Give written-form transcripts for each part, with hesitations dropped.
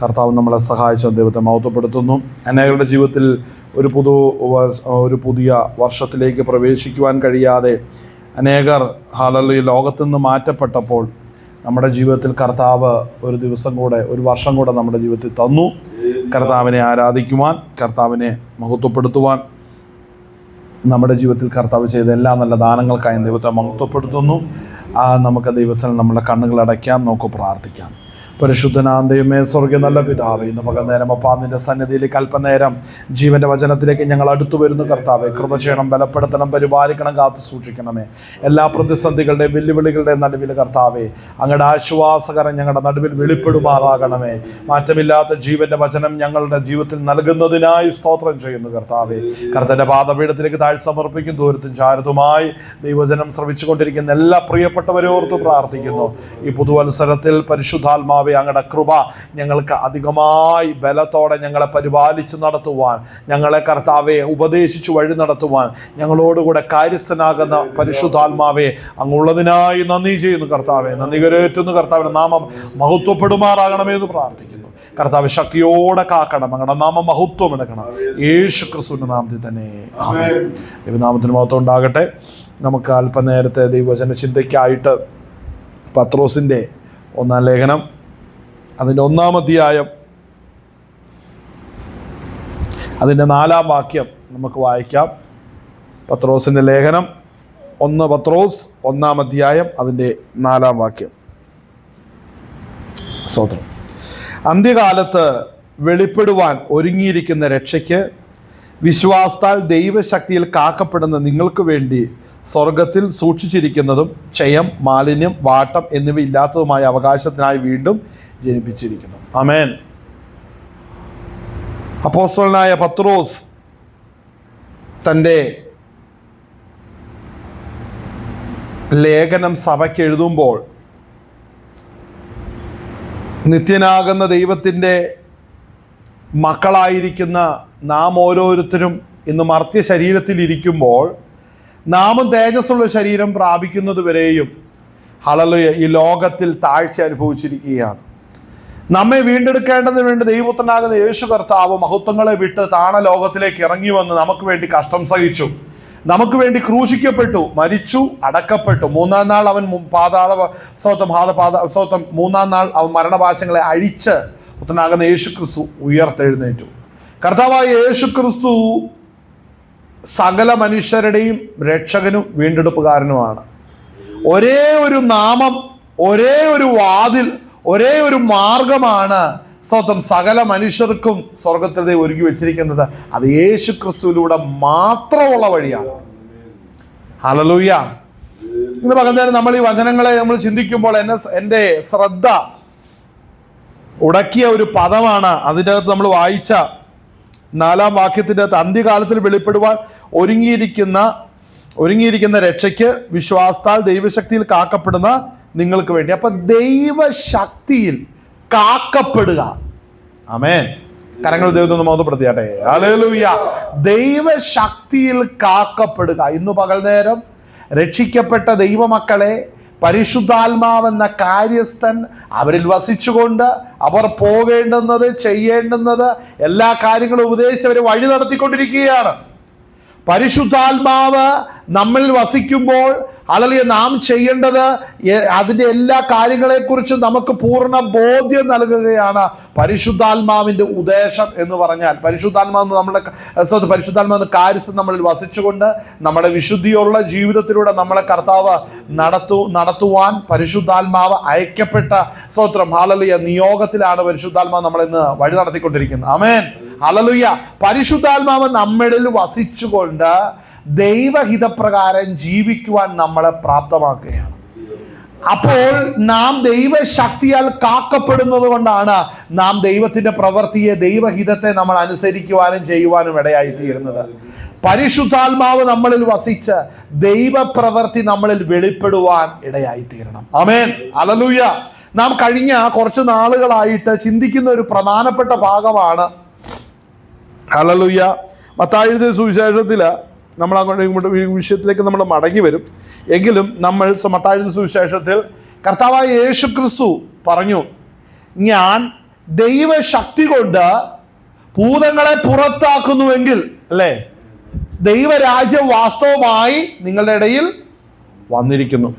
കർത്താവ് നമ്മളെ സഹായിച്ച ദൈവത്തെ മഹത്വപ്പെടുത്തുന്നു. അനേകരുടെ ജീവിതത്തിൽ ഒരു പുതിയ വർഷത്തിലേക്ക് പ്രവേശിക്കുവാൻ കഴിയാതെ അനേകർ ഹല്ലേലൂയ ലോകത്തുനിന്ന് മാറ്റപ്പെട്ടപ്പോൾ നമ്മുടെ ജീവിതത്തിൽ കർത്താവ് ഒരു ദിവസം കൂടെ, ഒരു വർഷം കൂടെ നമ്മുടെ ജീവിതത്തിൽ തന്നു. കർത്താവിനെ ആരാധിക്കുവാൻ, കർത്താവിനെ മഹത്വപ്പെടുത്തുവാൻ, നമ്മുടെ ജീവിതത്തിൽ കർത്താവ് ചെയ്ത എല്ലാ നല്ല ദാനങ്ങൾക്കായി ദൈവത്തെ മഹത്വപ്പെടുത്തുന്നു. നമുക്ക് ദൈവത്തിൽ നമ്മുടെ കണ്ണുകൾ അടയ്ക്കാം, നമുക്ക് പ്രാർത്ഥിക്കാം. പരിശുദ്ധനാം ദൈവമേ, സ്വർഗ്ഗീയ നല്ല പിതാവേ, ഇന്ന് പകൽനേരം അപ്പാ നിന്റെ സന്നിധിയിലേക്ക് അല്പനേരം ജീവന്റെ വചനത്തിലേക്ക് ഞങ്ങൾ അടുത്തു വരുന്നു. കർത്താവെ, കൃപ ചെയ്യണം, ബലപ്പെടുത്തണം, പരിപാലിക്കണം, കാത്തു സൂക്ഷിക്കണമേ. എല്ലാ പ്രതിസന്ധികളുടെയും വെല്ലുവിളികളുടെയും നടുവിൽ കർത്താവെ, അങ്ങയുടെ ആശ്വാസകരം ഞങ്ങളുടെ നടുവിൽ വെളിപ്പെടുമാറാകണമേ. മാറ്റമില്ലാത്ത ജീവന്റെ വചനം ഞങ്ങളുടെ ജീവിതത്തിൽ നൽകുന്നതിനായി സ്തോത്രം ചെയ്യുന്നു. കർത്താവെ, കർത്തന്റെ പാദപീഠത്തിലേക്ക് താഴ് സമർപ്പിക്കും. ദൂരത്തും ചാരത്തുമായി ദൈവവചനം ശ്രവിച്ചുകൊണ്ടിരിക്കുന്ന എല്ലാ പ്രിയപ്പെട്ടവരോർത്ത് പ്രാർത്ഥിക്കുന്നു. ഈ പുതുവത്സരത്തിൽ പരിശുദ്ധാത്മാ അങ്ങയുടെ കൃപ ഞങ്ങൾക്ക് അധികമായി ബലത്തോടെ ഞങ്ങളെ പരിപാലിച്ച് നടത്തുവാൻ, ഞങ്ങളെ കർത്താവെ ഉപദേശിച്ചു വഴി നടത്തുവാൻ ഞങ്ങളോടുകൂടെ കാര്യസ്ഥനാകുന്ന പരിശുദ്ധാത്മാവെ അങ്ങുള്ളതിനായി നന്ദി ചെയ്യുന്നു. കർത്താവെ, നന്ദി കരേറ്റുന്നു. കർത്താവിന്റെ നാമം മഹത്വപ്പെടുമാറാകണമെന്ന് പ്രാർത്ഥിക്കുന്നു. കർത്താവ് ശക്തിയോടെ കാക്കണം, അങ്ങയുടെ നാമം മഹത്വം എടുക്കണം. യേശു ക്രിസ്തുവിന്റെ നാമത്തിൽ തന്നെ ആമേൻ. ദൈവനാമത്തിന് മഹത്വം ഉണ്ടാകട്ടെ. നമുക്ക് അല്പനേരത്തെ ദൈവവചന ചിന്തയ്ക്കായിട്ട് പത്രോസിന്റെ 1-ാം ലേഖനം, അതിൻ്റെ 1-ാം അധ്യായം, അതിൻ്റെ 4-ാം വാക്യം നമുക്ക് വായിക്കാം. പത്രോസിൻ്റെ ലേഖനം 1 പത്രോസ് 1-ാം അധ്യായം, അതിൻ്റെ 4-ാം വാക്യം. സ്തോത്രം. അന്ത്യകാലത്ത് വെളിപ്പെടുവാൻ ഒരുങ്ങിയിരിക്കുന്ന രക്ഷയ്ക്ക് വിശ്വാസത്താൽ ദൈവശക്തിയിൽ കാക്കപ്പെടുന്ന നിങ്ങൾക്ക് വേണ്ടി സ്വർഗത്തിൽ സൂക്ഷിച്ചിരിക്കുന്നതും ക്ഷയം, മാലിന്യം, വാട്ടം എന്നിവ ഇല്ലാത്തതുമായ അവകാശത്തിനായി വീണ്ടും ജനിപ്പിച്ചിരിക്കുന്നു. ആമേൻ. അപ്പോസ്തലനായ പത്രോസ് തൻ്റെ ലേഖനം സഭയ്ക്ക് എഴുതുമ്പോൾ നിത്യനാകുന്ന ദൈവത്തിൻ്റെ മക്കളായിരിക്കുന്ന നാം ഓരോരുത്തരും ഇന്ന് മർത്യ ശരീരത്തിൽ ഇരിക്കുമ്പോൾ നാമും തേജസ്സുള്ള ശരീരം പ്രാപിക്കുന്നത് വരെയും ഹല്ലേലൂയ ഈ ലോകത്തിൽ താഴ്ച അനുഭവിച്ചിരിക്കുകയാണ്. നമ്മെ വീണ്ടെടുക്കേണ്ടതിന് വേണ്ടി ദൈവപുത്രനാകുന്ന യേശു കർത്താവ് മഹത്വങ്ങളെ വിട്ട് താണ ലോകത്തിലേക്ക് ഇറങ്ങി വന്ന് നമുക്ക് വേണ്ടി കഷ്ടം സഹിച്ചു, നമുക്ക് വേണ്ടി ക്രൂശിക്കപ്പെട്ടു, മരിച്ചു, അടക്കപ്പെട്ടു. 3-ാം നാൾ അവൻ സ്വത്തം 3-ാം നാൾ അവൻ മരണപാശങ്ങളെ അഴിച്ച് പുത്രനാകുന്ന യേശു ക്രിസ്തു ഉയർത്തെഴുന്നേറ്റു. കർത്താവായ യേശു ക്രിസ്തു സകല മനുഷ്യരുടെയും രക്ഷകനും വീണ്ടെടുപ്പുകാരനുമാണ്. ഒരേ ഒരു നാമം, ഒരേ ഒരു വാതിൽ, ഒരേ ഒരു മാർഗമാണ് സ്വന്തം സകല മനുഷ്യർക്കും സ്വർഗത്തിൽ ഒരുക്കി വെച്ചിരിക്കുന്നത്. അത് യേശു ക്രിസ്തുവിലൂടെ മാത്രമുള്ള വഴിയാണ്. ഹല്ലേലൂയ. ഇന്ന് പകൽനേരം നമ്മൾ ഈ വചനങ്ങളെ നമ്മൾ ചിന്തിക്കുമ്പോൾ എൻ്റെ ശ്രദ്ധ ഉടക്കിയ ഒരു പദമാണ് അതിൻ്റെ അകത്ത് നമ്മൾ വായിച്ച 4-ാം വാക്യത്തിൻ്റെ അകത്ത്, അന്ത്യകാലത്തിൽ വെളിപ്പെടുവാൻ ഒരുങ്ങിയിരിക്കുന്ന രക്ഷയ്ക്ക് വിശ്വാസത്താൽ ദൈവശക്തിയിൽ കാക്കപ്പെടുന്ന നിങ്ങൾക്ക് വേണ്ടി. അപ്പൊ ദൈവശക്തിയിൽ കാക്കപ്പെടുക. ആമേൻ. കരങ്ങൾ ദൈവത്തിന് മഹത്വപ്പെടുത്തിയാട്ടെ. ഹല്ലേലൂയ. ദൈവശക്തിയിൽ കാക്കപ്പെടുക. ഇന്ന് പകൽനേരം രക്ഷിക്കപ്പെട്ട ദൈവമക്കളെ പരിശുദ്ധാത്മാവെന്ന കാര്യസ്ഥൻ അവരിൽ വസിച്ചുകൊണ്ട് അവർ പോകേണ്ടുന്നത്, ചെയ്യേണ്ടുന്നത് എല്ലാ കാര്യങ്ങളും ഉപദേശിച്ച് അവരെ വഴി നടത്തിക്കൊണ്ടിരിക്കുകയാണ്. പരിശുദ്ധാത്മാവ് നമ്മളിൽ വസിക്കുമ്പോൾ അല്ലെങ്കിൽ നാം ചെയ്യേണ്ടത് അതിൻ്റെ എല്ലാ കാര്യങ്ങളെക്കുറിച്ചും നമുക്ക് പൂർണ്ണ ബോധ്യം നൽകുകയാണ് പരിശുദ്ധാത്മാവിൻ്റെ ഉദ്ദേശം എന്ന് പറഞ്ഞാൽ. പരിശുദ്ധാത്മാവ് കാര്യസ്ഥൻ നമ്മളിൽ വസിച്ചുകൊണ്ട് നമ്മുടെ വിശുദ്ധിയുള്ള ജീവിതത്തിലൂടെ നമ്മളെ കർത്താവ് നടത്തുവാൻ പരിശുദ്ധാത്മാവ് അയക്കപ്പെട്ട സ്തോത്രം ഹല്ലേലൂയ നിയോഗത്തിലാണ് പരിശുദ്ധാത്മാവ് നമ്മളിന്ന് വഴി നടത്തിക്കൊണ്ടിരിക്കുന്നത്. ആമേൻ. ഹല്ലേലൂയ. പരിശുദ്ധാത്മാവ് നമ്മളിൽ വസിച്ചുകൊണ്ട് ദൈവഹിതപ്രകാരം ജീവിക്കുവാൻ നമ്മളെ പ്രാപ്തമാക്കുകയാണ്. അപ്പോൾ നാം ദൈവശക്തിയാൽ കാക്കപ്പെടുന്നത് കൊണ്ടാണ് നാം ദൈവത്തിന്റെ പ്രവൃത്തിയെ, ദൈവഹിതത്തെ നമ്മൾ അനുസരിക്കുവാനും ചെയ്യുവാനും ഇടയായിത്തീരുന്നത്. പരിശുദ്ധാത്മാവ് നമ്മളിൽ വസിച്ച് ദൈവപ്രവൃത്തി നമ്മളിൽ വെളിപ്പെടുവാൻ ഇടയായിത്തീരണം. ആമേൻ. ഹല്ലേലൂയ. നാം കഴിഞ്ഞ കുറച്ച് നാളുകളായിട്ട് ചിന്തിക്കുന്ന ഒരു പ്രധാനപ്പെട്ട ഭാഗമാണ് ഹല്ലേലൂയ മത്തായി എഴുതിയ സുവിശേഷത്തില്. നമ്മൾ അങ്ങോട്ട് ഈ വിഷയത്തിലേക്ക് നമ്മൾ മടങ്ങി വരും. എങ്കിലും നമ്മൾ മത്തായി എഴുതിയ സുവിശേഷത്തിൽ കർത്താവായ യേശു ക്രിസ്തു പറഞ്ഞു, ഞാൻ ദൈവശക്തി കൊണ്ട് ഭൂതങ്ങളെ പുറത്താക്കുന്നുവെങ്കിൽ, അല്ലേ, ദൈവരാജ്യം വാസ്തവമായി നിങ്ങളുടെ ഇടയിൽ വന്നിരിക്കുന്നു.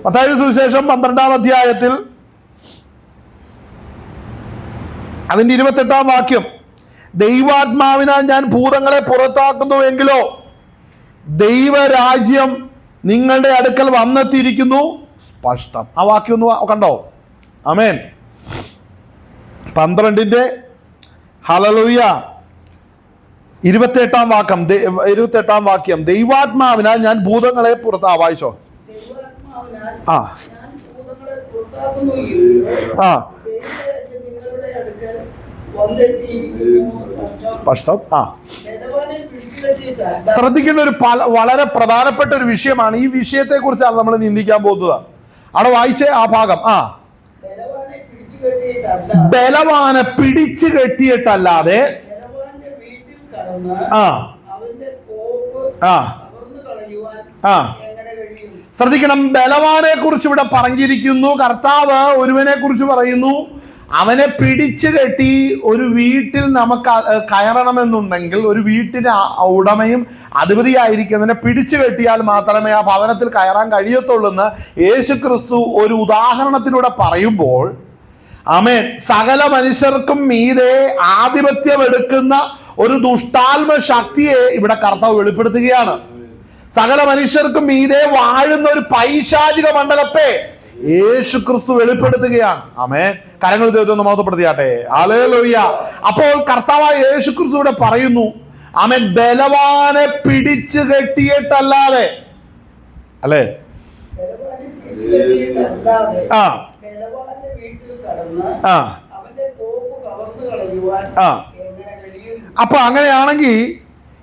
മത്തായിയുടെ സുവിശേഷം 12-ാം അധ്യായത്തിൽ അതിന്റെ 28-ാം വാക്യം, ദൈവാത്മാവിനാൽ ഞാൻ ഭൂതങ്ങളെ പുറത്താക്കുന്നുവെങ്കിലോ ദൈവരാജ്യം നിങ്ങളുടെ അടുക്കൽ വന്നെത്തിയിരിക്കുന്നു. സ്പഷ്ടം. ആ വാക്യം ഒന്ന് കണ്ടോ? ആമേൻ. 12-ന്റെ ഹല്ലേലൂയ 28-ാം വാക്യം, ദൈവാത്മാവിനാൽ ഞാൻ ഭൂതങ്ങളെ വായിച്ചോ? സ്പഷ്ടം. ശ്രദ്ധിക്കേണ്ട ഒരു വളരെ പ്രധാനപ്പെട്ട ഒരു വിഷയമാണ്. ഈ വിഷയത്തെ കുറിച്ചാണ് നമ്മൾ ചിന്തിക്കാൻ പോകുന്നത്. അവിടെ വായിച്ചേ ആ ഭാഗം. ബലവാനെ പിടിച്ചു കെട്ടിയിട്ടല്ലാതെ ശ്രദ്ധിക്കണം. ബലവാനെ കുറിച്ച് ഇവിടെ പറഞ്ഞിരിക്കുന്നു. കർത്താവ് ഒരുവനെ കുറിച്ച് പറയുന്നു, അവനെ പിടിച്ചു കെട്ടി ഒരു വീട്ടിൽ നമുക്ക് കയറണമെന്നുണ്ടെങ്കിൽ, ഒരു വീട്ടിന് ഉടമയും അധിപതിയായിരിക്കുന്നതിനെ പിടിച്ചു കെട്ടിയാൽ മാത്രമേ ആ ഭവനത്തിൽ കയറാൻ കഴിയത്തുള്ളൂ എന്ന് യേശുക്രിസ്തു ഒരു ഉദാഹരണത്തിലൂടെ പറയുമ്പോൾ, ആമേൻ, സകല മനുഷ്യർക്കും മീതെ ആധിപത്യം എടുക്കുന്ന ഒരു ദുഷ്ടാത്മ ശക്തിയെ ഇവിടെ കർത്താവ് വെളിപ്പെടുത്തുകയാണ്. സകല മനുഷ്യർക്കും മീതെ വാഴുന്ന ഒരു പൈശാചിക മണ്ഡലത്തെ യേശുക്രിസ്തു വെളിപ്പെടുത്തുകയാണ്. ആമേൻ. കരങ്ങൾ ദൈവത്തെ മഹത്വപ്പെടുത്തിയാട്ടെ. ഹല്ലേലൂയ. അപ്പോൾ കർത്താവായ യേശുക്രിസ്തു ഇവിടെ പറയുന്നു, ആമേൻ, ബലവാനെ പിടിച്ചു കെട്ടിയിട്ടല്ലാതെ, അല്ലേ, അപ്പൊ അങ്ങനെയാണെങ്കിൽ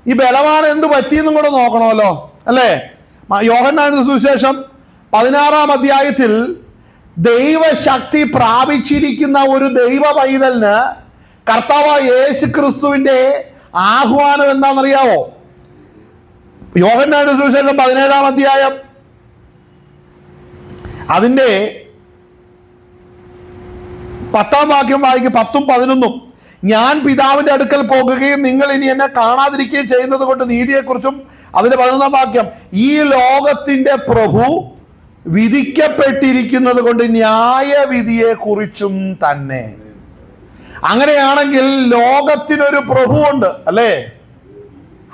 ഈ ബലവാൻ എന്ത് പറ്റിയെന്നും കൂടെ നോക്കണമല്ലോ, അല്ലേ? യോഹന്നാന്റെ സുവിശേഷം 16-ാം അധ്യായത്തിൽ ദൈവശക്തി പ്രാപിച്ചിരിക്കുന്ന ഒരു ദൈവ പൈതലിന് കർത്താവായ യേശു ക്രിസ്തുവിന്റെ ആഹ്വാനം എന്താണെന്നറിയാവോ? യോഹന്നാന്റെ സുവിശേഷം 17-ാം അധ്യായം അതിന്റെ 10-ാം വാക്യം വായിക്കും. 10ഉം 11ഉം, ഞാൻ പിതാവിന്റെ അടുക്കൽ പോകുകയും നിങ്ങൾ ഇനി എന്നെ കാണാതിരിക്കുകയും ചെയ്യുന്നത് കൊണ്ട് നീതിയെക്കുറിച്ചും. അതിന്റെ 11-ാം വാക്യം, ഈ ലോകത്തിന്റെ പ്രഭു വിധിക്കപ്പെട്ടിരിക്കുന്നത് കൊണ്ട് ന്യായവിധിയെ കുറിച്ചും തന്നെ. അങ്ങനെയാണെങ്കിൽ ലോകത്തിനൊരു പ്രഭുവുണ്ട്, അല്ലേ?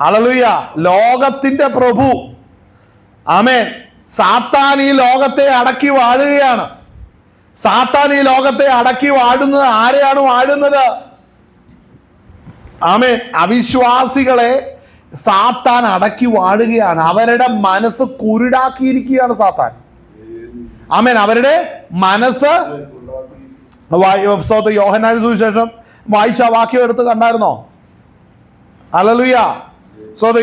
ഹല്ലേലൂയ. ലോകത്തിന്റെ പ്രഭു, ആമേൻ. സാത്താൻ ഈ ലോകത്തെ അടക്കി വാഴുകയാണ്. സാത്താൻ ഈ ലോകത്തെ അടക്കി വാഴുന്നത് ആരെയാണ് വാഴുന്നത്? ആമേൻ. അവിശ്വാസികളെ സാത്താൻ അടക്കി വാഴുകയാണ്. അവരുടെ മനസ്സ് കുരുടാക്കിയിരിക്കുകയാണ് സാത്താൻ. ആമേൻ. അവരുടെ മനസ്സ്. യോഹന്നാന്റെ സുവിശേഷം വായിച്ച വാക്യം എടുത്ത് കണ്ടായിരുന്നോ? ഹല്ലേലൂയ.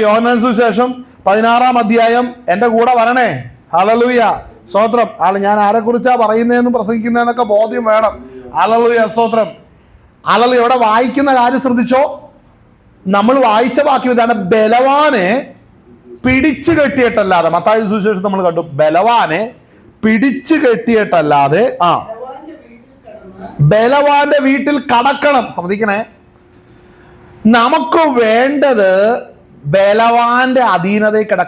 യോഹന്നാന്റെ സുവിശേഷം 16-ാം അധ്യായം എന്റെ കൂടെ വരണേ. ഹല്ലേലൂയ. സ്തോത്രം. ഞാൻ ആരെ കുറിച്ചാ പറയുന്നതെന്നും പ്രസംഗിക്കുന്നതെന്നൊക്കെ ബോധ്യം വേണം. ഹല്ലേലൂയ. സ്തോത്രം. ഹല്ലേലൂയ. ഇവിടെ വായിക്കുന്ന കാര്യം ശ്രദ്ധിച്ചോ. നമ്മൾ വായിച്ച വാക്യം ഇതാണ്, ബലവാനെ പിടിച്ചു കെട്ടിയിട്ടല്ലാതെ. മത്തായിയുടെ സുവിശേഷം നമ്മൾ കണ്ടു, ബലവാനെ പിടിച്ചു കെട്ടിയിട്ടല്ലാതെ. ബലവാന്റെ വീട്ടിൽ കടക്കണം. ശ്രദ്ധിക്കണേ, നമുക്ക് വേണ്ടത് ബലവാന്റെ അധീനതയ്ക്കട.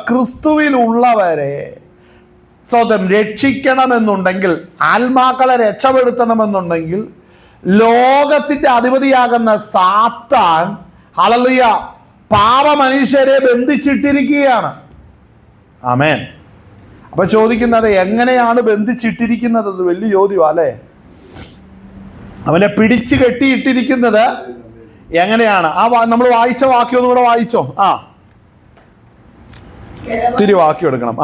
ക്രിസ്തുവിലുള്ളവരെ സ്വന്തം രക്ഷിക്കണമെന്നുണ്ടെങ്കിൽ, ആത്മാക്കളെ രക്ഷപ്പെടുത്തണമെന്നുണ്ടെങ്കിൽ, ലോകത്തിന്റെ അധിപതിയാകുന്ന സാത്താൻ, ഹല്ലേലൂയ, പാപ മനുഷ്യരെ ബന്ധിച്ചിട്ടിരിക്കുകയാണ്. ആമേൻ. അപ്പൊ ചോദിക്കുന്നത്, എങ്ങനെയാണ് ബന്ധിച്ചിട്ടിരിക്കുന്നത്? വലിയ ചോദ്യമാണ്, അല്ലേ? അവനെ പിടിച്ചു കെട്ടിയിട്ടിരിക്കുന്നത് എങ്ങനെയാണ്? നമ്മൾ വായിച്ച വാക്യം ഒന്നും കൂടെ വായിച്ചോ. തിരി വാക്യം എടുക്കണം.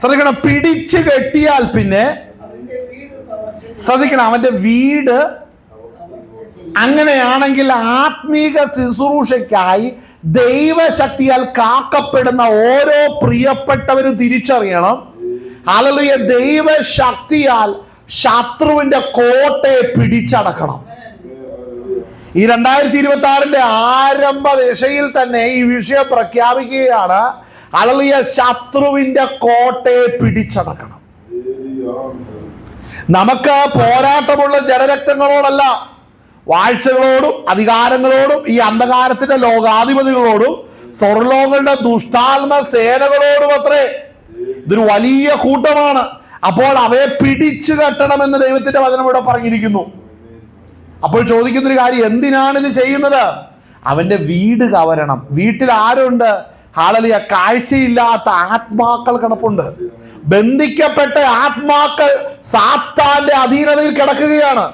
ശ്രദ്ധിക്കണം, പിടിച്ചു കെട്ടിയാൽ പിന്നെ ശ്രദ്ധിക്കണം, അവന്റെ വീട്. അങ്ങനെയാണെങ്കിൽ ആത്മീക ശുശ്രൂഷയ്ക്കായി ദൈവശക്തിയാൽ കാക്കപ്പെടുന്ന ഓരോ പ്രിയപ്പെട്ടവരും തിരിച്ചറിയണം, ഹല്ലേലൂയ, ദൈവശക്തിയാൽ ശത്രുവിന്റെ കോട്ടയെ പിടിച്ചടക്കണം. ഈ 2026 ആരംഭ ദിശയിൽ തന്നെ ഈ വിഷയം പ്രഖ്യാപിക്കുകയാണ്. ഹല്ലേലൂയ. ശത്രുവിന്റെ കോട്ടയെ പിടിച്ചടക്കണം. നമുക്ക് പോരാട്ടമുള്ള ജനരക്തങ്ങളോടല്ല, വാഴ്ചകളോടും അധികാരങ്ങളോടും ഈ അന്ധകാരത്തിന്റെ ലോകാധിപതികളോടും സ്വർലോകങ്ങളുടെ ദുഷ്ടാത്മ സേനകളോടും അത്രേ. ഇതൊരു വലിയ കൂട്ടമാണ്. അപ്പോൾ അവയെ പിടിച്ചു കെട്ടണമെന്ന് ദൈവത്തിന്റെ വചനം ഇവിടെ പറഞ്ഞിരിക്കുന്നു. അപ്പോൾ ചോദിക്കുന്നൊരു കാര്യം, എന്തിനാണ് ഇത് ചെയ്യുന്നത്? അവന്റെ വീട് കവരണം. വീട്ടിൽ ആരുണ്ട്? ഹല്ലേലൂയ. കാഴ്ചയില്ലാത്ത ആത്മാക്കൾ കിടപ്പുണ്ട്. ബന്ധിക്കപ്പെട്ട ആത്മാക്കൾ സാത്താന്റെ അധീനതയിൽ കിടക്കുകയാണ്.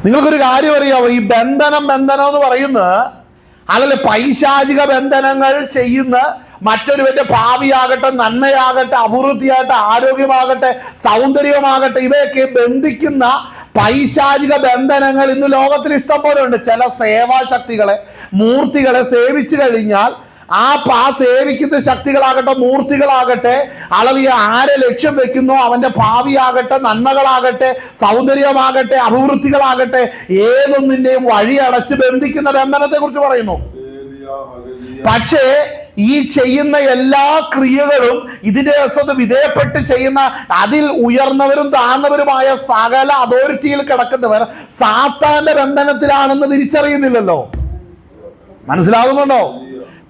നിങ്ങൾക്കൊരു കാര്യം അറിയാമോ? ഈ ബന്ധനം എന്ന് പറയുന്നത് അല്ലെങ്കിൽ പൈശാചിക ബന്ധനങ്ങൾ ചെയ്യുന്ന മറ്റൊരുവന്റെ ഭാവിയാകട്ടെ, നന്മയാകട്ടെ, അഭിവൃദ്ധിയാകട്ടെ, ആരോഗ്യമാകട്ടെ, സൗന്ദര്യമാകട്ടെ, ഇവയൊക്കെ ബന്ധിക്കുന്ന പൈശാചിക ബന്ധനങ്ങൾ ഇന്ന് ലോകത്തിൽ ഇഷ്ടം പോലെ ഉണ്ട്. ചില സേവാശക്തികളെ, മൂർത്തികളെ സേവിച്ചു കഴിഞ്ഞാൽ ആ സേവിക്കുന്ന ശക്തികളാകട്ടെ, മൂർത്തികളാകട്ടെ, അല്ലെങ്കിൽ ആരെ ലക്ഷ്യം വെക്കുന്നോ അവന്റെ ഭാവിയാകട്ടെ, നന്മകളാകട്ടെ, സൗന്ദര്യമാകട്ടെ, അഭിവൃദ്ധികളാകട്ടെ, ഏതൊന്നിന്റെയും വഴി അടച്ച് ബന്ധിക്കുന്ന ബന്ധനത്തെ കുറിച്ച് പറയുന്നു. പക്ഷേ ഈ ചെയ്യുന്ന എല്ലാ ക്രിയകളും ഇതിന്റെ വിധേയപ്പെട്ട് ചെയ്യുന്ന അതിൽ ഉയർന്നവരും താഴ്ന്നവരുമായ സകല അതോറിറ്റിയിൽ കിടക്കുന്നവർ സാത്താന്റെ ബന്ധനത്തിലാണെന്ന് തിരിച്ചറിയുന്നില്ലല്ലോ. മനസ്സിലാകുന്നുണ്ടോ?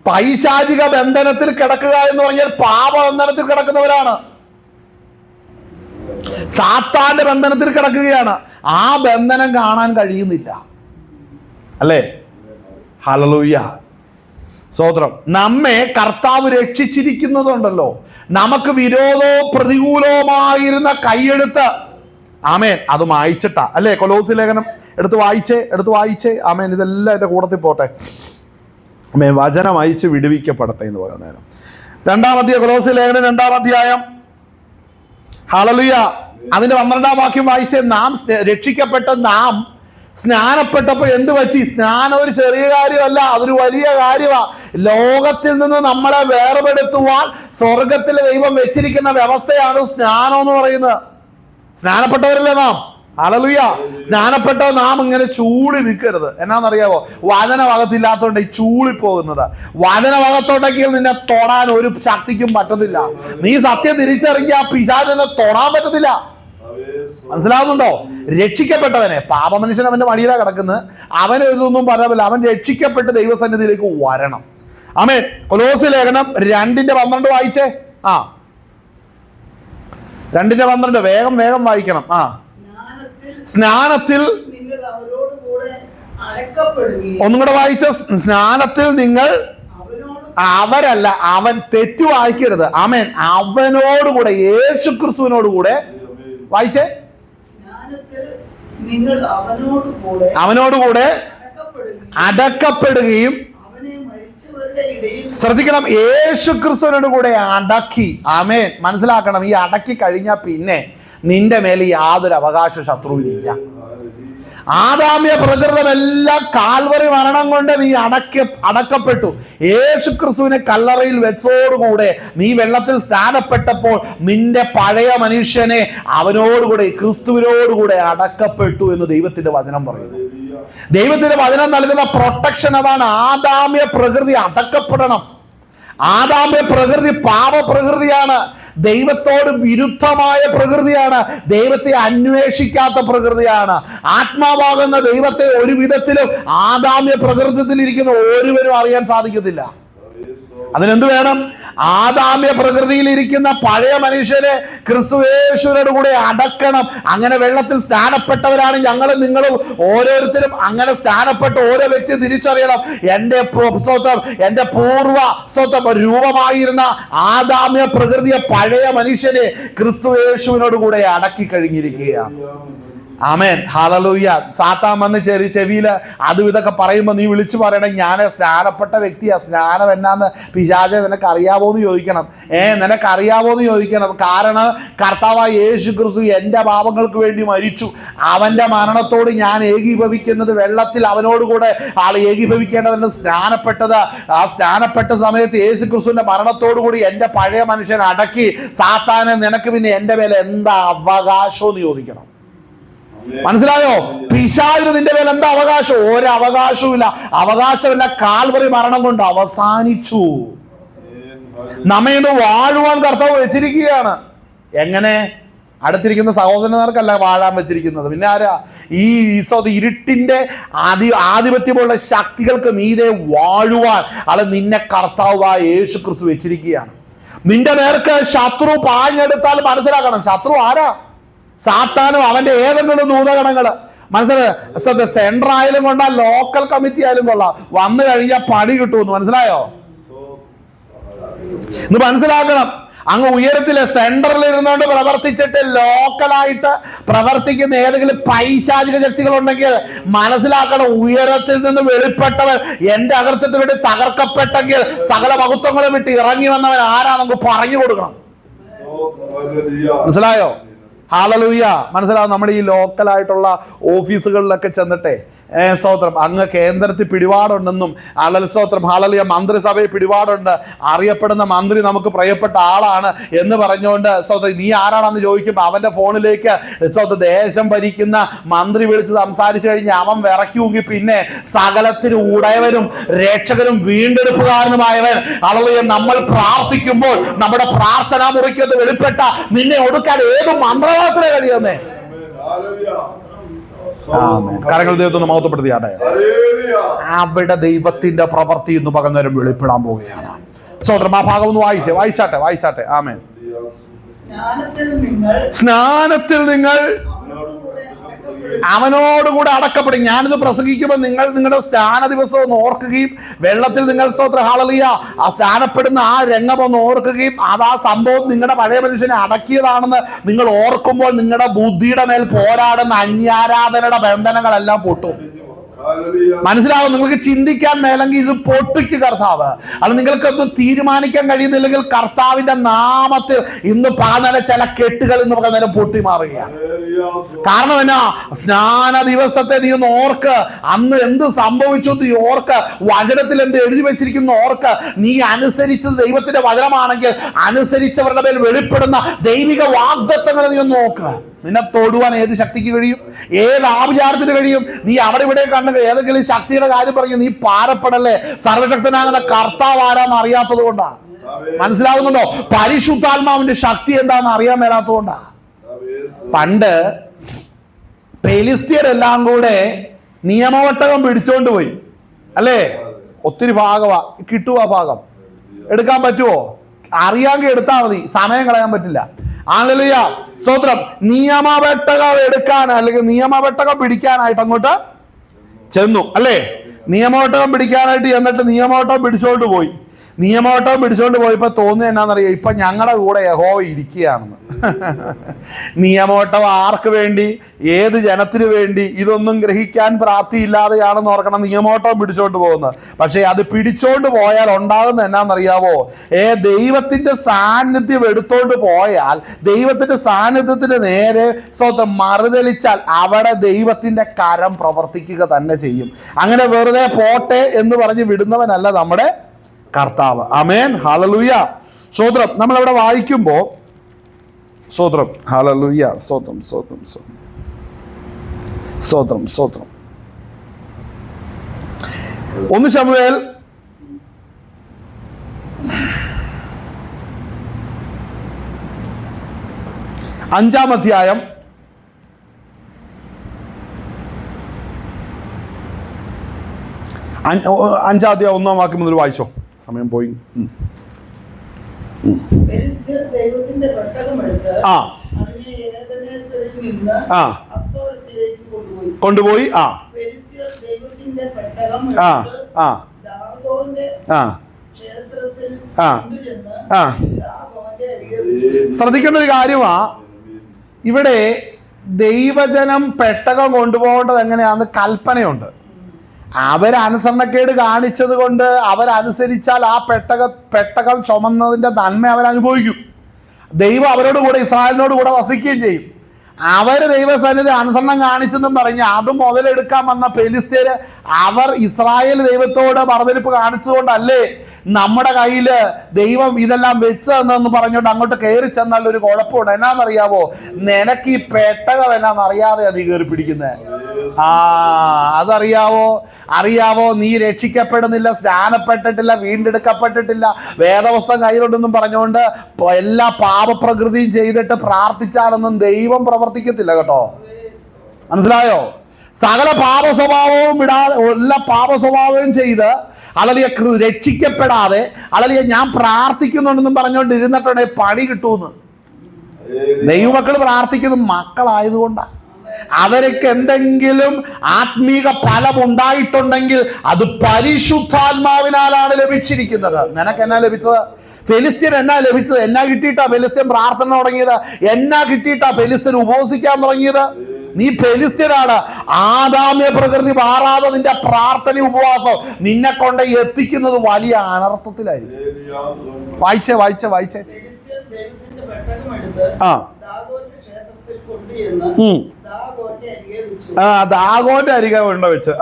പൈശാചിക ബന്ധനത്തിൽ കിടക്കുക എന്ന് പറഞ്ഞാൽ പാപബന്ധനത്തിൽ കിടക്കുന്നവരാണ്. സാത്താന്റെ ബന്ധനത്തിൽ കിടക്കുകയാണ്. ആ ബന്ധനം കാണാൻ കഴിയുന്നില്ല, അല്ലേ? ഹല്ലേലൂയ. സ്തോത്രം. നമ്മെ കർത്താവ് രക്ഷിച്ചിരിക്കുന്നതുണ്ടല്ലോ. നമുക്ക് വിരോധവും പ്രതികൂലവുമായിരുന്ന കൈയെടുത്ത്, ആമേൻ, അത് മായ്ച്ചിട്ടാ, അല്ലേ? കൊലോസി ലേഖനം എടുത്ത് വായിച്ചേ. ആമേൻ. ഇതെല്ലാം എന്റെ കൂടത്തിൽ പോട്ടെ. ആമേൻ. വചനം അയച്ച് വിടുവിക്കപ്പെടട്ടെ എന്ന് പറയുന്ന നേരം. 2-ാം അധ്യായം, കൊലോസി ലേഖനം 2-ാം അധ്യായം. ഹല്ലേലൂയ. അതിന്റെ 12-ാം വാക്യം വായിച്ചേ. നാം രക്ഷിക്കപ്പെട്ട നാം സ്നാനപ്പെട്ടപ്പോ എന്ത് പറ്റി? സ്നാനം ഒരു ചെറിയ കാര്യമല്ല, അതൊരു വലിയ കാര്യമാണ്. ലോകത്തിൽ നിന്ന് നമ്മളെ വേർപെടുത്തുവാൻ സ്വർഗത്തിലെ ദൈവം വെച്ചിരിക്കുന്ന വ്യവസ്ഥയാണ് സ്നാനം എന്ന് പറയുന്നത്. സ്നാനപ്പെട്ടവരല്ലേ നാം? ഹല്ലേലൂയ. സ്നാനപ്പെട്ട നാം ഇങ്ങനെ ചൂളി നിൽക്കരുത്. എന്നാന്നറിയാവോ? വചനവകത്തില്ലാത്തോണ്ട് ഈ ചൂളി പോകുന്നത്. വചനവകത്തോട്ടെങ്കിൽ നിന്നെ തൊടാൻ ഒരു ശക്തിക്കും പറ്റത്തില്ല. നീ സത്യം തിരിച്ചറിഞ്ഞ ആ പിശാചിനെ തൊടാൻ പറ്റത്തില്ല. മനസ്സിലാവുന്നുണ്ടോ? രക്ഷിക്കപ്പെട്ടവനെ, പാപമനുഷ്യൻ അവന്റെ മടിയിലാ കിടക്കുന്നത്, അവന് ഇതൊന്നും പറയാൻ. അവൻ രക്ഷിക്കപ്പെട്ട് ദൈവസന്നിധിയിലേക്ക് വരണം. ആമേൻ. കൊലോസി ലേഖനം 2:12 വായിച്ചേ. 2:12 വേഗം വായിക്കണം. സ്നാനത്തിൽ ഒന്നും കൂടെ വായിച്ച. സ്നാനത്തിൽ നിങ്ങൾ, അവരല്ല, അവൻ, തെറ്റു വായിക്കരുത്. ആമേൻ. അവനോടുകൂടെ, യേശു ക്രിസ്തുവിനോടുകൂടെ വായിച്ചേ. അവനോടുകൂടെ അടക്കപ്പെടുകയും, ശ്രദ്ധിക്കണം, യേശു ക്രിസ്തുവിനോട് കൂടെ അടക്കി. ആമേൻ. മനസ്സിലാക്കണം, ഈ അടക്കി കഴിഞ്ഞാൽ പിന്നെ നിന്റെ മേലെ യാതൊരു അവകാശ ശത്രുവിനില്ല. ആദാമ്യ പ്രകൃതമെല്ലാം കാൽവറി മരണം കൊണ്ട് നീ അടക്കപ്പെട്ടു. യേശു ക്രിസ്തുവിനെ കല്ലറയിൽ വെച്ചോടുകൂടെ നീ വെള്ളത്തിൽ സ്നാനപ്പെട്ടപ്പോൾ നിന്റെ പഴയ മനുഷ്യനെ അവനോടുകൂടെ, ക്രിസ്തുവിനോടുകൂടെ അടക്കപ്പെട്ടു എന്ന് ദൈവത്തിന്റെ വചനം പറയുന്നു. ദൈവത്തിന്റെ വചനം നൽകുന്ന പ്രൊട്ടക്ഷൻ അതാണ്. ആദാമ്യ പ്രകൃതി അടക്കപ്പെടണം. ആദാമ്യ പ്രകൃതി പാപപ്രകൃതിയാണ്. ദൈവത്തോട് വിരുദ്ധമായ പ്രകൃതിയാണ്. ദൈവത്തെ അന്വേഷിക്കാത്ത പ്രകൃതിയാണ്. ആത്മാവാകുന്ന ദൈവത്തെ ഒരു വിധത്തിലും ആദാമ്യ പ്രകൃതിയിൽ ഇരിക്കുന്ന ഒരുവരും അറിയാൻ സാധിക്കത്തില്ല. അതിനെന്ത് വേണം? ആദാമ്യ പ്രകൃതിയിൽ ഇരിക്കുന്ന പഴയ മനുഷ്യരെ ക്രിസ്തുയേശുവിനോട് കൂടെ അടക്കണം. അങ്ങനെ വെള്ളത്തിൽ സ്നാനപ്പെട്ടവരാണ് ഞങ്ങളും നിങ്ങളും ഓരോരുത്തരും. അങ്ങനെ സ്നാനപ്പെട്ട ഓരോ വ്യക്തി തിരിച്ചറിയണം, എന്റെ എന്റെ പൂർവ്വ രൂപമായിരുന്ന ആദാമ്യ പ്രകൃതിയെ, പഴയ മനുഷ്യനെ ക്രിസ്തുയേശുവിനോട് കൂടെ അടക്കി കഴിഞ്ഞിരിക്കുകയാണ്. ആമേൻ. ഹല്ലേലൂയ. സാത്താൻ വന്ന് ചെവിയില് അതും ഇതൊക്കെ പറയുമ്പോൾ നീ വിളിച്ചു പറയണം, ഞാൻ സ്നാനപ്പെട്ട വ്യക്തിയാ. സ്നാനം എന്നാന്ന് പിശാചേ നിനക്ക് അറിയാവോന്ന് ചോദിക്കണം. നിനക്കറിയാവോന്ന് ചോദിക്കണം. കാരണം കർത്താവായ യേശു ക്രിസ്തു എന്റെ പാപങ്ങൾക്ക് വേണ്ടി മരിച്ചു. അവന്റെ മരണത്തോട് ഞാൻ ഏകീഭവിക്കുന്നത് വെള്ളത്തിൽ അവനോടുകൂടെ ഏകീഭവിക്കേണ്ടതെന്ന് സ്നാനപ്പെട്ടത്. ആ സ്നാനപ്പെട്ട സമയത്ത് യേശു ക്രിസ്തുവിന്റെ മരണത്തോടു കൂടി എന്റെ പഴയ മനുഷ്യൻ അടക്കി. സാത്താനെ, നിനക്ക് പിന്നെ എന്റെ മേലെ എന്താ അവകാശം എന്ന് ചോദിക്കണം. മനസ്സിലായോ? പിശാചിന് നിന്റെ മേൽ എന്താ അവകാശം? ഒരു അവകാശവുമില്ല. അവകാശമില്ല. കാൽവറി മരണം കൊണ്ട് അവസാനിച്ചു. നമ്മെ വാഴുവാൻ കർത്താവ് വെച്ചിരിക്കുകയാണ്. എങ്ങനെ? അടുത്തിരിക്കുന്ന സഹോദരന്മാർക്കല്ല വാഴാൻ വെച്ചിരിക്കുന്നത്, പിന്നെ ആരാ? ഈ ഇരുട്ടിന്റെ ആധിപത്യമുള്ള ശക്തികൾക്ക് മീതെ വാഴുവാൻ അത് നിന്നെ കർത്താവായ യേശു ക്രിസ്തു വെച്ചിരിക്കുകയാണ്. നിന്റെ നേർക്ക് ശത്രു പാഞ്ഞെടുത്താൽ മനസ്സിലാക്കണം, ശത്രു ആരാ? സാത്താനും അവന്റെ ഏതെങ്കിലും ദൂതഗണങ്ങള്. മനസ്സിലായോ? സെൻട്രൽ ആയാലും കൊള്ളാം, ലോക്കൽ കമ്മിറ്റി ആയാലും കൊള്ളാം, വന്നു കഴിഞ്ഞാൽ പണി കിട്ടുമെന്ന്. മനസ്സിലായോ? ഇത് മനസ്സിലാക്കണം. അങ്ങ് ഉയരത്തില് സെന്ററിൽ ഇരുന്നുകൊണ്ട് പ്രവർത്തിച്ചിട്ട് ലോക്കലായിട്ട് പ്രവർത്തിക്കുന്ന ഏതെങ്കിലും പൈശാചിക ശക്തികളുണ്ടെങ്കിൽ മനസ്സിലാക്കണം, ഉയരത്തിൽ നിന്ന് വെളിപ്പെട്ടവൻ എന്റെ അകൃത്യത്തിന് വേണ്ടി തകർക്കപ്പെട്ടെങ്കിൽ സകല മഹത്വങ്ങളും വിട്ട് ഇറങ്ങി വന്നവൻ ആരാണെന്ന് പറഞ്ഞു കൊടുക്കണം. മനസ്സിലായോ? ഹല്ലേലൂയ. മനസ്സിലാവും. നമ്മുടെ ഈ ലോക്കലായിട്ടുള്ള ഓഫീസുകളിലൊക്കെ ചെന്നിട്ടെ സ്തോത്രം, അങ്ങ് കേന്ദ്രത്തിൽ പിടിപാടുണ്ടെന്നും സ്തോത്രം ഹല്ലേലൂയ, മന്ത്രിസഭയിൽ പിടിപാടുണ്ട്, അറിയപ്പെടുന്ന മന്ത്രി നമുക്ക് പ്രിയപ്പെട്ട ആളാണ് എന്ന് പറഞ്ഞുകൊണ്ട് സ്തോത്രം നീ ആരാണെന്ന് ചോദിക്കുമ്പോൾ അവന്റെ ഫോണിലേക്ക് സ്തോത്രം ദേശം ഭരിക്കുന്ന മന്ത്രി വിളിച്ച് സംസാരിച്ചു കഴിഞ്ഞാൽ അവൻ വിറയ്ക്കുമെങ്കിൽ പിന്നെ സകലത്തിന് ഉടയവനും രക്ഷകനും വീണ്ടെടുപ്പുകാരനുമായവൻ ഹല്ലേലൂയ നമ്മൾ പ്രാർത്ഥിക്കുമ്പോൾ നമ്മുടെ പ്രാർത്ഥനാ മുറിക്കത് വെളിപ്പെട്ട നിന്നെ ഒടുക്കാൻ ഏത് മന്ത്രവാദത്തിനെ കഴിയുന്നേ. കരങ്ങൾ ദൈവത്തിന് മഹത്വപ്പെടുത്തിയാട്ടെ. അവിടെ ദൈവത്തിന്റെ പ്രവൃത്തി ഇന്ന് പകർന്നേരം വെളിപ്പെടാൻ പോവുകയാണ്. സ്തോത്രം. ആ ഭാഗം ഒന്ന് വായിച്ചാട്ടെ. ആമേൻ. സ്നാനത്തിൽ നിങ്ങൾ അവനോടുകൂടെ അടക്കപ്പെടും. ഞാനിത് പ്രസംഗിക്കുമ്പോൾ നിങ്ങൾ നിങ്ങളുടെ സ്നാന ദിവസം ഒന്ന് ഓർക്കുകയും വെള്ളത്തിൽ നിങ്ങൾ സ്തോത്ര ഹല്ലേലൂയ ആ സ്നാനപ്പെടുന്ന ആ രംഗം ഒന്ന് ഓർക്കുകയും അത് ആ സംഭവം നിങ്ങളുടെ പഴയ മനുഷ്യനെ അടക്കിയതാണെന്ന് നിങ്ങൾ ഓർക്കുമ്പോൾ നിങ്ങളുടെ ബുദ്ധിയുടെ മേൽ പോരാടുന്ന അന്യാരാധനയുടെ ബന്ധനങ്ങളെല്ലാം പൊട്ടും. മനസ്സിലാവും. നിങ്ങൾക്ക് ചിന്തിക്കാൻ മേലെങ്കിൽ ഇത് പൊട്ടിക്ക് കർത്താവ്. അത് നിങ്ങൾക്കൊന്നും തീരുമാനിക്കാൻ കഴിയുന്നില്ലെങ്കിൽ കർത്താവിന്റെ നാമത്തിൽ ഇന്ന് പകർന്ന ചില കെട്ടുകൾ ഇന്ന് പകർന്നേരം പൊട്ടി മാറുകയാണ്. കാരണം എന്നാ? സ്നാന ദിവസത്തെ നീ ഒന്ന് ഓർക്ക്. അന്ന് എന്ത് സംഭവിച്ചു നീ ഓർക്ക്. വചനത്തിൽ എന്ത് എഴുതി വെച്ചിരിക്കുന്നു ഓർക്ക്. നീ അനുസരിച്ചത് ദൈവത്തിന്റെ വചനമാണെങ്കിൽ അനുസരിച്ചവരുടെ മേൽ വെളിപ്പെടുന്ന ദൈവിക വാഗ്ദത്തങ്ങൾ നീ ഒന്ന് നോക്ക്. നിന്നെ തൊടുവാൻ ഏത് ശക്തിക്ക് കഴിയും? ഏത് ആഭിചാരത്തിന് കഴിയും? നീ അവിടെ ഇവിടെ കണ്ട ഏതെങ്കിലും ശക്തിയുടെ കാര്യം പറഞ്ഞു നീ പാരപ്പെടല്ലേ? സർവശക്തനാകുന്ന കർത്താവ് ആരാന്ന് അറിയാത്തത് കൊണ്ടാ. മനസ്സിലാവുന്നുണ്ടോ? പരിശുദ്ധാത്മാവിന്റെ ശക്തി എന്താണെന്ന് അറിയാൻ മേലാത്തത് കൊണ്ടാ. പണ്ട് ഫെലിസ്ത്യരെല്ലാം കൂടെ നിയമവട്ടകം പിടിച്ചോണ്ട് പോയി അല്ലേ? ഒത്തിരി ഭാഗമാ കിട്ടുവാ. ഭാഗം എടുക്കാൻ പറ്റുമോ? അറിയാമെങ്കിൽ എടുത്താൽ മതി, സമയം കളയാൻ പറ്റില്ല. ഹല്ലേലൂയ. സ്തോത്രം. നിയമപെട്ടകം എടുക്കാൻ അല്ലെങ്കിൽ നിയമപെട്ടകം പിടിക്കാനായിട്ട് അങ്ങോട്ട് ചെന്നു അല്ലേ? നിയമപെട്ടകം പിടിക്കാനായിട്ട് എന്നിട്ട് നിയമപെട്ടകം പിടിച്ചോണ്ട് പോയി. നിയമവട്ടം പിടിച്ചോണ്ട് പോയപ്പോ തോന്നുന്നത് എന്നാന്നറിയാം, ഇപ്പൊ ഞങ്ങളുടെ കൂടെ യഹോവ ഇരിക്കുകയാണെന്ന്. നിയമവട്ടം ആർക്ക് വേണ്ടി? ഏത് ജനത്തിന് വേണ്ടി? ഇതൊന്നും ഗ്രഹിക്കാൻ പ്രാപ്തിയില്ലാതെയാണെന്ന് ഓർക്കണം നിയമവട്ടം പിടിച്ചോണ്ട് പോകുന്നത്. പക്ഷെ അത് പിടിച്ചോണ്ട് പോയാൽ ഉണ്ടാകുന്ന എന്നാന്നറിയാവോ? ദൈവത്തിന്റെ സാന്നിധ്യം എടുത്തോണ്ട് പോയാൽ, ദൈവത്തിന്റെ സാന്നിധ്യത്തിന് നേരെ സ്വന്തം മറുതലിച്ചാൽ അവിടെ ദൈവത്തിന്റെ കരം പ്രവർത്തിക്കുക തന്നെ ചെയ്യും. അങ്ങനെ വെറുതെ പോട്ടെ എന്ന് പറഞ്ഞ് വിടുന്നവനല്ല നമ്മുടെ കർത്താവ്. ആമേൻ. ഹല്ലേലൂയ. സ്തോത്രം. നമ്മൾ അവിടെ വായിക്കുമ്പോ സ്തോത്രം. ഹല്ലേലൂയ. സ്തോത്രം സ്തോത്രം സ്തോത്രം സ്തോത്രം. 1 ശമൂവേൽ 5-ാം അധ്യായം 1-ാം വാക്യം മുതൽ വായിച്ചോ. സമയം പോയി. കൊണ്ടുപോയി. ശ്രദ്ധിക്കേണ്ട ഒരു കാര്യമാ ഇവിടെ. ദൈവജനം പെട്ടകം കൊണ്ടുപോകേണ്ടത് എങ്ങനെയാന്ന് കൽപ്പനയുണ്ട്. അവരനുസരണക്കേട് കാണിച്ചത് കൊണ്ട് അവരനുസരിച്ചാൽ ആ പെട്ടകം ചുമന്നതിന്റെ നന്മ അവരനുഭവിക്കും. ദൈവം അവരോട് കൂടെ, ഇസ്രായേലിനോട് കൂടെ വസിക്കുകയും ചെയ്യും. അവര് ദൈവസന്നിധി അനുസരണം കാണിച്ചെന്നും പറഞ്ഞ് അത് മുതലെടുക്കാൻ വന്ന ഫെലിസ്ത്യര് അവർ ഇസ്രായേൽ ദൈവത്തോട് മറുതലിപ്പ് കാണിച്ചതുകൊണ്ടല്ലേ നമ്മുടെ കയ്യില് ദൈവം ഇതെല്ലാം വെച്ചതെന്ന് പറഞ്ഞുകൊണ്ട് അങ്ങോട്ട് കയറി ചെന്നാൽ ഒരു കുഴപ്പമുണ്ട്. എന്നാന്നറിയാവോ? നിനക്ക് ഈ പെട്ടകം എന്നാന്നറിയാതെ അത് കയറി പിടിക്കുന്നത്. അറിയാവോ നീ രക്ഷിക്കപ്പെടുന്നില്ല, സ്നാനപ്പെട്ടിട്ടില്ല, വീണ്ടെടുക്കപ്പെട്ടിട്ടില്ല, വേദപുസ്തകം കയ്യിലുണ്ടെന്നും പറഞ്ഞുകൊണ്ട് എല്ലാ പാപപ്രകൃതിയും ചെയ്തിട്ട് പ്രാർത്ഥിച്ചാലൊന്നും ദൈവം പ്രവർത്തിക്കത്തില്ല കേട്ടോ. മനസ്സിലായോ? സകല പാപ സ്വഭാവവും വിടാതെ എല്ലാ പാപ സ്വഭാവവും ചെയ്ത് അല്ലെങ്കിൽ രക്ഷിക്കപ്പെടാതെ അല്ലെങ്കിൽ ഞാൻ പ്രാർത്ഥിക്കുന്നുണ്ടെന്നും പറഞ്ഞുകൊണ്ട് ഇരുന്നിട്ടുണ്ടെങ്കിൽ പണി കിട്ടുമെന്ന്. ദൈവമക്കൾ പ്രാർത്ഥിക്കുന്നത് മക്കളായതുകൊണ്ടാണ്. അവർക്ക് എന്തെങ്കിലും ആത്മീക ഫലം ഉണ്ടായിട്ടുണ്ടെങ്കിൽ അത് പരിശുദ്ധാത്മാവിനാലാണ് ലഭിച്ചിരിക്കുന്നത്. നിനക്ക് എന്നാ ലഭിച്ചത്? ഫെലിസ്ത്യൻ എന്നാ ലഭിച്ചത്? എന്നാ കിട്ടിയിട്ടാ ഫെലിസ്ത്യൻ പ്രാർത്ഥന തുടങ്ങിയത്? എന്നാ കിട്ടിയിട്ടാ ഫെലിസ്ത്യൻ ഉപവസിക്കാൻ തുടങ്ങിയത്? നീ ഫെലിസ്ത്യനാണ്. ആദാമ്യ പ്രകൃതി മാറാതെ നിന്റെ പ്രാർത്ഥന ഉപവാസം നിന്നെ കൊണ്ട് എത്തിക്കുന്നത് വലിയ അനർത്ഥത്തിലായിരിക്കും. വായിച്ചേ ദാഗോന്റെ അരികെ കൊണ്ടുവച്ച്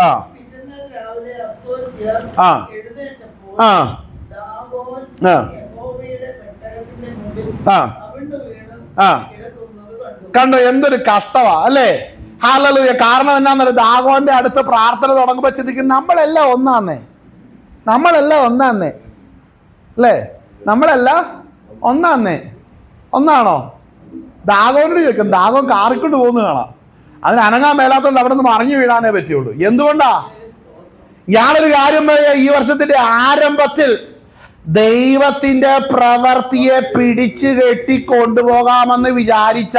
കണ്ടോ? എന്തൊരു കഷ്ടമാ അല്ലേ? ഹല്ലേലൂയ. കാരണം എന്നാന്നല്ല, ദാഗോന്റെ അടുത്ത് പ്രാർത്ഥന തുടങ്ങുമ്പോ ചിന്തിക്കും നമ്മളെല്ലാം ഒന്നാന്നേ അല്ലേ? നമ്മളെല്ലാം ഒന്നാണോ? ദാഗോനോട് ചോദിക്കും. ദാഗോൻ കാറിക്കൊണ്ട് പോകുന്ന കാണാം. അതിന് അനങ്ങാൻ മേലാത്തോണ്ട് അവിടെ നിന്ന് മറിഞ്ഞു വീഴാനേ പറ്റുള്ളൂ. എന്തുകൊണ്ടാ? ഞാനൊരു കാര്യം പറയാ, ഈ വർഷത്തിന്റെ ആരംഭത്തിൽ ദൈവത്തിന്റെ പ്രവൃത്തിയെ പിടിച്ചു കെട്ടി കൊണ്ടുപോകാമെന്ന് വിചാരിച്ച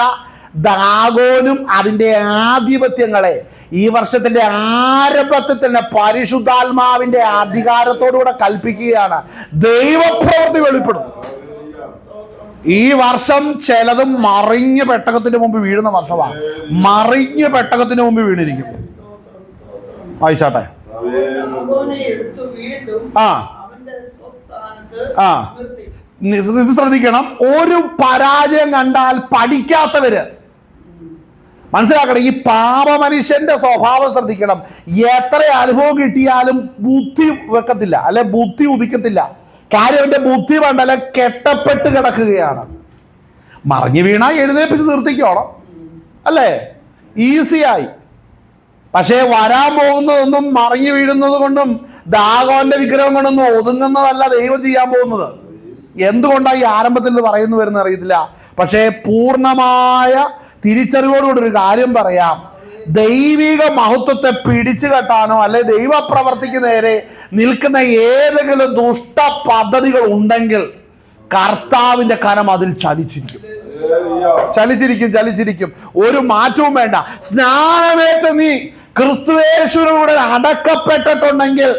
ദാഗോനും അതിന്റെ ആധിപത്യങ്ങളെ ഈ വർഷത്തിന്റെ ആരംഭത്തിൽ തന്നെ പരിശുദ്ധാത്മാവിന്റെ അധികാരത്തോടുകൂടെ കൽപ്പിക്കുകയാണ്. ദൈവപ്രവൃത്തി വെളിപ്പെടും. ഈ വർഷം ചിലതും മറിഞ്ഞ പെട്ടകത്തിന് മുമ്പ് വീഴുന്ന വർഷമാണ്. മറിഞ്ഞ പെട്ടകത്തിന് മുമ്പ് വീണിരിക്കും. വായിച്ചാട്ടെ. ഇത് ശ്രദ്ധിക്കണം. ഒരു പരാജയം കണ്ടാൽ പഠിക്കാത്തവര് മനസ്സിലാക്കണം. ഈ പാപ മനുഷ്യന്റെ സ്വഭാവം ശ്രദ്ധിക്കണം. എത്ര അനുഭവം കിട്ടിയാലും ബുദ്ധി വെക്കത്തില്ല, അല്ലെ ബുദ്ധി ഉദിക്കത്തില്ല. കാര്യം എന്റെ ബുദ്ധി പണ്ടല്ല കെട്ടപ്പെട്ട് കിടക്കുകയാണ്. മറിഞ്ഞു വീണാ എഴുന്നേപ്പിച്ച് നിർത്തിക്കോണം, അല്ലേ? ഈസിയായി. പക്ഷേ വരാൻ പോകുന്നതൊന്നും മറിഞ്ഞു വീഴുന്നത് കൊണ്ടും ദാഗോന്റെ വിഗ്രഹം കൊണ്ടൊന്നും ഒതുങ്ങുന്നതല്ല ദൈവം ചെയ്യാൻ പോകുന്നത്. എന്തുകൊണ്ടാണ് ഈ ആരംഭത്തിൽ ഇത് പറയുന്നു വരുന്ന അറിയത്തില്ല. പക്ഷേ പൂർണ്ണമായ തിരിച്ചറിവോടുകൂടി ഒരു കാര്യം പറയാം. ദൈവിക മഹത്വത്തെ പിടിച്ചു കെട്ടാനോ അല്ലെ ദൈവപ്രവർത്തിക്ക് നേരെ നിൽക്കുന്ന ഏതെങ്കിലും ദുഷ്ട പദ്ധതികൾ ഉണ്ടെങ്കിൽ കർത്താവിന്റെ കരം അതിൽ ചലിച്ചിരിക്കും. ഒരു മാറ്റവും വേണ്ട. സ്നാനമേറ്റ് നീ ക്രിസ്തുയേശുവിലൂടെ അടക്കപ്പെട്ടിട്ടുണ്ടെങ്കിൽ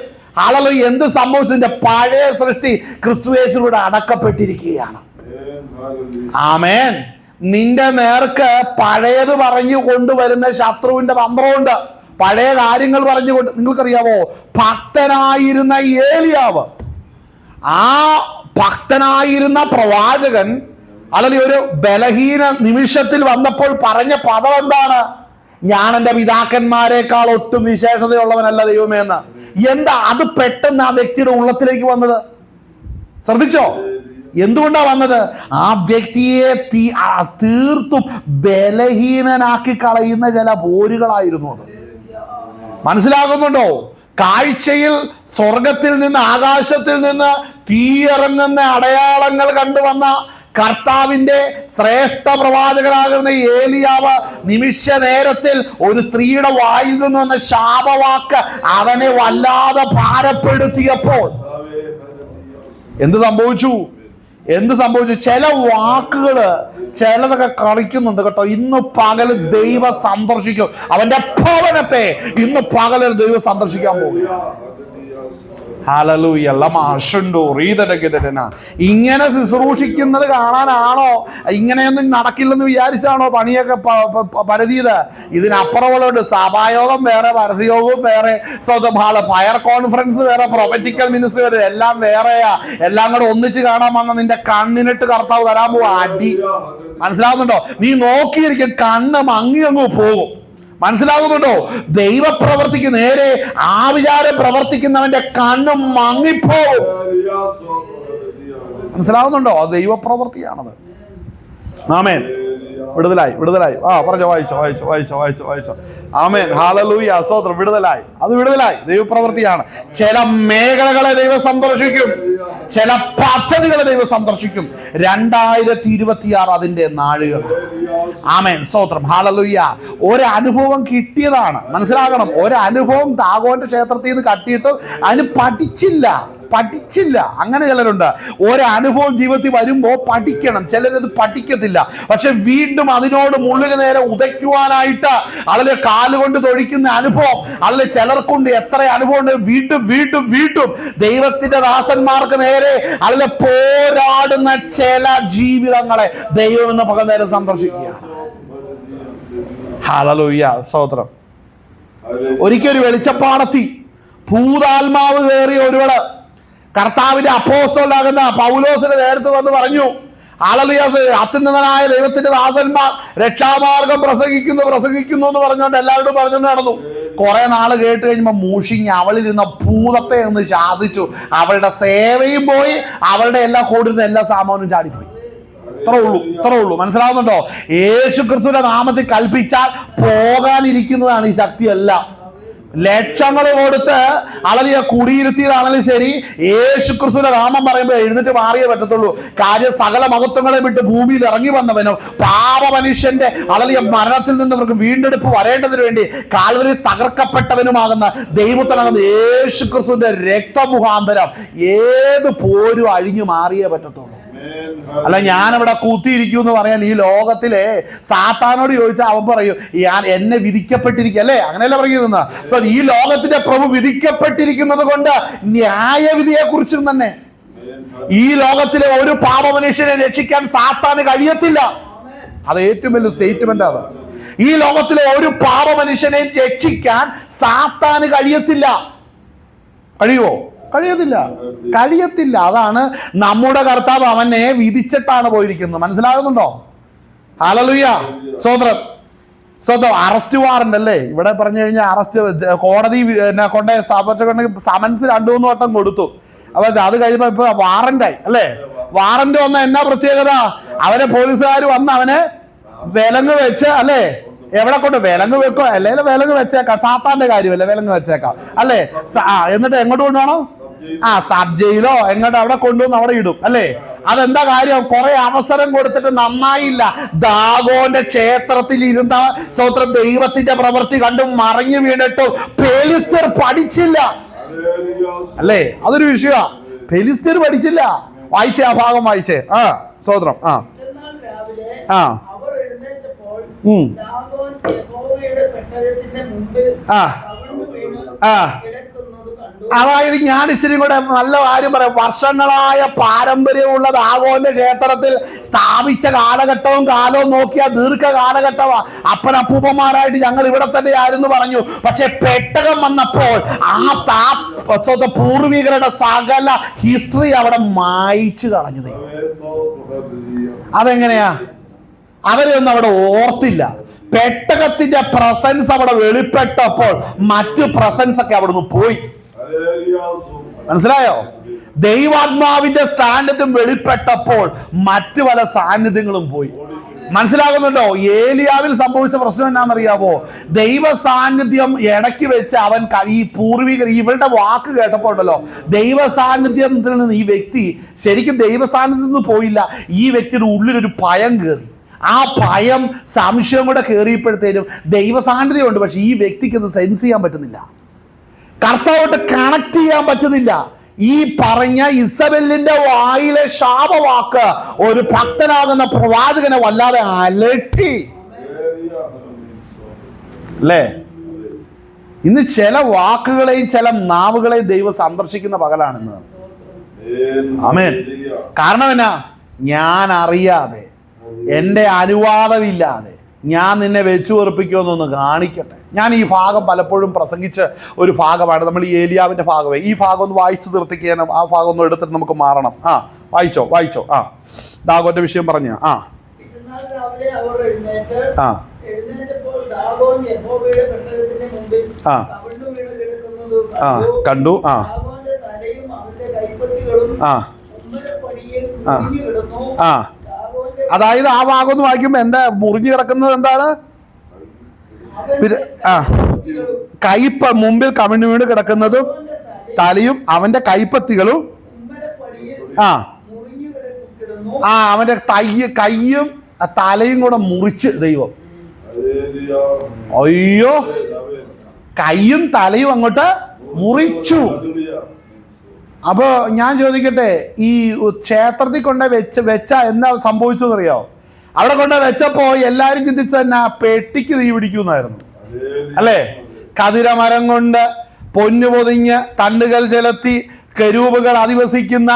ആളുകൾ എന്ത് സംഭവിച്ചതിന്റെ പഴയ സൃഷ്ടി ക്രിസ്തുയേശുവിലൂടെ അടക്കപ്പെട്ടിരിക്കുകയാണ്. ആമേൻ. നിന്റെ നേർക്ക് പഴയത് പറഞ്ഞു കൊണ്ടുവരുന്ന ശത്രുവിന്റെ തന്ത്രമുണ്ട്. പഴയ കാര്യങ്ങൾ പറഞ്ഞുകൊണ്ട്, നിങ്ങൾക്കറിയാവോ, ഭക്തനായിരുന്ന ഏലിയാവ്, ആ ഭക്തനായിരുന്ന പ്രവാചകൻ അല്ലെങ്കിൽ ഒരു ബലഹീന നിമിഷത്തിൽ വന്നപ്പോൾ പറഞ്ഞ പദം എന്താണ്? ഞാൻ എൻ്റെ പിതാക്കന്മാരെക്കാൾ ഒട്ടും വിശേഷതയുള്ളവനല്ല ദൈവമേ എന്ന്. എന്താ അത് പെട്ടെന്ന് ആ വ്യക്തിയുടെ ഉള്ളത്തിലേക്ക് വന്നത്? ശ്രദ്ധിച്ചോ? എന്തുകൊണ്ടാ വന്നത്? ആ വ്യക്തിയെ തീർത്തും ബലഹീനനാക്കി കളയുന്ന ചില പോരുകളായിരുന്നു അത്. മനസ്സിലാകുന്നുണ്ടോ? കാഴ്ചയിൽ സ്വർഗത്തിൽ നിന്ന് ആകാശത്തിൽ നിന്ന് തീയിറങ്ങുന്ന അടയാളങ്ങൾ കണ്ടുവന്ന കർത്താവിന്റെ ശ്രേഷ്ഠ പ്രവാചകനാകുന്ന ഏലിയാവ് നിമിഷ നേരത്തിൽ ഒരു സ്ത്രീയുടെ വായിൽ നിന്ന് വന്ന ശാപവാക്ക് അവനെ വല്ലാതെ ഭാരപ്പെടുത്തിയപ്പോൾ എന്ത് സംഭവിച്ചു? ചില വാക്കുകള് ചിലതൊക്കെ കളിക്കുന്നുണ്ട് കേട്ടോ. ഇന്ന് പകൽ ദൈവം സന്ദർശിക്കും അവന്റെ ഭവനത്തെ. ഇന്ന് പകൽ ദൈവം സന്ദർശിക്കാൻ പോകുക. ഹല്ലേലൂയ. ലമാഷുണ്ടോ റീതടകിതന. ഇങ്ങനെ ശുശ്രൂഷിക്കുന്നത് കാണാനാണോ? ഇങ്ങനെയൊന്നും നടക്കില്ലെന്ന് വിചാരിച്ചാണോ പണിയൊക്കെ പരതിയത്? ഇതിനപ്പുറമുള്ളതുണ്ട്. സഭായോഗം വേറെ, പരസ്യയോഗവും വേറെ, ഫയർ കോൺഫറൻസ് വേറെ, പ്രൊഫറ്റിക്കൽ മിനിസ്ട്രി വേറെ, എല്ലാം വേറെയാ. എല്ലാം കൂടെ ഒന്നിച്ച് കാണാൻ വന്ന നിന്റെ കണ്ണിനിട്ട് കർത്താവ് തരാൻ പോവാ അടി. മനസ്സിലാവുന്നുണ്ടോ? നീ നോക്കിയിരിക്കും, കണ്ണ് മങ്ങി അങ്ങ് പോകും. മനസ്സിലാകുന്നുണ്ടോ? ദൈവപ്രവർത്തിക്ക് നേരെ ആവിചാരം പ്രവർത്തിക്കുന്നവന്റെ കണ്ണും മങ്ങിപ്പോകും. മനസ്സിലാകുന്നുണ്ടോ? ദൈവപ്രവർത്തിയാണത്. ആമേൻ. വിടുതലായി. വായിച്ചോ. ആമേൻ. ഹല്ലേലൂയ. സ്തോത്രം. വിടുതലായി. അത് വിടുതലായി. ദൈവപ്രവൃത്തിയാണ്. ചില മേഖലകളെ ദൈവം സന്ദർശിക്കും, ചില പദ്ധതികളെ ദൈവം സന്ദർശിക്കും. 2026 അതിന്റെ നാളുകൾ. ആമേൻ. സ്തോത്രം. ഹല്ലേലൂയ. ഒരനുഭവം കിട്ടിയതാണ്. മനസ്സിലാക്കണം, ഒരനുഭവം ദാഗോന്റെ ക്ഷേത്രത്തിൽ നിന്ന് കട്ടിയിട്ട് അതിന് പഠിച്ചില്ല. അങ്ങനെ ചിലരുണ്ട്. ഒരനുഭവം ജീവിതത്തിൽ വരുമ്പോൾ പഠിക്കണം. ചിലരത് പഠിക്കത്തില്ല. പക്ഷെ വീണ്ടും അതിനോട് മുള്ളിന് നേരെ ഉദയ്ക്കുവാനായിട്ട് അതിലെ കാലുകൊണ്ട് തൊഴിക്കുന്ന അനുഭവം, അതിലെ ചിലർക്കുണ്ട്. എത്ര അനുഭവം ഉണ്ട്. വീണ്ടും ദൈവത്തിന്റെ ദാസന്മാർക്ക് നേരെ അതിലെ പോരാടുന്ന ചില ജീവിതങ്ങളെ ദൈവം എന്ന പകൽ നേരം സന്ദർശിക്കുകയാണ്. ഹല്ലേലൂയ. സ്തോത്രം. ഒരിക്കൽ ഒരു വെളിച്ചപ്പാടത്തി ഭൂതാത്മാവ് കയറിയ ഒരുവള് കർത്താവിന്റെ അപ്പോസ്തലനാകുന്ന പൗലോസിന്റെ നേരത്ത് വന്ന് പറഞ്ഞു, ഹല്ലേലൂയ, അത്യുന്നതനായ ദൈവത്തിന്റെ ദാസന്മാർ രക്ഷാമാർഗം പ്രസംഗിക്കുന്നു എന്ന് പറഞ്ഞുകൊണ്ട് എല്ലാവരോടും പറഞ്ഞുകൊണ്ട് നടന്നു. കുറെ നാള് കേട്ട് കഴിയുമ്പോൾ മൂഷിങ് അവളിരുന്ന ഭൂതത്തെ ഒന്ന് ശാസിച്ചു. അവളുടെ സേവയും പോയി, അവളുടെ എല്ലാം കൂടിരുന്ന എല്ലാ സാമാനും ചാടിപ്പോയി. ഇത്രേ ഉള്ളൂ. മനസ്സിലാവുന്നുണ്ടോ? യേശു ക്രിസ്തുവിന്റെ നാമത്തിൽ കൽപ്പിച്ചാൽ പോകാനിരിക്കുന്നതാണ് ഈ ശക്തിയല്ല. ലക്ഷങ്ങൾ കൊടുത്ത് അളലിയ കുടിയിരുത്തിയതാണെങ്കിലും ശരി, യേശു ക്രിസ്തുവിന്റെ നാമം പറയുമ്പോൾ എഴുന്നേറ്റ് മാറിയേ പറ്റത്തുള്ളൂ. കാര്യം സകല മഹത്വങ്ങളെ വിട്ട് ഭൂമിയിൽ ഇറങ്ങി വന്നവനും പാപ മനുഷ്യന്റെ അളലിയ മരണത്തിൽ നിന്ന് അവർക്ക് വീണ്ടെടുപ്പ് വരേണ്ടതിന് വേണ്ടി കാൽവരി തകർക്കപ്പെട്ടവനുമാകുന്ന ദൈവത്തിനാകുന്ന യേശു ക്രിസ്തുവിന്റെ രക്തമുഖാന്തരം ഏത് പോരും അഴിഞ്ഞു മാറിയേ പറ്റത്തുള്ളൂ. അല്ല ഞാനിവിടെ കൂത്തിയിരിക്കും എന്ന് പറയാൻ ഈ ലോകത്തിലെ സാത്താനോട് ചോദിച്ചാൽ അവൻ പറയൂ, എന്നെ വിധിക്കപ്പെട്ടിരിക്കുക അല്ലേ? അങ്ങനെയല്ല പറയുന്നത്. സോ ഈ ലോകത്തിന്റെ പ്രഭു വിധിക്കപ്പെട്ടിരിക്കുന്നത് കൊണ്ട് ന്യായവിധിയെ കുറിച്ചും തന്നെ ഈ ലോകത്തിലെ ഒരു പാപ മനുഷ്യനെ രക്ഷിക്കാൻ സാത്താന് കഴിയത്തില്ല. അത് ഏറ്റവും വലിയ സ്റ്റേറ്റ്മെന്റ്. അത് ഈ ലോകത്തിലെ ഒരു പാപ മനുഷ്യനെ രക്ഷിക്കാൻ സാത്താന് കഴിയത്തില്ല. കഴിയുമോ? കഴിയത്തില്ല. അതാണ് നമ്മുടെ കർത്താവ് അവനെ വിധിച്ചിട്ടാണ് പോയിരിക്കുന്നത്. മനസ്സിലാകുന്നുണ്ടോ? ഹല്ലേലൂയ. സ്തോത്രം. അറസ്റ്റ് വാറന്റ് അല്ലേ ഇവിടെ പറഞ്ഞു കഴിഞ്ഞാൽ? അറസ്റ്റ് കോടതി കൊണ്ട് സമൻസ് 2-3 വട്ടം കൊടുത്തു. അപ്പൊ അത് കഴിയുമ്പോ ഇപ്പൊ വാറന്റായി അല്ലേ? വാറന്റ് വന്ന എന്നാ പ്രത്യേകത? അവരെ പോലീസുകാർ വന്ന് അവനെ വിലങ്ങ് വെച്ച് അല്ലേ? എവിടെ കൊണ്ട് വിലങ്ങ് വെക്കോ? അല്ലെങ്കിൽ വിലങ്ങ് വെച്ചേക്കാം. സാത്താന്റെ കാര്യമല്ലേ, വിലങ്ങ് വെച്ചേക്കാം അല്ലേ? എന്നിട്ട് എങ്ങോട്ട് കൊണ്ടുപോകണം? സബ് ജയിലോ എങ്ങോട്ട് അവിടെ കൊണ്ടുവന്ന് അവിടെ ഇടും അല്ലേ? അതെന്താ കാര്യം? കുറെ അവസരം കൊടുത്തിട്ട് നന്നായില്ല. ദാഗോന്റെ ക്ഷേത്രത്തിൽ ഇരുന്ന സ്തോത്രം ദൈവത്തിന്റെ പ്രവൃത്തി കണ്ടു മറിഞ്ഞു വീണിട്ടും ഫെലിസ്ത്യർ പഠിച്ചില്ല അല്ലേ? അതൊരു വിഷയമാ. ഫെലിസ്ത്യർ പഠിച്ചില്ല. വായിച്ചേ, ആ ഭാഗം വായിച്ചേ. സ്തോത്രം. അതായത് ഞാൻ ഇച്ചിരി കൂടെ നല്ല കാര്യം പറയാം. വർഷങ്ങളായ പാരമ്പര്യമുള്ള ദാഗോന്റെ ക്ഷേത്രത്തിൽ സ്ഥാപിച്ച കാലഘട്ടവും കാലവും നോക്കിയാൽ ദീർഘ കാലഘട്ടമാ. അപ്പനപ്പൂപ്പന്മാരായിട്ട് ഞങ്ങൾ ഇവിടെ തന്നെ ആയിരുന്നു പറഞ്ഞു. പക്ഷെ പെട്ടകം വന്നപ്പോൾ പൂർവികരുടെ സകല ഹിസ്റ്ററി അവിടെ മായ്ച്ചു കളഞ്ഞത്. അതെങ്ങനെയാ? അവരെയൊന്നും അവിടെ ഓർത്തില്ല. പെട്ടകത്തിന്റെ പ്രസൻസ് അവിടെ വെളിപ്പെട്ടപ്പോൾ മറ്റു പ്രസൻസ് ഒക്കെ അവിടെ നിന്ന് പോയി. മനസ്സിലായോ? ദൈവാത്മാവിന്റെ സാന്നിധ്യം വെളിപ്പെട്ടപ്പോൾ മറ്റു പല സാന്നിധ്യങ്ങളും പോയി. മനസ്സിലാകുന്നുണ്ടോ? ഏലിയാവിൽ സംഭവിച്ച പ്രശ്നം എന്നാണെന്നറിയാവോ? ദൈവ സാന്നിധ്യം ഇടയ്ക്ക് വെച്ച് അവൻ ഈ പൂർവികർ ഇവരുടെ വാക്ക് കേട്ടപ്പോൾ ഉണ്ടല്ലോ, ദൈവ സാന്നിധ്യത്തിൽ നിന്ന് ഈ വ്യക്തി ശരിക്കും ദൈവ സാന്നിധ്യത്തിൽ നിന്ന് പോയില്ല. ഈ വ്യക്തിയുടെ ഉള്ളിലൊരു ഭയം കയറി. ആ ഭയം സംശയം കൂടെ കയറിയപ്പോഴത്തേനും ദൈവ സാന്നിധ്യമുണ്ട്, പക്ഷെ ഈ വ്യക്തിക്ക് അത് സെൻസ് ചെയ്യാൻ പറ്റുന്നില്ല. കർത്താവായിട്ട് കണക്ട് ചെയ്യാൻ പറ്റുന്നില്ല. ഈ പറഞ്ഞ ഇസബെല്ലിന്റെ വായിലെ ശാപവാക്ക് ഒരു ഭക്തനാകുന്ന പ്രവാചകനെ വല്ലാതെ അലട്ടി അല്ലേ? ഇന്ന് ചില വാക്കുകളെയും ചില നാവുകളെയും ദൈവം സന്ദർശിക്കുന്ന പകലാണിന്ന്. ആമേൻ. കാരണം എന്നാ? ഞാൻ അറിയാതെ, എൻ്റെ അനുവാദമില്ലാതെ ഞാൻ നിന്നെ വെച്ചു വെറുപ്പിക്കുമെന്നൊന്ന് കാണിക്കട്ടെ. ഞാൻ ഈ ഭാഗം പലപ്പോഴും പ്രസംഗിച്ച ഒരു ഭാഗമാണ്. നമ്മൾ ഈ ഏലിയാവിൻ്റെ ഭാഗമേ. ഈ ഭാഗം ഒന്ന് വായിച്ചു നിർത്തിക്കാനും ആ ഭാഗം ഒന്ന് എടുത്തിട്ട് നമുക്ക് മാറണം. വായിച്ചോ. ദാഗോന്റെ വിഷയം പറഞ്ഞ. കണ്ടു. അതായത് ആ ഭാഗം ഒന്ന് വായിക്കുമ്പോ എന്താ മുറിഞ്ഞു കിടക്കുന്നത്? എന്താണ്? കൈപ്പ് മുമ്പിൽ കവിഞ്ഞു വീണ് കിടക്കുന്നതും തലയും അവന്റെ കൈപ്പത്തികളും അവന്റെ കയ്യും തലയും കൂടെ മുറിച്ച് ദൈവം. അയ്യോ, കയ്യും തലയും അങ്ങോട്ട് മുറിച്ചു. അപ്പൊ ഞാൻ ചോദിക്കട്ടെ, ഈ ക്ഷേത്രത്തിൽ കൊണ്ട് വെച്ച എന്താ സംഭവിച്ചെന്നറിയോ? അവിടെ കൊണ്ട് വെച്ചപ്പോ എല്ലാരും ചിന്തിച്ച തന്നെ പെട്ടിക്ക് തീ പിടിക്കുന്നായിരുന്നു, അല്ലേ? കതിരമരം കൊണ്ട് പൊന്നു പൊതിഞ്ഞ് തണ്ടുകൾ ചെലുത്തി കെരൂബുകൾ അധിവസിക്കുന്ന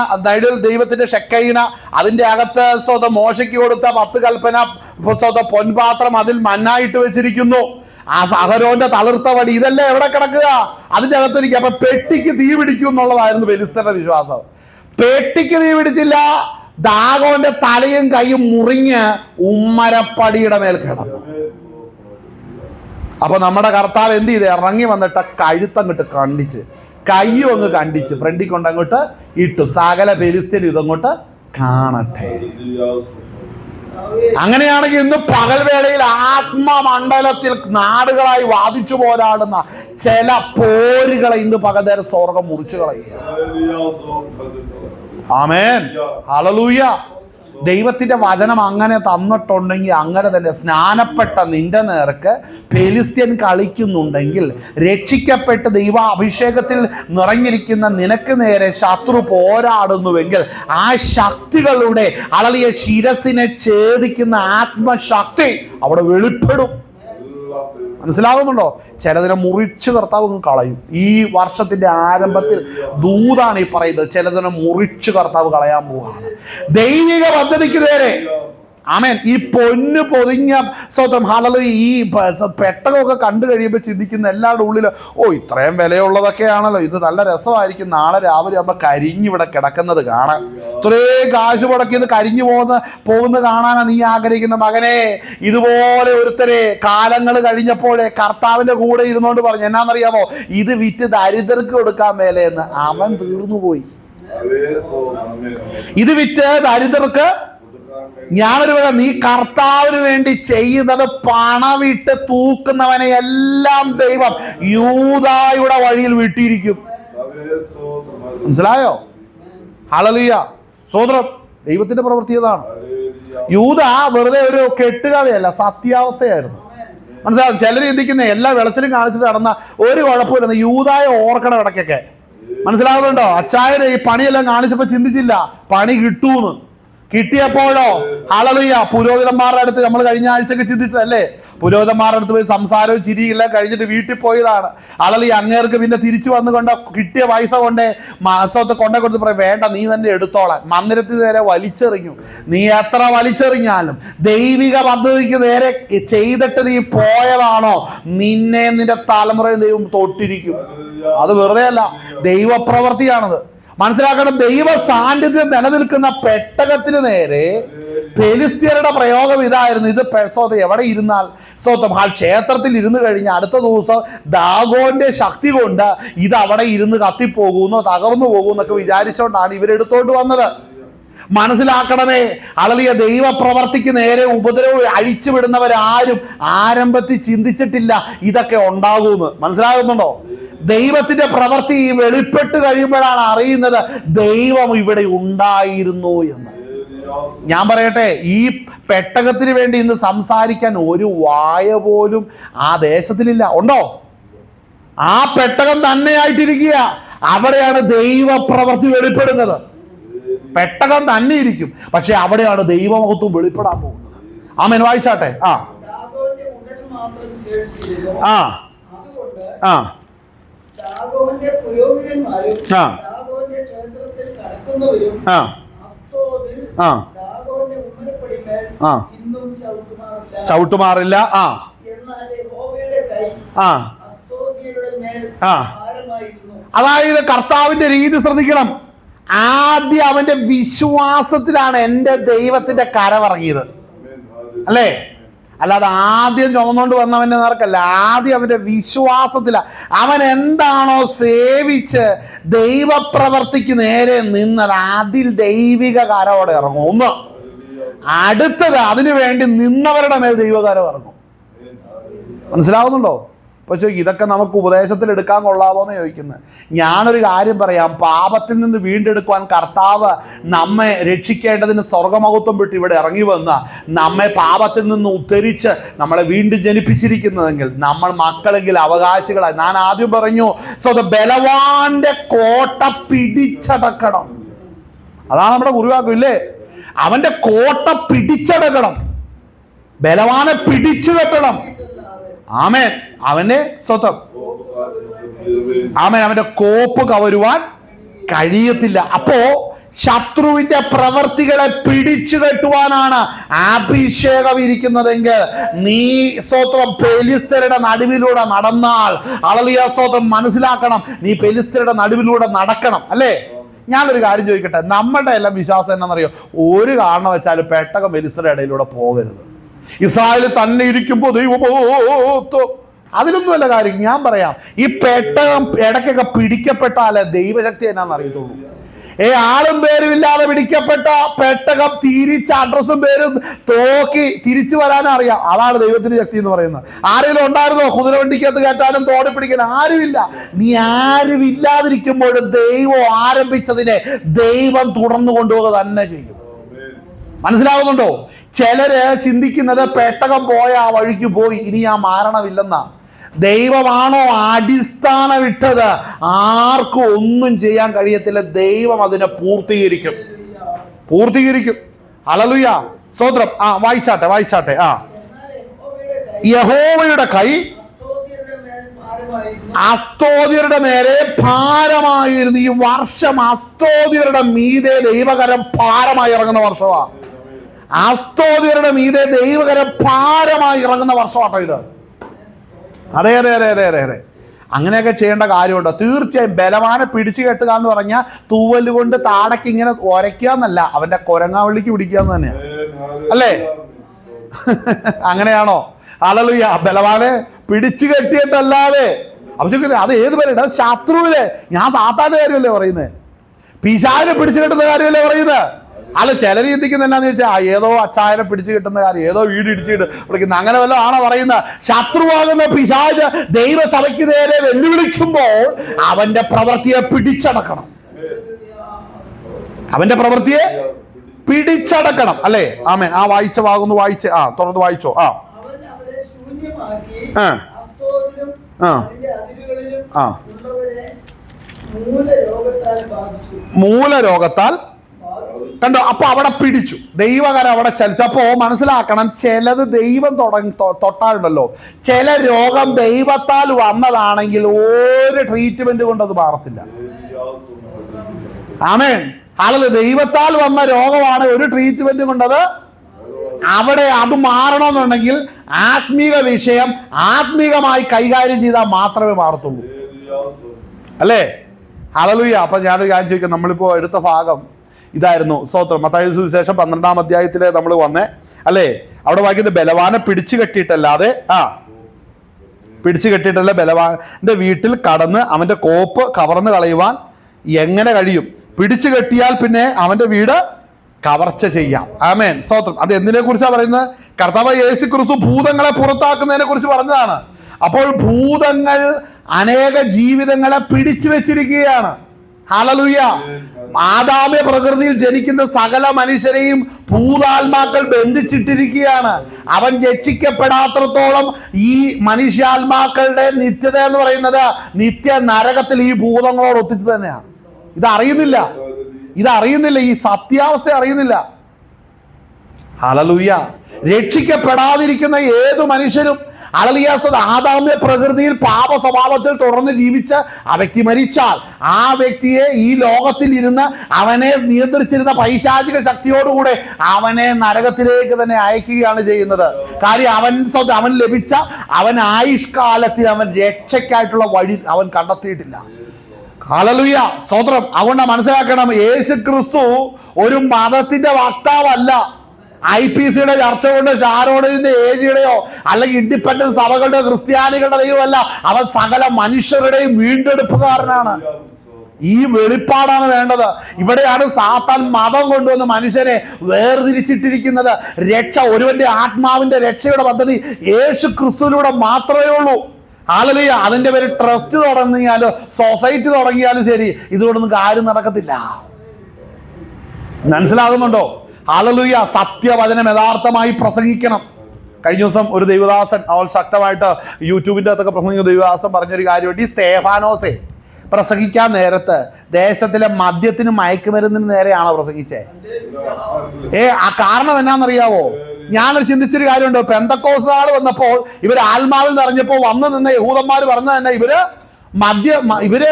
ദൈവത്തിന്റെ ഷെക്കൈന, അതിന്റെ അകത്ത് സ്വതം മോശയ്ക്ക് കൊടുത്ത 10 കൽപ്പന സ്വതം പൊൻപാത്രം, അതിൽ മന്നായിട്ട് വെച്ചിരിക്കുന്നു. ആ അഹരോന്റെ തളിർത്ത വടി, ഇതെല്ലാം എവിടെ കിടക്കുക? അതിന്റെ അകത്തിരിക്കുക. അപ്പൊ പെട്ടിക്ക് തീ പിടിക്കും എന്നുള്ളതായിരുന്നു ഫെലിസ്ത്യരുടെ വിശ്വാസം. പെട്ടിക്ക് തീ പിടിച്ചില്ല. ദാഗോന്റെ തലയും കൈയും മുറിഞ്ഞ് ഉമ്മരപ്പടിയുടെ മേൽ കിടന്നു. അപ്പൊ നമ്മുടെ കർത്താവ് എന്ത് ചെയ്ത്? ഇറങ്ങി വന്നിട്ട് കഴുത്തങ്ങോട്ട് കണ്ടിച്ച്, കയ്യും അങ്ങ് കണ്ടിച്ച് ഫ്രണ്ടിൽ കൊണ്ട് അങ്ങോട്ട് ഇട്ടു. സകല ഫെലിസ്ത്യരും ഇതങ്ങോട്ട് കാണട്ടെ. അങ്ങനെയാണെങ്കിൽ ഇന്ന് പകൽവേളയിൽ ആത്മമണ്ഡലത്തിൽ നാടുകളായി വാദിച്ചു പോരാടുന്ന ചില പോരുകളെ ഇന്ന് പകൽനേരം സ്വർഗം മുറിച്ചു കളയുക. ആമേൻ, ഹല്ലേലൂയ. ദൈവത്തിന്റെ വചനം അങ്ങനെ തന്നിട്ടുണ്ടെങ്കിൽ അങ്ങനെ തന്നെ സ്നാനപ്പെട്ട നിന്റെ നേർക്ക് ഫെലിസ്ത്യൻ കളിക്കുന്നുണ്ടെങ്കിൽ, രക്ഷിക്കപ്പെട്ട് ദൈവ അഭിഷേകത്തിൽ നിറഞ്ഞിരിക്കുന്ന നിനക്ക് നേരെ ശത്രു പോരാടുന്നുവെങ്കിൽ, ആ ശക്തികളുടെ അളലിയ ശിരസിനെ ഛേദിക്കുന്ന ആത്മശക്തി അവിടെ വെളിപ്പെടും. മനസ്സിലാവുന്നുണ്ടോ? ചിലതിനെ മുറിച്ച് കർത്താവ് കളയും. ഈ വർഷത്തിന്റെ ആരംഭത്തിൽ ദൂതാണ് ഈ പറയുന്നത്. ചിലതിനെ മുറിച്ച് കർത്താവ് കളയാൻ പോവാണ് ദൈവിക പദ്ധതിക്ക് നേരെ. ആമേൻ. ഈ പൊന്ന് പൊതിഞ്ഞ സ്വതം ഹല്ലേലൂയ, ഈ പെട്ടകമൊക്കെ കണ്ടു കഴിയുമ്പോൾ ചിന്തിക്കുന്ന എല്ലാവരുടെ ഉള്ളിൽ, ഓ ഇത്രയും വിലയുള്ളതൊക്കെയാണല്ലോ, ഇത് നല്ല രസമായിരിക്കും, നാളെ രാവിലെ ആകുമ്പോൾ കരിഞ്ഞിവിടെ കിടക്കുന്നത് കാണാൻ. ഇത്രയും കാശ് മുടക്കിയത് കരിഞ്ഞു പോകുന്ന കാണാനാണ് നീ ആഗ്രഹിക്കുന്ന മകനെ. ഇതുപോലെ ഒരുത്തരെ കാലങ്ങൾ കഴിഞ്ഞപ്പോഴേ കർത്താവിന്റെ കൂടെ ഇരുന്നോണ്ട് പറഞ്ഞു, എന്നാന്നറിയാമോ? ഇത് വിറ്റ് ദരിദ്രർക്ക് കൊടുക്കാൻ മേലെന്ന്. അവൻ തീർന്നുപോയി. ഇത് വിറ്റ് ദരിദ്രർക്ക് ഞാനൊരു പറയാം, നീ കർത്താവിന് വേണ്ടി ചെയ്യുന്നത് പണമിട്ട് തൂക്കുന്നവനെ എല്ലാം ദൈവം യൂദായുടെ വഴിയിൽ വിട്ടിരിക്കും. മനസ്സിലായോ? ഹല്ലേലൂയ, സ്തോത്രം. ദൈവത്തിന്റെ പ്രവൃത്തി അതാണ്. യൂദ വെറുതെ ഒരു കെട്ടുകഥയല്ല, സത്യാവസ്ഥയായിരുന്നു. മനസ്സിലാവും? ചിലർ ചിന്തിക്കുന്ന എല്ലാ വെളച്ചിലും കാണിച്ചിട്ട് നടന്ന ഒരു കുഴപ്പമില്ലെന്ന്. യൂദായെ ഓർക്കണം ഇടയ്ക്കൊക്കെ. മനസ്സിലാവുന്നുണ്ടോ? അച്ചായന് ഈ പണിയെല്ലാം കാണിച്ചപ്പോ ചിന്തിച്ചില്ല പണി കിട്ടൂന്ന്. കിട്ടിയപ്പോഴോ ഹല്ലേലൂയ, പുരോഹിതന്മാരുടെ അടുത്ത് നമ്മൾ കഴിഞ്ഞ ആഴ്ചയൊക്കെ ചിന്തിച്ചതല്ലേ? പുരോഹിതന്മാരുടെ അടുത്ത് പോയി സംസാരവും ചിരിയെല്ലാം കഴിഞ്ഞിട്ട് വീട്ടിൽ പോയതാണ്. ഹല്ലേലൂയ. അങ്ങേർക്ക് പിന്നെ തിരിച്ചു വന്നുകൊണ്ട് കിട്ടിയ പൈസ കൊണ്ട് മാസത്തെ കൊണ്ടേ കൊടുത്ത് പറയും, വേണ്ട നീ തന്നെ എടുത്തോളാം. മന്ദിരത്തിൽ നേരെ വലിച്ചെറിഞ്ഞു. നീ എത്ര വലിച്ചെറിഞ്ഞാലും ദൈവിക പദ്ധതിക്ക് നേരെ ചെയ്തിട്ട് നീ പോയതാണോ, നിന്നെ നിന്റെ തലമുറയും ദൈവം തൊട്ടിരിക്കും. അത് വെറുതെ അല്ല, ദൈവപ്രവൃത്തിയാണത്. മനസ്സിലാക്കണം. ദൈവ സാന്നിധ്യം നിലനിൽക്കുന്ന പെട്ടകത്തിന് നേരെ ഫെലിസ്ത്യരുടെ പ്രയോഗം ഇതായിരുന്നു. ഇത് എവിടെ ഇരുന്നാൽ ക്ഷേത്രത്തിൽ ഇരുന്ന് കഴിഞ്ഞ അടുത്ത ദിവസം ദാഗോന്റെ ശക്തി കൊണ്ട് ഇത് അവിടെ ഇരുന്ന് കത്തിപ്പോകുന്നോ തകർന്നു പോകുന്നൊക്കെ വിചാരിച്ചുകൊണ്ടാണ് ഇവരെടുത്തോണ്ട് വന്നത്. മനസ്സിലാക്കണമേ, അളലിയ ദൈവ പ്രവർത്തിക്ക് നേരെ ഉപദ്രവം അഴിച്ചുവിടുന്നവരാരും ആരംഭത്തിൽ ചിന്തിച്ചിട്ടില്ല ഇതൊക്കെ ഉണ്ടാകുമെന്ന്. മനസ്സിലാകുന്നുണ്ടോ? ദൈവത്തിന്റെ പ്രവൃത്തി വെളിപ്പെട്ട് കഴിയുമ്പോഴാണ് അറിയുന്നത് ദൈവം ഇവിടെ ഉണ്ടായിരുന്നു എന്ന്. ഞാൻ പറയട്ടെ, ഈ പെട്ടകത്തിന് വേണ്ടി ഇന്ന് സംസാരിക്കാൻ ഒരു വായ പോലും ആ ദേശത്തിലില്ല. ഉണ്ടോ? ആ പെട്ടകം തന്നെയായിട്ടിരിക്കുക. അവിടെയാണ് ദൈവ പ്രവൃത്തി വെളിപ്പെടുന്നത്. പെട്ടകം തന്നെ ഇരിക്കും, പക്ഷെ അവിടെയാണ് ദൈവമഹത്വം വെളിപ്പെടാൻ പോകുന്നത്. ആമേൻ. വായിച്ചാട്ടെ. ദാഗോന്റെ പുരോഹിതന്മാരും ദാഗോന്റെ ക്ഷേത്രത്തിൽ കടക്കുന്നവരും അസ്തോദിൽ ദാഗോന്റെ ഉമ്മരപ്പടിമേൽ ഇന്നും ചവിട്ടുമാറില്ല. എന്നാൽ യഹോവയുടെ കൈ അസ്തോദ്യരുടെ മേൽ ഭാരമായിരുന്നു. അതായത് കർത്താവിന്റെ രീതി ശ്രദ്ധിക്കണം. ആദ്യം അവന്റെ വിശ്വാസത്തിലാണ് എൻ്റെ ദൈവത്തിന്റെ കരമിറങ്ങിയത്, അല്ലേ? അല്ലാതെ ആദ്യം ചുമന്നുകൊണ്ട് വന്നവന്റെ നേർക്കല്ല, ആദ്യം അവന്റെ വിശ്വാസത്തിലാണ്. അവൻ എന്താണോ സേവിച്ച് ദൈവപ്രവർത്തിക്ക് നേരെ നിന്നത്, അതിൽ ദൈവിക കരമോടെ ഇറങ്ങും. ഒന്ന്. അടുത്തത് അതിനു വേണ്ടി നിന്നവരുടെ മേൽ ദൈവകരം ഇറങ്ങും. മനസ്സിലാവുന്നുണ്ടോ? അപ്പൊ ചോദിക്കും, ഇതൊക്കെ നമുക്ക് ഉപദേശത്തിൽ എടുക്കാൻ കൊള്ളാവോന്ന് ചോദിക്കുന്നത്. ഞാനൊരു കാര്യം പറയാം. പാപത്തിൽ നിന്ന് വീണ്ടെടുക്കുവാൻ കർത്താവ് നമ്മെ രക്ഷിക്കേണ്ടതിന് സ്വർഗമഹത്വം വിട്ട് ഇവിടെ ഇറങ്ങി വന്ന നമ്മെ പാപത്തിൽ നിന്ന് ഉദ്ധരിച്ച് നമ്മളെ വീണ്ടും ജനിപ്പിച്ചിരിക്കുന്നതെങ്കിൽ നമ്മൾ മക്കളെങ്കിൽ അവകാശികളായി. ഞാൻ ആദ്യം പറഞ്ഞു, ബലവാന്റെ കോട്ട പിടിച്ചടക്കണം. അതാണ് നമ്മുടെ കുറിവാക്കും, ഇല്ലേ? അവന്റെ കോട്ട പിടിച്ചടക്കണം, ബലവാനെ പിടിച്ചു കെട്ടണം. ആമേൻ. അവന്റെ സ്വതം, ആമേൻ, അവന്റെ കോപ്പ് കവരുവാൻ കഴിയത്തില്ല. അപ്പോ ശത്രുവിന്റെ പ്രവർത്തികളെ പിടിച്ചു കെട്ടുവാനാണ് അഭിഷേകം ഇരിക്കുന്നതെങ്കിൽ നീ സ്തോത്രം പെലിസ്ത്യരുടെ നടുവിലൂടെ നടന്നാൽ, ഹല്ലേലൂയ സ്തോത്രം, മനസ്സിലാക്കണം, നീ പെലിസ്ത്യരുടെ നടുവിലൂടെ നടക്കണം, അല്ലേ? ഞാനൊരു കാര്യം ചോദിക്കട്ടെ, നമ്മുടെ എല്ലാം വിശ്വാസം എന്നാണെന്നറിയോ? ഒരു കാരണം വെച്ചാൽ പെട്ടകം പെലിസ്ത്യരുടെ ഇടയിലൂടെ പോകരുത്. ഇസ്രായേൽ തന്നെ ഇരിക്കുമ്പോ ദൈവമോത്തോ, അതിലൊന്നുമല്ല കാര്യം. ഞാൻ പറയാം, ഈ പെട്ടകം ഇടയ്ക്കൊക്കെ പിടിക്കപ്പെട്ടാലേ ദൈവശക്തി എന്നാന്ന് അറിയത്തുള്ളൂ. ആളും പേരും ഇല്ലാതെ പിടിക്കപ്പെട്ട പെട്ടകം തിരിച്ച് അഡ്രസ്സും പേരും തോക്കി തിരിച്ചു വരാനും അറിയാം. അതാണ് ദൈവത്തിന്റെ ശക്തി എന്ന് പറയുന്നത്. ആരെങ്കിലും ഉണ്ടായിരുന്നോ കുതിരവണ്ടിക്കകത്ത് കയറ്റാനും തോടി പിടിക്കാനും? ആരുമില്ല. നീ ആരും ഇല്ലാതിരിക്കുമ്പോഴും ദൈവം ആരംഭിച്ചതിനെ ദൈവം തുടർന്നു കൊണ്ടുപോകുക തന്നെ ചെയ്യും. മനസ്സിലാവുന്നുണ്ടോ? ചിലര് ചിന്തിക്കുന്നത് പെട്ടകം പോയ ആ വഴിക്ക് പോയി, ഇനി ആ മാറണമില്ലെന്നാ. ദൈവമാണോ അടിസ്ഥാനം ഇട്ടത്, ആർക്കും ഒന്നും ചെയ്യാൻ കഴിയത്തില്ല. ദൈവം അതിനെ പൂർത്തീകരിക്കും. ഹല്ലേലൂയ സ്തോത്രം. വായിച്ചാട്ടെ. യഹോവയുടെ കൈ അസ്തോദ്യരുടെ നേരെ ഭാരമായിരുന്നു. ഈ വർഷം അസ്തോദ്യരുടെ മീതെ ദൈവകരം ഭാരമായി ഇറങ്ങുന്ന വർഷമാണ്. അസ്തോദ്യരുടെ മീതെ ദൈവകരം ഭാരമായി ഇറങ്ങുന്ന വർഷമാട്ടോ ഇത്. അതെ. അങ്ങനെയൊക്കെ ചെയ്യേണ്ട കാര്യമുണ്ടോ? തീർച്ചയായും. ബലവാനെ പിടിച്ചു കെട്ടുക എന്ന് പറഞ്ഞാൽ തൂവല് കൊണ്ട് താടക്ക് ഇങ്ങനെ ഒരയ്ക്കുക എന്നല്ല, അവന്റെ കൊരങ്ങാവള്ളിക്ക് പിടിക്കുക എന്ന് തന്നെയാ, അല്ലേ? അങ്ങനെയാണോ? ഹല്ലേലൂയ. ബലവാനെ പിടിച്ചു കെട്ടിയിട്ടല്ലാതെ അത് ഏത് പേരുണ്ട്? ശത്രുവിനെ. ഞാൻ സാത്താന്റെ കാര്യമല്ലേ പറയുന്നത്? പിശാചിനെ പിടിച്ചു കെട്ടുന്ന കാര്യമല്ലേ പറയുന്നത്? അല്ല, ചിലർ ചിന്തിക്കുന്ന എന്നാന്ന് ചോദിച്ചാൽ ഏതോ അച്ചായനെ പിടിച്ചു കിട്ടുന്ന കാര്യം, ഏതോ വീട് ഇടിച്ചിട്ട് വിളിക്കുന്ന, അങ്ങനെ വല്ലതും ആണോ പറയുന്നത്? ശത്രുവാകുന്ന പിശാച് ദൈവസഭയ്ക്ക് നേരെ വെല്ലുവിളിക്കുമ്പോൾ അവന്റെ പ്രവൃത്തിയെ പിടിച്ചടക്കണം. അല്ലേ? ആമേൻ. ആ വായിച്ച ഭാഗം വായിച്ച് തുറന്ന് വായിച്ചോ. മൂലരോഗത്താൽ കണ്ടോ? അപ്പൊ അവിടെ പിടിച്ചു, ദൈവകരം അവിടെ ചലിച്ചു. അപ്പോ മനസ്സിലാക്കണം, ചിലത് ദൈവം തൊട്ടാലുണ്ടല്ലോ, ചില രോഗം ദൈവത്താൽ വന്നതാണെങ്കിൽ ഒരു ട്രീറ്റ്മെന്റ് കൊണ്ട് അത് മാറത്തില്ല. ആമേൻ. ആളത് ദൈവത്താൽ വന്ന രോഗമാണ്, ഒരു ട്രീറ്റ്മെന്റ് കൊണ്ടത് അവിടെ അത് മാറണമെന്നുണ്ടെങ്കിൽ ആത്മീക വിഷയം ആത്മീകമായി കൈകാര്യം ചെയ്താൽ മാത്രമേ മാറത്തുള്ളൂ, അല്ലേ? ഹല്ലേലൂയ. അപ്പൊ ഞാനൊരു കാര്യം ചോദിക്കാം. നമ്മളിപ്പോ എടുത്ത ഭാഗം ഇതായിരുന്നു. സ്തോത്രം. മത്തായി സുവിശേഷം 12-ാം അധ്യായത്തിലെ നമ്മൾ വന്നേ, അല്ലേ? അവിടെ വായിക്കുന്നത് ബലവാനെ പിടിച്ചു കെട്ടിയിട്ടല്ലാതെ ബലവാന്റെ വീട്ടിൽ കടന്ന് അവന്റെ കോപ്പ് കവർന്ന് കളയുവാൻ എങ്ങനെ കഴിയും? പിടിച്ചു കെട്ടിയാൽ പിന്നെ അവന്റെ വീട് കവർച്ച ചെയ്യാം. ആമേൻ. സ്തോത്രം. അത് എന്തിനെ കുറിച്ചാണ് പറയുന്നത്? കർത്താവ് യേശുക്രിസ്തു ഭൂതങ്ങളെ പുറത്താക്കുന്നതിനെ കുറിച്ച് പറഞ്ഞതാണ്. അപ്പോൾ ഭൂതങ്ങൾ അനേക ജീവിതങ്ങളെ പിടിച്ചു വെച്ചിരിക്കുകയാണ്. ഹല്ലേലൂയ. ആദാമ്യ പ്രകൃതിയിൽ ജനിക്കുന്ന സകല മനുഷ്യരെയും ഭൂതാത്മാക്കൾ ബന്ധിച്ചിട്ടിരിക്കുകയാണ്. അവൻ രക്ഷിക്കപ്പെടാത്രത്തോളം ഈ മനുഷ്യാത്മാക്കളുടെ നിത്യത എന്ന് പറയുന്നത് നിത്യ നരകത്തിൽ ഈ ഭൂതങ്ങളോട് ഒത്തിച്ചു തന്നെയാണ്. ഇതറിയുന്നില്ല, ഈ സത്യാവസ്ഥ അറിയുന്നില്ല. ഹല്ലേലൂയ. രക്ഷിക്കപ്പെടാതിരിക്കുന്ന ഏതു മനുഷ്യരും അളലിയാസത് ആദാമ്യ പ്രകൃതിയിൽ പാപ സ്വഭാവത്തിൽ തുടർന്ന് ജീവിച്ച് ആ വ്യക്തി മരിച്ചാൽ ആ വ്യക്തിയെ ഈ ലോകത്തിൽ ഇരുന്ന് അവനെ നിയന്ത്രിച്ചിരുന്ന പൈശാചിക ശക്തിയോടുകൂടെ അവനെ നരകത്തിലേക്ക് തന്നെ അയക്കുകയാണ് ചെയ്യുന്നത്. കാര്യം അവൻ ലഭിച്ച ആയുഷ്കാലത്തിൽ അവൻ രക്ഷയ്ക്കായിട്ടുള്ള വഴി അവൻ കണ്ടെത്തിയിട്ടില്ല. ഹല്ലേലൂയ, സ്തോത്രം. അതുകൊണ്ട് മനസ്സിലാക്കണം, യേശു ക്രിസ്തു ഒരു മതത്തിന്റെ വക്താവല്ല. IPCയുടെ ചർച്ച കൊണ്ട് ഷാരോണിന്റെ ഏജിയുടെയോ അല്ലെങ്കിൽ ഇൻഡിപെൻഡന്റ് സഭകളുടെ ക്രിസ്ത്യാനികളുടെ ദൈവമല്ല. അവൻ സകല മനുഷ്യരുടെയും വീണ്ടെടുപ്പുകാരനാണ്. ഈ വെളിപ്പാടാണ് വേണ്ടത്. ഇവിടെയാണ് സാത്താൻ മതം കൊണ്ടുവന്ന് മനുഷ്യനെ വേർതിരിച്ചിട്ടിരിക്കുന്നത്. രക്ഷ, ഒരുവന്റെ ആത്മാവിന്റെ രക്ഷയുടെ പദ്ധതി യേശു ക്രിസ്തുവിലൂടെ മാത്രമേ ഉള്ളൂ. ഹല്ലേലൂയ. അതിന്റെ പേര് ട്രസ്റ്റ് തുടങ്ങിയാലോ സൊസൈറ്റി തുടങ്ങിയാലും ശരി, ഇതുകൊണ്ടൊന്നും കാര്യം നടക്കത്തില്ല. മനസ്സിലാകുന്നുണ്ടോ? ഹല്ലേലൂയ. സത്യവചനം യഥാർത്ഥമായി പ്രസംഗിക്കണം. കഴിഞ്ഞ ദിവസം ഒരു ദൈവദാസൻ, അവൾ ശക്തമായിട്ട് യൂട്യൂബിൻ്റെ അകത്തൊക്കെ പ്രസംഗിക്കുന്ന ദൈവദാസൻ പറഞ്ഞൊരു കാര്യമുണ്ട്. ഈ സ്തേഫാനോസെ പ്രസംഗിക്കാൻ നേരത്ത് ദേശത്തിലെ മദ്യത്തിനും മയക്കുമരുന്നിനും നേരെയാണോ പ്രസംഗിച്ചേ? ആ കാരണം എന്നാണെന്നറിയാവോ? ഞാനൊരു ചിന്തിച്ചൊരു കാര്യമുണ്ട്. പെന്തക്കോസ്തുകാർ വന്നപ്പോൾ ഇവർ ആത്മാവിൽ നിറഞ്ഞപ്പോൾ വന്നു നിന്ന യഹൂദന്മാർ പറഞ്ഞ തന്നെ ഇവര്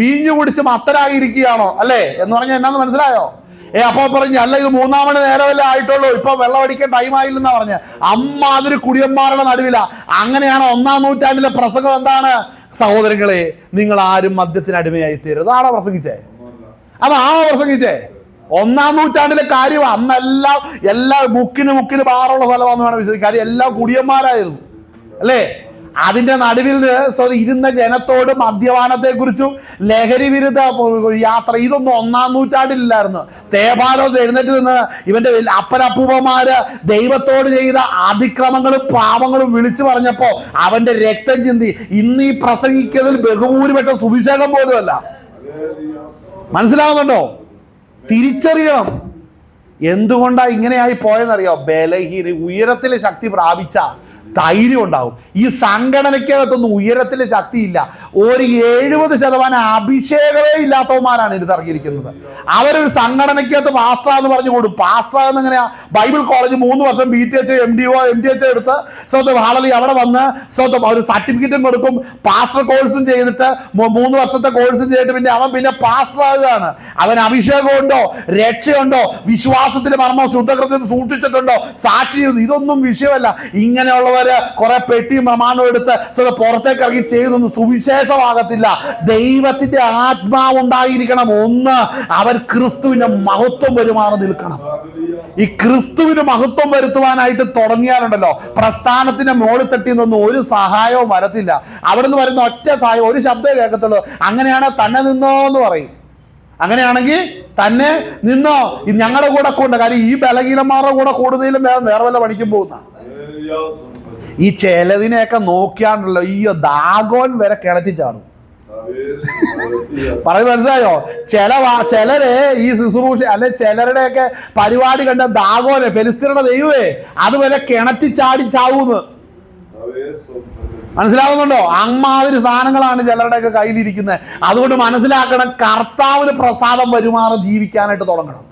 വീഞ്ഞു കുടിച്ച് മത്തരായിരിക്കുകയാണോ അല്ലേ എന്ന് പറഞ്ഞാൽ എന്നാന്ന് മനസ്സിലായോ? അപ്പൊ പറഞ്ഞു, അല്ല ഇത് 3 മണി നേരമല്ലേ ആയിട്ടുള്ളൂ, ഇപ്പൊ വെള്ളം അടിക്കാൻ ടൈം ആയില്ലെന്നാ പറഞ്ഞ. അതൊരു കുടിയന്മാരുടെ നടുവില. അങ്ങനെയാണ് 1-ാം നൂറ്റാണ്ടിലെ പ്രസംഗം. എന്താണ്? സഹോദരങ്ങളെ, നിങ്ങൾ ആരും മദ്യത്തിന് അടിമയായി തീരരുത്. അതാണോ പ്രസംഗിച്ചേ? അതാണോ പ്രസംഗിച്ചേ? 1-ാം നൂറ്റാണ്ടിലെ കാര്യം. എല്ലാം മുക്കിന് ബാറുള്ള സ്ഥലമാണെന്ന് വേണം വിശ്വസിക്കാൻ. കാര്യം എല്ലാം കുടിയന്മാരായിരുന്നു അല്ലേ? അതിന്റെ നടുവിൽ ഇരുന്ന ജനത്തോട് മദ്യപാനത്തെ കുറിച്ചും ലഹരി വിരുദ്ധ യാത്ര, ഇതൊന്നും 1-ാം നൂറ്റാണ്ടിലില്ലായിരുന്നു. സ്തേഫാനോസ് എഴുന്നേറ്റ് നിന്ന് ഇവന്റെ അപ്പനപ്പൂപ്പന്മാര് ദൈവത്തോട് ചെയ്ത അതിക്രമങ്ങളും പാപങ്ങളും വിളിച്ചു പറഞ്ഞപ്പോ അവന്റെ രക്തം ചിന്തി. ഇന്ന് ഈ പ്രസംഗിക്കുന്നതിൽ ബഹുഭൂരിപക്ഷം സുവിശേഷം പോലുമല്ല. മനസ്സിലാവുന്നുണ്ടോ? തിരിച്ചറിയണം. എന്തുകൊണ്ടാ ഇങ്ങനെയായി പോയെന്നറിയോ? ബലഹീന, ഉയരത്തിലെ ശക്തി പ്രാപിച്ച ധൈര്യം ഉണ്ടാവും. ഈ സംഘടനയ്ക്കകത്തൊന്നും ഉയരത്തിലെ ശക്തിയില്ല. ഒരു 70% അഭിഷേകമേ ഇല്ലാത്തവന്മാരാണ് ഇതിറങ്ങിയിരിക്കുന്നത്. അവരൊരു സംഘടനയ്ക്കകത്ത് പാസ്റ്റർ എന്ന് പറഞ്ഞു കൊടുക്കും. പാസ്റ്റർ എന്നെങ്ങനെയാ? ബൈബിൾ കോളേജ് 3 വർഷം BTH MTH എടുത്ത് ഹാളലി അവിടെ വന്ന് ഒരു സർട്ടിഫിക്കറ്റും കൊടുക്കും. പാസ്റ്റർ കോഴ്സും ചെയ്തിട്ട് 3 വർഷത്തെ കോഴ്സും ചെയ്തിട്ട് പിന്നെ പാസ്റ്റർ ആകുകയാണ്. അവൻ അഭിഷേകമുണ്ടോ, രക്ഷയുണ്ടോ, വിശ്വാസത്തിന്റെ മർമ്മം ശുദ്ധകൃത്യത്തിൽ സൂക്ഷിച്ചിട്ടുണ്ടോ, സാക്ഷി, ഇതൊന്നും വിഷയമല്ല. ഇങ്ങനെയുള്ളവർ കുറെ പെട്ടിയും പ്രമാണവും എടുത്ത് പുറത്തേക്ക് ഇറങ്ങി ചെയ്യുന്നൊന്നും സുവിശേഷമാകത്തില്ല. ദൈവത്തിന്റെ ആത്മാവ് ഉണ്ടായിരിക്കണം. ഒന്ന്, അവർ ക്രിസ്തുവിന്റെ മഹത്വം വരുമാറി നിൽക്കണം. ഈ ക്രിസ്തുവിന് മഹത്വം വരുത്തുവാനായിട്ട് തുടങ്ങിയാലുണ്ടല്ലോ, പ്രസ്ഥാനത്തിന്റെ മോളിൽ തട്ടിന്നൊന്നും ഒരു സഹായവും വരത്തില്ല. അവിടെ നിന്ന് വരുന്ന ഒറ്റ സഹായം, ഒരു ശബ്ദം കേൾക്കത്തുള്ളൂ. അങ്ങനെയാണ് തന്നെ നിന്നോ എന്ന് പറയും. അങ്ങനെയാണെങ്കിൽ തന്നെ നിന്നോ, ഞങ്ങളുടെ കൂടെ കൊണ്ട്. കാര്യം ഈ ബലഹീനന്മാരുടെ കൂടെ കൂടുതലും വേറെ വല്ല പണിക്കും പോകുന്ന. ഈ ചിലതിനെയൊക്കെ നോക്കിയാണല്ലോ ഈ ദാഗോൻ വരെ കിണറ്റി ചാടും. പറയുന്നത് മനസ്സിലായോ? ചിലരെ ഈ ശുശ്രൂഷ അല്ലെ ചിലരുടെയൊക്കെ പരിപാടി കണ്ട ദാഗോനെ, ഫെലിസ്തീനയുടെ ദൈവമേ, അതുവരെ കിണറ്റി ചാടി ചാവൂന്ന്. മനസ്സിലാവുന്നുണ്ടോ? അമ്മാതിരി സാധനങ്ങളാണ് ചിലരുടെയൊക്കെ കയ്യിലിരിക്കുന്നത്. അതുകൊണ്ട് മനസ്സിലാക്കണം, കർത്താവിന് പ്രസാദം വരുമാറ് ജീവിക്കാനായിട്ട് തുടങ്ങണം.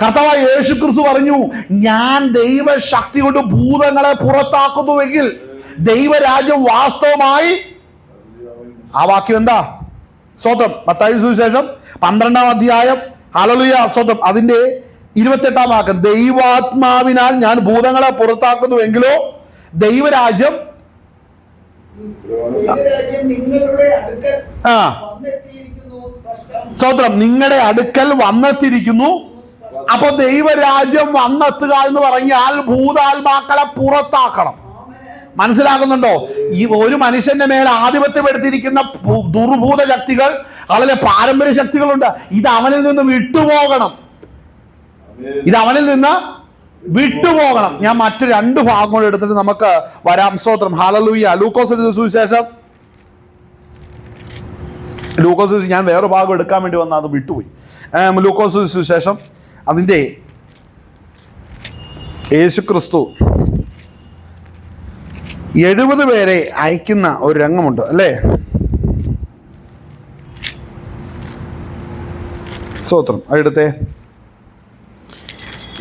കർത്താവായ യേശു ക്രിസ്തു പറഞ്ഞു, ഞാൻ ദൈവശക്തി കൊണ്ട് ഭൂതങ്ങളെ പുറത്താക്കുന്നുവെങ്കിൽ ദൈവരാജ്യം വാസ്തവമായി. ആ വാക്യം എന്താ? സ്തോത്രം. മത്തായി സുവിശേഷം 12-ാം അധ്യായം, ഹല്ലേലൂയ, സ്തോത്രം, അതിന്റെ 28-ാം വാക്യം. ദൈവാത്മാവിനാൽ ഞാൻ ഭൂതങ്ങളെ പുറത്താക്കുന്നുവെങ്കിലോ ദൈവരാജ്യം സ്തോത്രം നിങ്ങളുടെ അടുക്കൽ വന്നെത്തിയിരിക്കുന്നു. അപ്പൊ ദൈവരാജ്യം വന്നെത്തുക എന്ന് പറഞ്ഞാൽ ഭൂതാത്മാക്കളെ പുറത്താക്കണം. മനസ്സിലാകുന്നുണ്ടോ? ഈ ഒരു മനുഷ്യന്റെ മേൽ ആധിപത്യം എടുത്തിരിക്കുന്ന ദുർഭൂത ശക്തികൾ, അതിലെ പാരമ്പര്യ ശക്തികളുണ്ട്. ഇത് അവനിൽ നിന്ന് വിട്ടുപോകണം. ഞാൻ മറ്റു 2 ഭാഗം കൂടെ എടുത്തിട്ട് നമുക്ക് വരാം. സ്തോത്രം. ഹല്ലേലൂയ. ലൂക്കോസിന്റെ സുവിശേഷം, ഞാൻ വേറെ ഭാഗം എടുക്കാൻ വേണ്ടി വന്ന അത് വിട്ടുപോയി. ലൂക്കോസ് സുവിശേഷം അതിൻ്റെ യേശുക്രിസ്തു 70 പേരെ അയക്കുന്ന ഒരു രംഗമുണ്ട് അല്ലേ? സ്തോത്രം. അടുത്തെ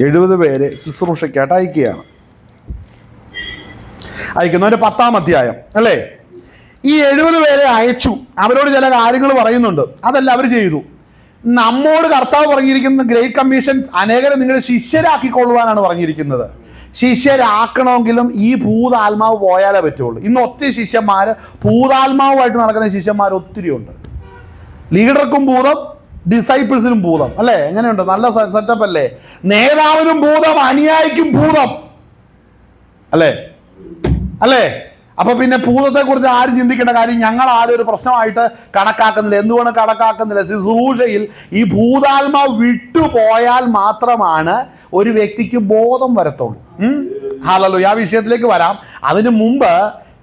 70 പേരെ ശുശ്രൂഷയ്ക്കായിട്ട് അയക്കുകയാണ്. അയക്കുന്നു. അതിന്റെ 10-ാം അധ്യായം അല്ലേ? ഈ 70 പേരെ അയച്ചു. അവരോട് ചില കാര്യങ്ങൾ പറയുന്നുണ്ട്. അതെല്ലാം അവർ ചെയ്തു. നമ്മോട് കർത്താവ് പറഞ്ഞിരിക്കുന്ന ഗ്രേറ്റ് കമ്മീഷൻ അനേകരെ നിങ്ങൾ ശിഷ്യരാക്കിക്കൊള്ളുവാനാണ് പറഞ്ഞിരിക്കുന്നത്. ശിഷ്യരാക്കണമെങ്കിലും ഈ ഭൂതാത്മാവ് പോയാലേ പറ്റുള്ളൂ. ഇന്ന് ഒത്തിരി ശിഷ്യന്മാര് ഭൂതാത്മാവുമായിട്ട് നടക്കുന്ന ശിഷ്യന്മാർ ഒത്തിരി ഉണ്ട്. ലീഡർക്കും ഭൂതം, ഡിസൈപ്പിൾസിനും ഭൂതം അല്ലേ? എങ്ങനെയുണ്ട്? നല്ല സെറ്റപ്പ് അല്ലേ? നേതാവിനും ഭൂതം, അനുയായിക്കും ഭൂതം അല്ലേ? അല്ലേ? അപ്പൊ പിന്നെ ഭൂതത്തെ കുറിച്ച് ആരും ചിന്തിക്കേണ്ട കാര്യം ഞങ്ങൾ ആരും ഒരു പ്രശ്നമായിട്ട് കണക്കാക്കുന്നില്ല. എന്തുകൊണ്ട് കണക്കാക്കുന്നില്ല? ശുശ്രൂഷയിൽ ഈ ഭൂതാത്മാവ് വിട്ടുപോയാൽ മാത്രമാണ് ഒരു വ്യക്തിക്ക് ബോധം വരത്തുള്ളൂ. ഹല്ലേലൂയ. ആ വിഷയത്തിലേക്ക് വരാം. അതിനു മുമ്പ്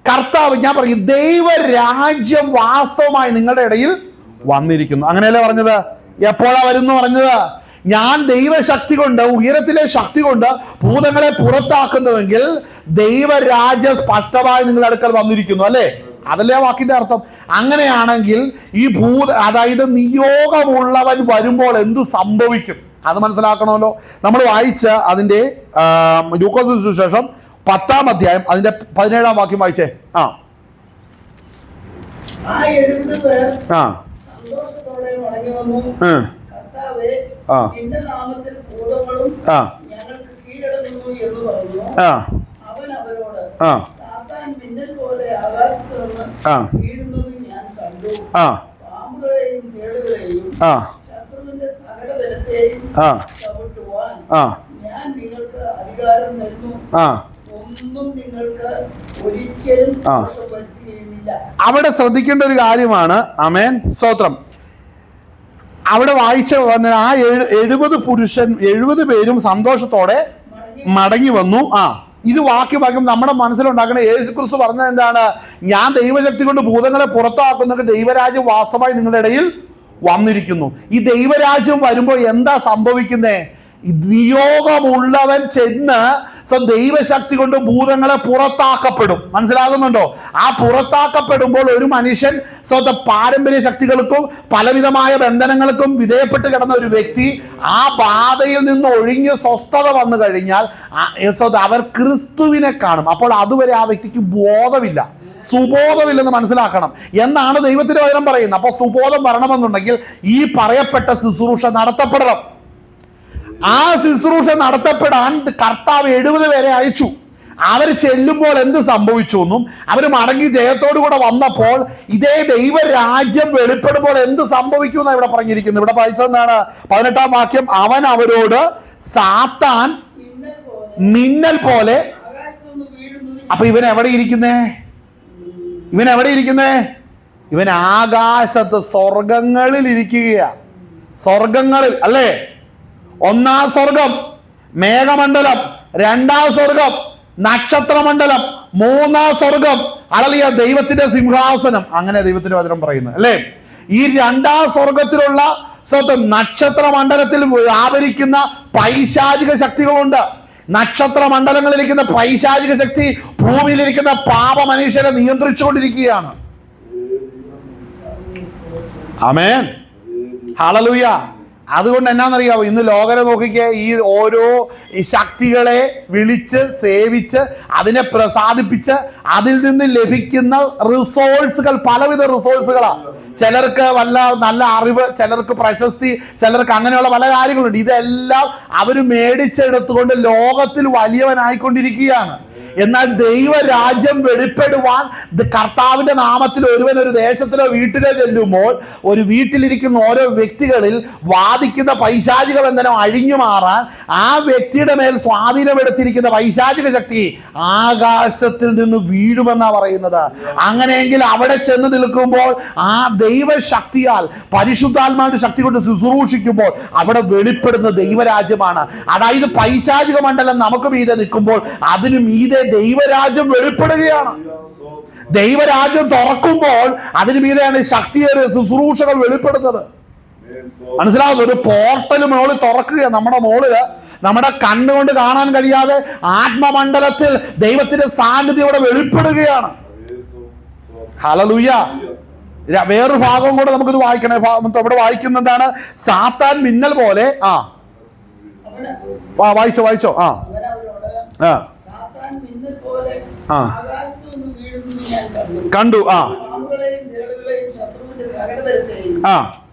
കർത്താവ്, ഞാൻ പറയും, ദൈവരാജ്യം വാസ്തവമായി നിങ്ങളുടെ ഇടയിൽ വന്നിരിക്കുന്നു. അങ്ങനെയല്ലേ പറഞ്ഞത്? എപ്പോഴാ വരുന്നു പറഞ്ഞത്? ഞാൻ ദൈവശക്തി കൊണ്ട്, ഉയരത്തിലെ ശക്തി കൊണ്ട് ഭൂതങ്ങളെ പുറത്താക്കുന്നുവെങ്കിൽ ദൈവരാജ്യം സ്പഷ്ടമായി നിങ്ങളുടെ അടുക്കൽ വന്നിരിക്കുന്നു അല്ലേ? അതല്ലേ വാക്കിന്റെ അർത്ഥം? അങ്ങനെയാണെങ്കിൽ ഈ അതായത് നിയോഗമുള്ളവൻ വരുമ്പോൾ എന്ത് സംഭവിക്കും അത് മനസ്സിലാക്കണമല്ലോ. നമ്മൾ വായിച്ച അതിന്റെ ലൂക്കോസ് സുവിശേഷം 10-ാം അധ്യായം അതിന്റെ 17-ാം വാക്യം വായിച്ചേ. സന്തോഷത്തോടെ മടങ്ങി വന്നു. കർത്താവേ, നിന്റെ നാമത്തിൽ ഭൂതങ്ങളും ഞങ്ങൾക്ക് കീഴടങ്ങുന്നു എന്ന് പറഞ്ഞു. അവൻ അവരോട്, സാത്താൻ മിന്നൽ പോലെ ആകാശത്ത് നിന്ന് വീഴുന്നത് ഞാൻ കണ്ടു. പാമ്പുകളെയും തേളുകളെയും ശത്രുവിന്റെ സകല ബലത്തെയും ചവിട്ടുവാൻ ഞാൻ നിങ്ങൾക്ക് അധികാരം തരുന്നു. ഒന്നും നിങ്ങൾക്ക് ഒരിക്കലും ദോഷപ്പെടുത്തുകയുമില്ല. അവിടെ ശ്രദ്ധിക്കേണ്ട ഒരു കാര്യമാണ്. ആമേൻ, സ്തോത്രം. അവിടെ വായിച്ച ആ 70 പേരും സന്തോഷത്തോടെ മടങ്ങി വന്നു. ഇത് വാക്യം നമ്മുടെ മനസ്സിലുണ്ടാക്കുന്ന യേശുക്രിസ്തു പറഞ്ഞത് എന്താണ്? ഞാൻ ദൈവശക്തി കൊണ്ട് ഭൂതങ്ങളെ പുറത്താക്കുന്നത് ദൈവരാജ്യം വാസ്തവമായി നിങ്ങളുടെ ഇടയിൽ വന്നിരിക്കുന്നു. ഈ ദൈവരാജ്യം വരുമ്പോൾ എന്താ സംഭവിക്കുന്നേ? നിയോഗമുള്ളവൻ ചെന്ന് ദൈവശക്തി കൊണ്ട് ഭൂതങ്ങളെ പുറത്താക്കപ്പെടും. മനസ്സിലാകുന്നുണ്ടോ? ആ പുറത്താക്കപ്പെടുമ്പോൾ ഒരു മനുഷ്യൻ പാരമ്പര്യ ശക്തികൾക്കും പലവിധമായ ബന്ധനങ്ങൾക്കും വിധേയപ്പെട്ട് കിടന്ന ഒരു വ്യക്തി ആ ബാധയിൽ നിന്ന് ഒഴിഞ്ഞ് സ്വസ്ഥത വന്നു കഴിഞ്ഞാൽ അവർ ക്രിസ്തുവിനെ കാണും. അപ്പോൾ അതുവരെ ആ വ്യക്തിക്ക് ബോധമില്ല, സുബോധമില്ലെന്ന് മനസ്സിലാക്കണം എന്നാണ് ദൈവത്തിന്റെ വചനം പറയുന്നത്. അപ്പൊ സുബോധം വരണമെന്നുണ്ടെങ്കിൽ ഈ പറയപ്പെട്ട ശുശ്രൂഷ നടത്തപ്പെടണം. ആ ശുശ്രൂഷ നടത്തപ്പെടാൻ കർത്താവ് 70 പേരെ അയച്ചു. അവർ ചെല്ലുമ്പോൾ എന്ത് സംഭവിച്ചു എന്നും അവർ മടങ്ങി ജയത്തോടു കൂടെ വന്നപ്പോൾ ഇതേ ദൈവരാജ്യം വെളിപ്പെടുമ്പോൾ എന്ത് സംഭവിക്കും എന്നാണ് ഇവിടെ പറഞ്ഞിരിക്കുന്നത്. ഇവിടെ വായിച്ചതെന്താണ്? 18-ാം വാക്യം. അവൻ അവരോട്, സാത്താൻ മിന്നൽ പോലെ. അപ്പൊ ഇവൻ എവിടെ ഇരിക്കുന്നേ? ഇവൻ ആകാശത്ത് സ്വർഗങ്ങളിൽ ഇരിക്കുകയാ. സ്വർഗങ്ങളിൽ അല്ലേ? 1-ാം സ്വർഗം മേഘമണ്ഡലം, 2-ാം സ്വർഗം നക്ഷത്രമണ്ഡലം, 3-ാം സ്വർഗം അളലിയ ദൈവത്തിന്റെ സിംഹാസനം. അങ്ങനെ ദൈവത്തിന്റെ വചനം പറയുന്നത് അല്ലേ? ഈ 2-ാം സ്വർഗത്തിലുള്ള നക്ഷത്ര മണ്ഡലത്തിൽ വ്യാപരിക്കുന്ന പൈശാചിക ശക്തികളുണ്ട്. നക്ഷത്ര മണ്ഡലങ്ങളിലിരിക്കുന്ന പൈശാചിക ശക്തി ഭൂമിയിലിരിക്കുന്ന പാപ മനുഷ്യരെ നിയന്ത്രിച്ചുകൊണ്ടിരിക്കുകയാണ്. ആമേൻ, ഹല്ലേലൂയ. അതുകൊണ്ട് എന്നാന്നറിയാവോ? ഇന്ന് ലോകരെ നോക്കിക്കേ, ഈ ഓരോ ശക്തികളെ വിളിച്ച് സേവിച്ച് അതിനെ പ്രസാദിപ്പിച്ച് അതിൽ നിന്ന് ലഭിക്കുന്ന റിസോഴ്സുകൾ, പലവിധ റിസോഴ്സുകളാണ്. ചിലർക്ക് നല്ല അറിവ്, ചിലർക്ക് പ്രശസ്തി, ചിലർക്ക് അങ്ങനെയുള്ള പല കാര്യങ്ങളുണ്ട്. ഇതെല്ലാം അവർ മേടിച്ചെടുത്തുകൊണ്ട് ലോകത്തിൽ വലിയവനായിക്കൊണ്ടിരിക്കുകയാണ്. എന്നാൽ ദൈവരാജ്യം വെളിപ്പെടുവാൻ കർത്താവിന്റെ നാമത്തിൽ ഒരുവൻ ഒരു ദേശത്തിലോ വീട്ടിലോ ചെല്ലുമ്പോൾ ഒരു വീട്ടിലിരിക്കുന്ന ഓരോ വ്യക്തികളിൽ വാദിക്കുന്ന പൈശാചിക ബന്ധനം അഴിഞ്ഞു മാറാൻ ആ വ്യക്തിയുടെ മേൽ സ്വാധീനമെടുത്തിരിക്കുന്ന പൈശാചിക ശക്തി ആകാശത്തിൽ നിന്ന് വീഴുമെന്നാ പറയുന്നത്. അങ്ങനെയെങ്കിൽ അവിടെ ചെന്ന് നിൽക്കുമ്പോൾ ആ ദൈവശക്തിയാൽ പരിശുദ്ധാത്മാവിന്റെ ശക്തി കൊണ്ട് ശുശ്രൂഷിക്കുമ്പോൾ അവിടെ വെളിപ്പെടുന്ന ദൈവരാജ്യമാണ്. അതായത് പൈശാചിക മണ്ഡലം നമുക്ക് മീതെ നിൽക്കുമ്പോൾ അതിന് മീതെ ദൈവരാജ്യം വെളിപ്പെടുകയാണ്. ദൈവരാജ്യം തുറക്കുമ്പോൾ അതിന് മീതെയാണ് ശക്തിയേറിയ ശുശ്രൂഷകൾ വെളിപ്പെടുന്നത്. മനസ്സിലാവുന്നു? ഒരു പോർട്ടൽ മോളിൽ തുറക്കുക. നമ്മുടെ മോളില് നമ്മുടെ കണ്ണുകൊണ്ട് കാണാൻ കഴിയാതെ ആത്മമണ്ഡലത്തിൽ ദൈവത്തിന്റെ സാന്നിധ്യം വെളിപ്പെടുകയാണ്. ഹല്ലേലൂയ. വേറൊരു ഭാഗം കൂടെ നമുക്കിത് വായിക്കണേ. ഇവിടെ വായിക്കുന്ന എന്താണ്? സാത്താൻ മിന്നൽ പോലെ. വായിച്ചോ. പോലെ ആകാശത്തു നിന്ന് വീഴുന്നത് ഞാൻ കണ്ടു. പാമ്പുകളെയും തേളുകളെയും ശത്രുവിന്റെ സകലബലത്തെയും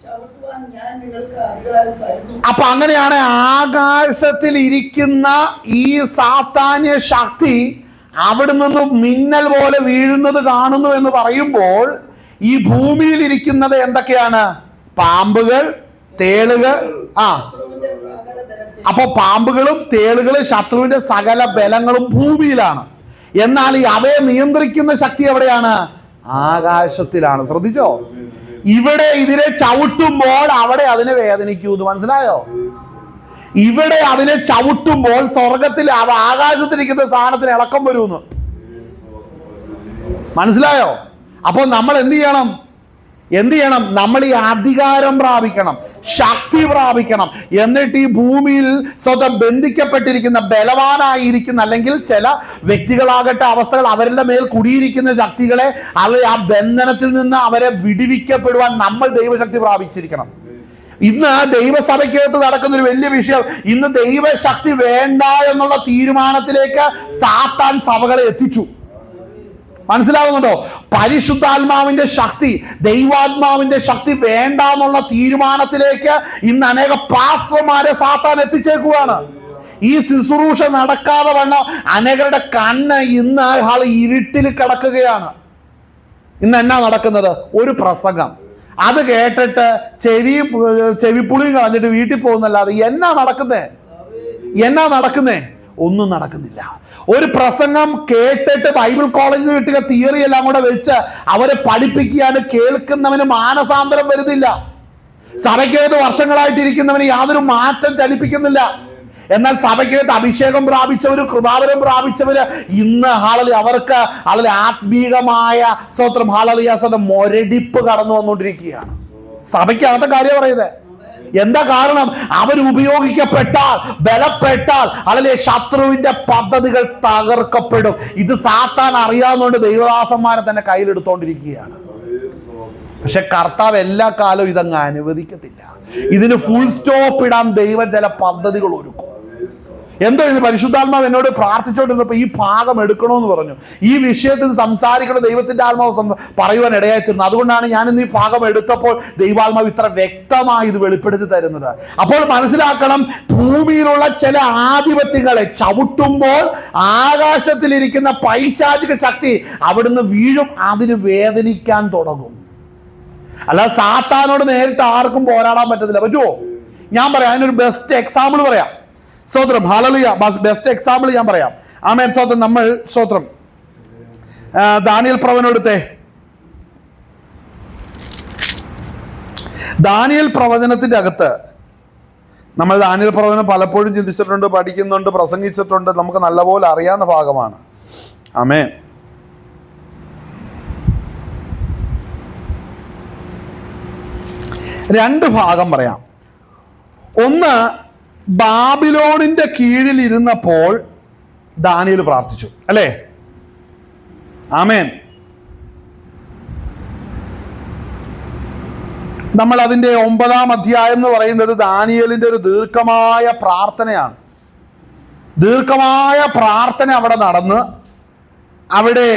ചവിട്ടുവാൻ ഞാൻ നിങ്ങൾക്ക് അധികാരം തരുന്നു. അപ്പൊ അങ്ങനെയാണ് ആകാശത്തിൽ ഇരിക്കുന്ന ഈ സാത്താന്യ ശക്തി അവിടെ നിന്നും മിന്നൽ പോലെ വീഴുന്നത് കാണുന്നു എന്ന് പറയുമ്പോൾ ഈ ഭൂമിയിൽ ഇരിക്കുന്നത് എന്തൊക്കെയാണ്? പാമ്പുകൾ, തേളുകൾ. അപ്പൊ പാമ്പുകളും തേളുകളും ശത്രുവിന്റെ സകല ബലങ്ങളും ഭൂമിയിലാണ്. എന്നാൽ ഈ അവയെ നിയന്ത്രിക്കുന്ന ശക്തി എവിടെയാണ്? ആകാശത്തിലാണ്. ശ്രദ്ധിച്ചോ? ഇവിടെ ഇതിനെ ചവിട്ടുമ്പോൾ അവിടെ അതിനെ വേദനിക്കൂന്ന് മനസ്സിലായോ? ഇവിടെ അതിനെ ചവിട്ടുമ്പോൾ സ്വർഗത്തിൽ ആകാശത്തിരിക്കുന്ന സാധനത്തിന് ഇളക്കം വരുമെന്ന് മനസ്സിലായോ? അപ്പൊ നമ്മൾ എന്ത് ചെയ്യണം? നമ്മൾ ഈ അധികാരം പ്രാപിക്കണം, ശക്തി പ്രാപിക്കണം. എന്നിട്ട് ഈ ഭൂമിയിൽ സ്വന്തം ബന്ധിക്കപ്പെട്ടിരിക്കുന്ന ബലവാനായിരിക്കുന്ന അല്ലെങ്കിൽ ചില വ്യക്തികളാകട്ടെ അവസ്ഥകൾ അവരുടെ മേൽ കുടിയിരിക്കുന്ന ശക്തികളെ ആ ബന്ധനത്തിൽ നിന്ന് അവരെ വിടുവിക്കപ്പെടുവാൻ നമ്മൾ ദൈവശക്തി പ്രാപിച്ചിരിക്കണം. ഇന്ന് ദൈവസഭയ്ക്കകത്ത് നടക്കുന്ന ഒരു വലിയ വിഷയം, ഇന്ന് ദൈവശക്തി വേണ്ട എന്നുള്ള തീരുമാനത്തിലേക്ക് സാത്താൻ സഭകളെ എത്തിച്ചു. മനസ്സിലാവുന്നുണ്ടോ? പരിശുദ്ധാത്മാവിന്റെ ശക്തി, ദൈവാത്മാവിന്റെ ശക്തി വേണ്ട എന്നുള്ള തീരുമാനത്തിലേക്ക് ഇന്ന് അനേക പാസ്റ്റർമാരെ സാത്താൻ എത്തിച്ചേക്കുവാണ്. ഈ ശുശ്രൂഷ നടക്കാതെ വണ്ണം അനേകരുടെ കണ്ണ് ഇന്ന് ഇരുട്ടിൽ കിടക്കുകയാണ്. ഇന്ന് എന്നാ നടക്കുന്നത്? ഒരു പ്രസംഗം അത് കേട്ടിട്ട് ചെവിപ്പുളി കളഞ്ഞിട്ട് വീട്ടിൽ പോകുന്നല്ലാതെ എന്നാ നടക്കുന്നേ? ഒന്നും നടക്കുന്നില്ല. ഒരു പ്രസംഗം കേട്ടിട്ട് ബൈബിൾ കോളേജിൽ കിട്ടിയ തിയറി എല്ലാം കൂടെ വെച്ച് അവരെ പഠിപ്പിക്കുകയാണ്. കേൾക്കുന്നവന് മാനസാന്തരം വരുന്നില്ല. സഭയ്ക്കകത്ത് വർഷങ്ങളായിട്ടിരിക്കുന്നവന് യാതൊരു മാറ്റം ചലിപ്പിക്കുന്നില്ല. എന്നാൽ സഭയ്ക്കകത്ത് അഭിഷേകം പ്രാപിച്ചവര്, കൃപാവരം പ്രാപിച്ചവര് ഇന്ന് അവർക്ക് ആത്മീകമായ സ്വത്രം മൊരടിപ്പ് കടന്നു വന്നുകൊണ്ടിരിക്കുകയാണ്. സഭയ്ക്കകത്തെ കാര്യം പറയുന്നത് എന്താ കാരണം? അവർ ഉപയോഗിക്കപ്പെട്ടാൽ, ബലപ്പെട്ടാൽ ശത്രുവിന്റെ പദ്ധതികൾ തകർക്കപ്പെടും. ഇത് സാത്താൻ അറിയാവുന്നതുകൊണ്ട് ദൈവദാസന്മാരെ തന്നെ കയ്യിലെടുത്തോണ്ടിരിക്കുകയാണ്. പക്ഷെ കർത്താവ് എല്ലാ കാലവും ഇതങ്ങ് അനുവദിക്കത്തില്ല. ഇതിന് ഫുൾ സ്റ്റോപ്പ് ഇടാൻ ദൈവം ചില പദ്ധതികൾ ഒരുക്കും. എന്തോ ഇത് പരിശുദ്ധാത്മാവ് എന്നോട് പ്രാർത്ഥിച്ചോണ്ടിരുന്നപ്പോ ഈ ഭാഗം എടുക്കണമെന്ന് പറഞ്ഞു. ഈ വിഷയത്തിൽ സംസാരിക്കണം ദൈവത്തിന്റെ ആത്മാവ് പറയുവാൻ ഇടയായിത്തീർന്നു. അതുകൊണ്ടാണ് ഞാൻ ഇന്ന് ഈ ഭാഗം എടുത്തപ്പോൾ ദൈവാത്മാവ് ഇത്ര വ്യക്തമായി ഇത് വെളിപ്പെടുത്തി തരുന്നത്. അപ്പോൾ മനസ്സിലാക്കണം, ഭൂമിയിലുള്ള ചില ആധിപത്യങ്ങളെ ചവിട്ടുമ്പോൾ ആകാശത്തിലിരിക്കുന്ന പൈശാചിക ശക്തി അവിടുന്ന് വീഴും, അതിന് വേദനിക്കാൻ തുടങ്ങും. അല്ല സാത്താനോട് നേരിട്ട് ആർക്കും പോരാടാൻ പറ്റത്തില്ല. പറ്റുമോ? ഞാൻ പറയാം, അതിനൊരു ബെസ്റ്റ് എക്സാമ്പിൾ പറയാം. സ്തോത്രം, ഹല്ലേലൂയ. ബെസ്റ്റ് എക്സാമ്പിൾ ഞാൻ പറയാം. ആമേൻ. സ്തോത്രം. നമ്മൾ സ്തോത്രം ദാനിയേൽ പ്രവചനം എടുത്തേ. ദാനിയേൽ പ്രവചനത്തിന്റെ അകത്ത് നമ്മൾ ദാനിയേൽ പ്രവചനം പലപ്പോഴും ചിന്തിച്ചിട്ടുണ്ട്, പഠിക്കുന്നുണ്ട്, പ്രസംഗിച്ചിട്ടുണ്ട്. നമുക്ക് നല്ലപോലെ അറിയാവുന്ന ഭാഗമാണ്. ആമേൻ. രണ്ട് ഭാഗം പറയാം. ഒന്ന്, ബാബിലോണിന്റെ കീഴിൽ ഇരുന്നപ്പോൾ ദാനിയേൽ പ്രാർത്ഥിച്ചു, അല്ലേ? ആമേൻ. നമ്മൾ അതിന്റെ 9-ാം അധ്യായം എന്ന് പറയുന്നത് ദാനിയേലിന്റെ ഒരു ദീർഘമായ പ്രാർത്ഥനയാണ്. ദീർഘമായ പ്രാർത്ഥന അവിടെ നടന്ന് അവിടെ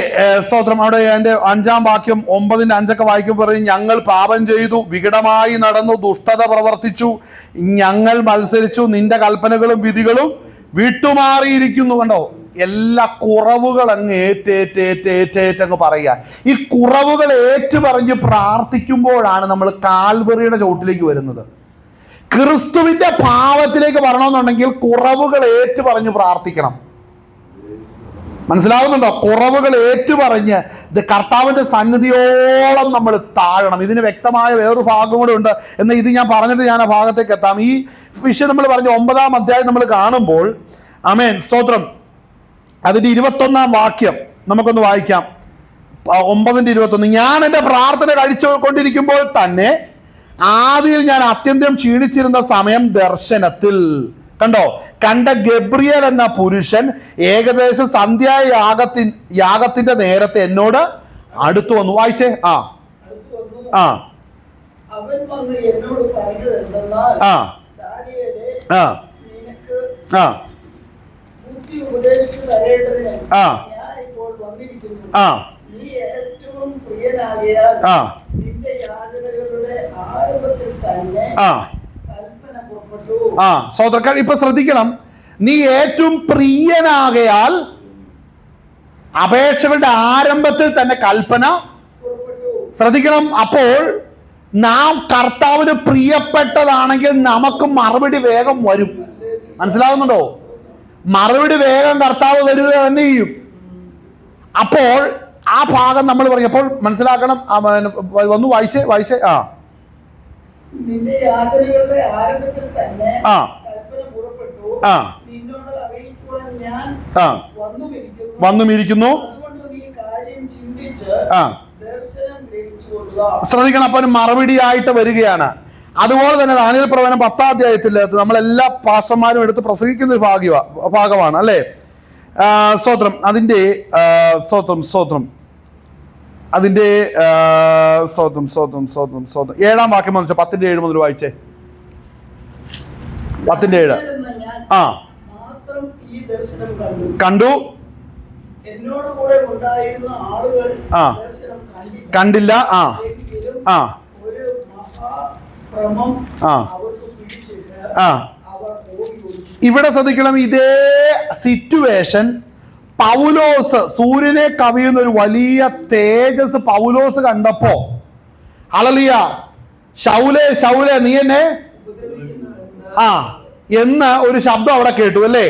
സ്തോത്രം, അവിടെ എൻ്റെ 5-ാം വാക്യം 9:5 വായിക്കുമ്പോൾ പറയും, ഞങ്ങൾ പാപം ചെയ്തു, വികടമായി നടന്നു, ദുഷ്ടത പ്രവർത്തിച്ചു, ഞങ്ങൾ മത്സരിച്ചു, നിന്റെ കൽപ്പനകളും വിധികളും വിട്ടുമാറിയിരിക്കുന്നു. കണ്ടോ? എല്ലാ കുറവുകൾ അങ്ങ് ഏറ്റങ്ങ് പറയുക. ഈ കുറവുകൾ ഏറ്റുപറഞ്ഞ് പ്രാർത്ഥിക്കുമ്പോഴാണ് നമ്മൾ കാൽവറിയുടെ ചോട്ടിലേക്ക് വരുന്നത്. ക്രിസ്തുവിന്റെ പാവത്തിലേക്ക് വരണമെന്നുണ്ടെങ്കിൽ കുറവുകൾ ഏറ്റുപറഞ്ഞ് പ്രാർത്ഥിക്കണം. മനസ്സിലാവുന്നുണ്ടോ? കുറവുകൾ ഏറ്റുപറഞ്ഞ് കർത്താവിന്റെ സന്നിധിയോളം നമ്മൾ താഴണം. ഇതിന് വ്യക്തമായ വേറൊരു ഭാഗം കൂടെ ഉണ്ട്. എന്നാൽ ഇത് ഞാൻ പറഞ്ഞിട്ട് ഞാൻ ആ ഭാഗത്തേക്ക് എത്താം. ഈ വിഷയം നമ്മൾ പറഞ്ഞ 9-ാം അധ്യായം നമ്മൾ കാണുമ്പോൾ, ആമേൻ, സ്തോത്രം, അതിന്റെ 21-ാം വാക്യം നമുക്കൊന്ന് വായിക്കാം. 9:21. ഞാൻ എൻ്റെ പ്രാർത്ഥന കഴിച്ചുകൊണ്ടിരിക്കുമ്പോൾ തന്നെ ആദിയിൽ ഞാൻ അത്യന്തം ക്ഷീണിച്ചിരുന്ന സമയം ദർശനത്തിൽ കണ്ട ഗബ്രിയേൽ എന്ന പുരുഷൻ ഏകദേശം യാഗത്തിന്റെ നേരത്തെ എന്നോട് അടുത്തു വന്നു. വായിച്ചേ. അവൻ വന്ന് എന്നോട് പറഞ്ഞത് എന്തെന്നാൽ, ദാനിയേലേ, നിനക്ക് ബുദ്ധി ഉപദേശിച്ചു തരേണ്ടതിന് ഞാൻ വന്നിരിക്കുന്നു. ആ നീ ഏറ്റവും പ്രിയനാകിയാൽ ആ നിന്റെ യാചനകളുടെ ആരംഭത്തിൽ തന്നെ ആ കൽപ്പന പുറപ്പെട്ടു. ആ സഹോദരൻ ഇപ്പൊ ശ്രദ്ധിക്കണം, നീ ഏറ്റവും പ്രിയനാകയാൽ അപേക്ഷകളുടെ ആരംഭത്തിൽ തന്നെ കൽപ്പന പുറപ്പെട്ടു. ശ്രദ്ധിക്കണം. അപ്പോൾ നാം കർത്താവിന് പ്രിയപ്പെട്ടതാണെങ്കിൽ നമുക്ക് മറുപടി വേഗം വരും. മനസ്സിലാവുന്നുണ്ടോ? മറുപടി വേഗം കർത്താവ് തരുക തന്നെ ചെയ്യും. അപ്പോൾ ആ ഭാഗം നമ്മൾ പറഞ്ഞപ്പോൾ മനസ്സിലാക്കണം. ഒന്ന് വായിച്ചേ ആ നിന്റെ യാചനകളുടെ ആരംഭത്തിൽ തന്നെ ആ കൽപ്പന പുറപ്പെട്ടു. ആ നിന്നോട് അറിയിക്കുവാൻ ഞാൻ ആ വന്നുമിരിക്കുന്നു. അതുകൊണ്ട് നീ കാര്യം ചിന്തിച്ച് ആ ദർശനം ഗ്രഹിച്ചുകൊള്ളുക. ശ്രദ്ധിക്കണം. അപ്പൊ ഒരു മറുപടിയായിട്ട് വരികയാണ്. അതുപോലെ തന്നെ ദാനിയേൽ പ്രവചനം 10-ാം അധ്യായത്തിൽ നമ്മളെല്ലാ പാസ്റ്റർമാരും എടുത്ത് പ്രസംഗിക്കുന്ന ഒരു ഭാഗമാണ് അല്ലേ? സ്തോത്രം. അതിന്റെ സ്തോത്രം അതിന്റെ സ്തോത്രം 7-ാം വാക്യം എന്ന് വെച്ചാൽ 10-7 മുതൽ വായിച്ചേ. 10-7 ആ മാത്രം ഈ ദർശനം കണ്ടു. എന്നോട് കൂടെ ഉണ്ടായിരുന്ന ആളുകൾ ആ ദർശനം കണ്ടില്ല. ആ എങ്കിലും ആ ഒരു മഹാഭ്രമം ആ അവർക്ക് പിടിച്ചിട്ട് ആ അവർ ഓടി ഒളിച്ചു. ഇവിടെ ശ്രദ്ധിക്കണം. ഇതേ സിറ്റുവേഷൻ പൗലോസ്, സൂര്യനെ കവിയുന്ന ഒരു വലിയ തേജസ് പൗലോസ് കണ്ടപ്പോ, ഹല്ലേലൂയ, ശൗലേ നീ എന്നെ ആ എന്ന് ഒരു ശബ്ദം അവിടെ കേട്ടു അല്ലേ?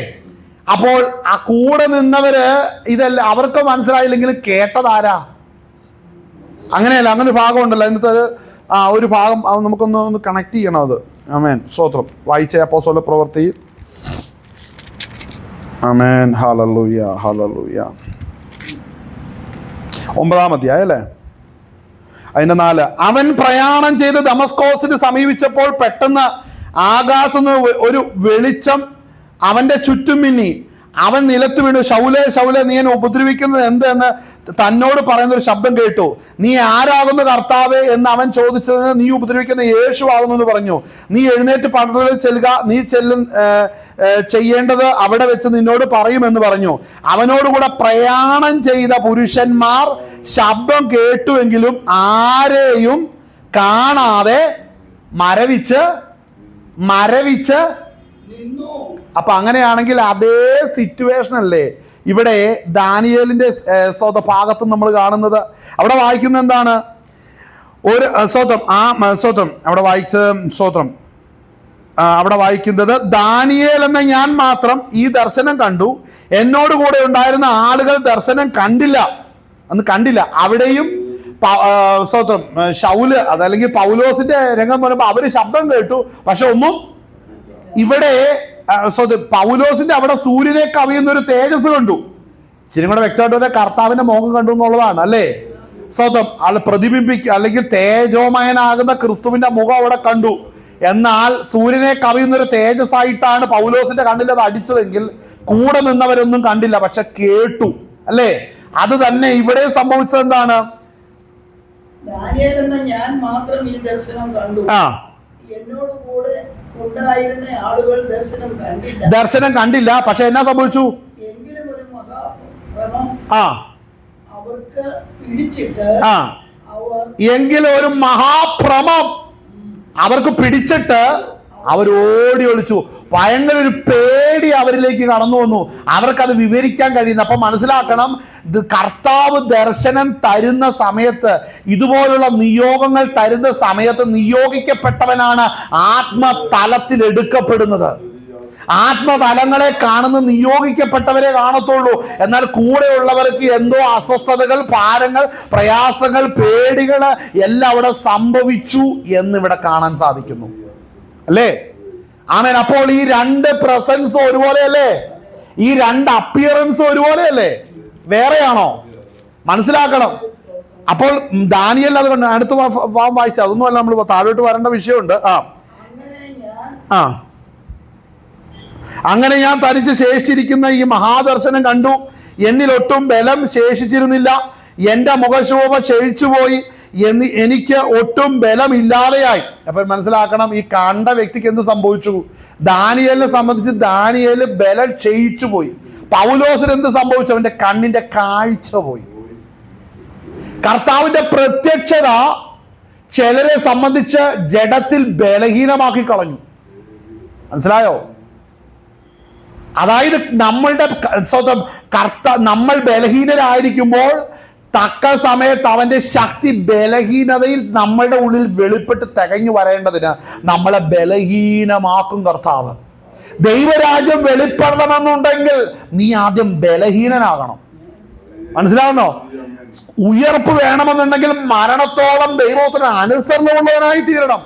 അപ്പോൾ ആ കൂടെ നിന്നവര് ഇതല്ല, അവർക്ക് മനസ്സിലായില്ലെങ്കിലും കേട്ടതാരാ? അങ്ങനെയല്ല, അങ്ങനെ ഒരു ഭാഗം ഉണ്ടല്ലോ ഇന്നത്തെ ഒരു ഭാഗം നമുക്കൊന്ന് കണക്ട് ചെയ്യണം. അത് ആമേൻ. സ്തോത്രം. വായിച്ച അപ്പോസ്തല പ്രവൃത്തി. ആമേൻ. Hallelujah hallelujah. 9-ാം അധ്യായം അല്ലേ? അതിന്റെ 4. അവൻ പ്രയാണം ചെയ്ത് ദമസ്കോസിന് സമീപിച്ചപ്പോൾ പെട്ടെന്ന് ആകാശത്ത് ഒരു വെളിച്ചം അവന്റെ ചുറ്റും മിന്നി. അവൻ നിലത്ത് വീണു. ശൗലേ നീ എന്നെ ഉപദ്രവിക്കുന്നത് എന്തെന്ന് തന്നോട് പറയുന്ന ഒരു ശബ്ദം കേട്ടു. നീ ആരാകുന്നു കർത്താവേ എന്ന് അവൻ ചോദിച്ചതിന് നീ ഉപദ്രവിക്കുന്ന യേശു ആകുന്നു എന്ന് പറഞ്ഞു. നീ എഴുന്നേറ്റ് പട്ടണത്തിൽ ചെല്ലുക, നീ ചെയ്യേണ്ടത് അവിടെ വെച്ച് നിന്നോട് പറയുമെന്ന് പറഞ്ഞു. അവനോടുകൂടെ പ്രയാണം ചെയ്ത പുരുഷന്മാർ ശബ്ദം കേട്ടുവെങ്കിലും ആരെയും കാണാതെ മരവിച്ച് നിന്നു. അപ്പൊ അങ്ങനെയാണെങ്കിൽ അതേ സിറ്റുവേഷൻ അല്ലേ ഇവിടെ ദാനിയേലിന്റെ ഭാഗത്ത് നമ്മൾ കാണുന്നത്? അവിടെ വായിക്കുന്ന എന്താണ്? ഒരു സ്വതം അവിടെ അവിടെ വായിക്കുന്നത്, ദാനിയേൽ എന്ന ഞാൻ മാത്രം ഈ ദർശനം കണ്ടു, എന്നോട് കൂടെ ഉണ്ടായിരുന്ന ആളുകൾ ദർശനം കണ്ടില്ല. അവിടെയും ശൗല് അതല്ലെങ്കിൽ പൗലോസിന്റെ രംഗം പറയുമ്പോൾ അവര് ശബ്ദം കേട്ടു, പക്ഷെ ഒന്നും ഇവിടെ പൗലോസിന്റെ അവിടെ സൂര്യനെ കവിയുന്ന ഒരു തേജസ് കണ്ടു. ശരി കൂടെ വ്യക്തമായിട്ട് കർത്താവിന്റെ മുഖം കണ്ടു എന്നുള്ളതാണ് അല്ലേ? ആള് പ്രതിബിംബിക്കുക അല്ലെങ്കിൽ തേജോമയനാകുന്ന ക്രിസ്തുവിന്റെ മുഖം അവിടെ കണ്ടു. എന്നാൽ സൂര്യനെ കവിയുന്ന ഒരു തേജസ് ആയിട്ടാണ് പൗലോസിന്റെ കണ്ണിൽ അത് അടിച്ചതെങ്കിൽ കൂടെ നിന്നവരൊന്നും കണ്ടില്ല, പക്ഷെ കേട്ടു അല്ലേ? അത് തന്നെ ഇവിടെ സംഭവിച്ചത് എന്താണ്? ദാനിയേൽ എന്ന ഞാൻ മാത്രം ഈ ദർശനം കണ്ടു, എന്നോട് കൂടെ ഉണ്ടായിരുന്ന ആളുകൾ ദർശനം കണ്ടില്ല. പക്ഷെ എന്നാ സംഭവിച്ചു? എങ്കിലും ഒരു മഹാഭ്രമം അവർക്ക് പിടിച്ചിട്ട് അവർ ഓടി ഒളിച്ചു. ഭയങ്കര ഒരു പേടി അവരിലേക്ക് കടന്നു വന്നു. അവർക്കത് വിവരിക്കാൻ കഴിയുന്നു. അപ്പൊ മനസ്സിലാക്കണം, കർത്താവ് ദർശനം തരുന്ന സമയത്ത്, ഇതുപോലുള്ള നിയോഗങ്ങൾ തരുന്ന സമയത്ത് നിയോഗിക്കപ്പെട്ടവനാണ് ആത്മതലത്തിൽ എടുക്കപ്പെടുന്നത്. ആത്മതലങ്ങളെ കാണുന്ന നിയോഗിക്കപ്പെട്ടവരെ കാണത്തുള്ളൂ. എന്നാൽ കൂടെയുള്ളവർക്ക് എന്തോ അസ്വസ്ഥതകൾ, ഭാരങ്ങൾ, പ്രയാസങ്ങൾ, പേടികൾ എല്ലാം അവിടെ സംഭവിച്ചു എന്നിവിടെ കാണാൻ സാധിക്കുന്നു അല്ലേ? ആമേൻ. അപ്പോൾ ഈ രണ്ട് പ്രസൻസ് ഒരുപോലെയല്ലേ? ഈ രണ്ട് അപ്പിയറൻസ് ഒരുപോലെയല്ലേ? വേറെയാണോ? മനസ്സിലാക്കണം. അപ്പോൾ ദാനിയേൽ അതുകൊണ്ട് അടുത്ത വായിച്ച അതൊന്നുമല്ല, നമ്മൾ താഴോട്ട് വരേണ്ട വിഷയമുണ്ട്. അങ്ങനെ ഞാൻ തനിച്ച് ശേഷിച്ചിരിക്കുന്ന ഈ മഹാദർശനം കണ്ടു. എന്നിലൊട്ടും ബലം ശേഷിച്ചിരുന്നില്ല. എന്റെ മുഖശോഭ ക്ഷയിച്ചുപോയി. എനിക്ക് ഒട്ടും ബലമില്ലാതെയായി. അപ്പൊ മനസ്സിലാക്കണം, ഈ കണ്ട വ്യക്തിക്ക് എന്ത് സംഭവിച്ചു? ദാനിയേലിനെ സംബന്ധിച്ച് ദാനിയേല് ബലം ക്ഷയിച്ചു പോയി. പൗലോസിന് എന്ത് സംഭവിച്ചു? അവന്റെ കണ്ണിന്റെ കാഴ്ച പോയി. കർത്താവിന്റെ പ്രത്യക്ഷത ചിലരെ സംബന്ധിച്ച് ജഡത്തിൽ ബലഹീനമാക്കി കളഞ്ഞു. മനസ്സിലായോ? അതായത് നമ്മൾ ബലഹീനരായിരിക്കുമ്പോൾ തക്ക സമയത്ത് അവന്റെ ശക്തി ബലഹീനതയിൽ നമ്മളുടെ ഉള്ളിൽ വെളിപ്പെട്ട് തികഞ്ഞു വരേണ്ടതിന് നമ്മളെ ബലഹീനമാക്കും കർത്താവ്. ദൈവരാജ്യം വെളിപ്പെടണമെന്നുണ്ടെങ്കിൽ നീ ആദ്യം ബലഹീനനാകണം. മനസ്സിലാവുന്നോ? ഉയർപ്പ് വേണമെന്നുണ്ടെങ്കിൽ മരണത്തോളം ദൈവത്തിന് അനുസരണമുള്ളവനായി തീരണം.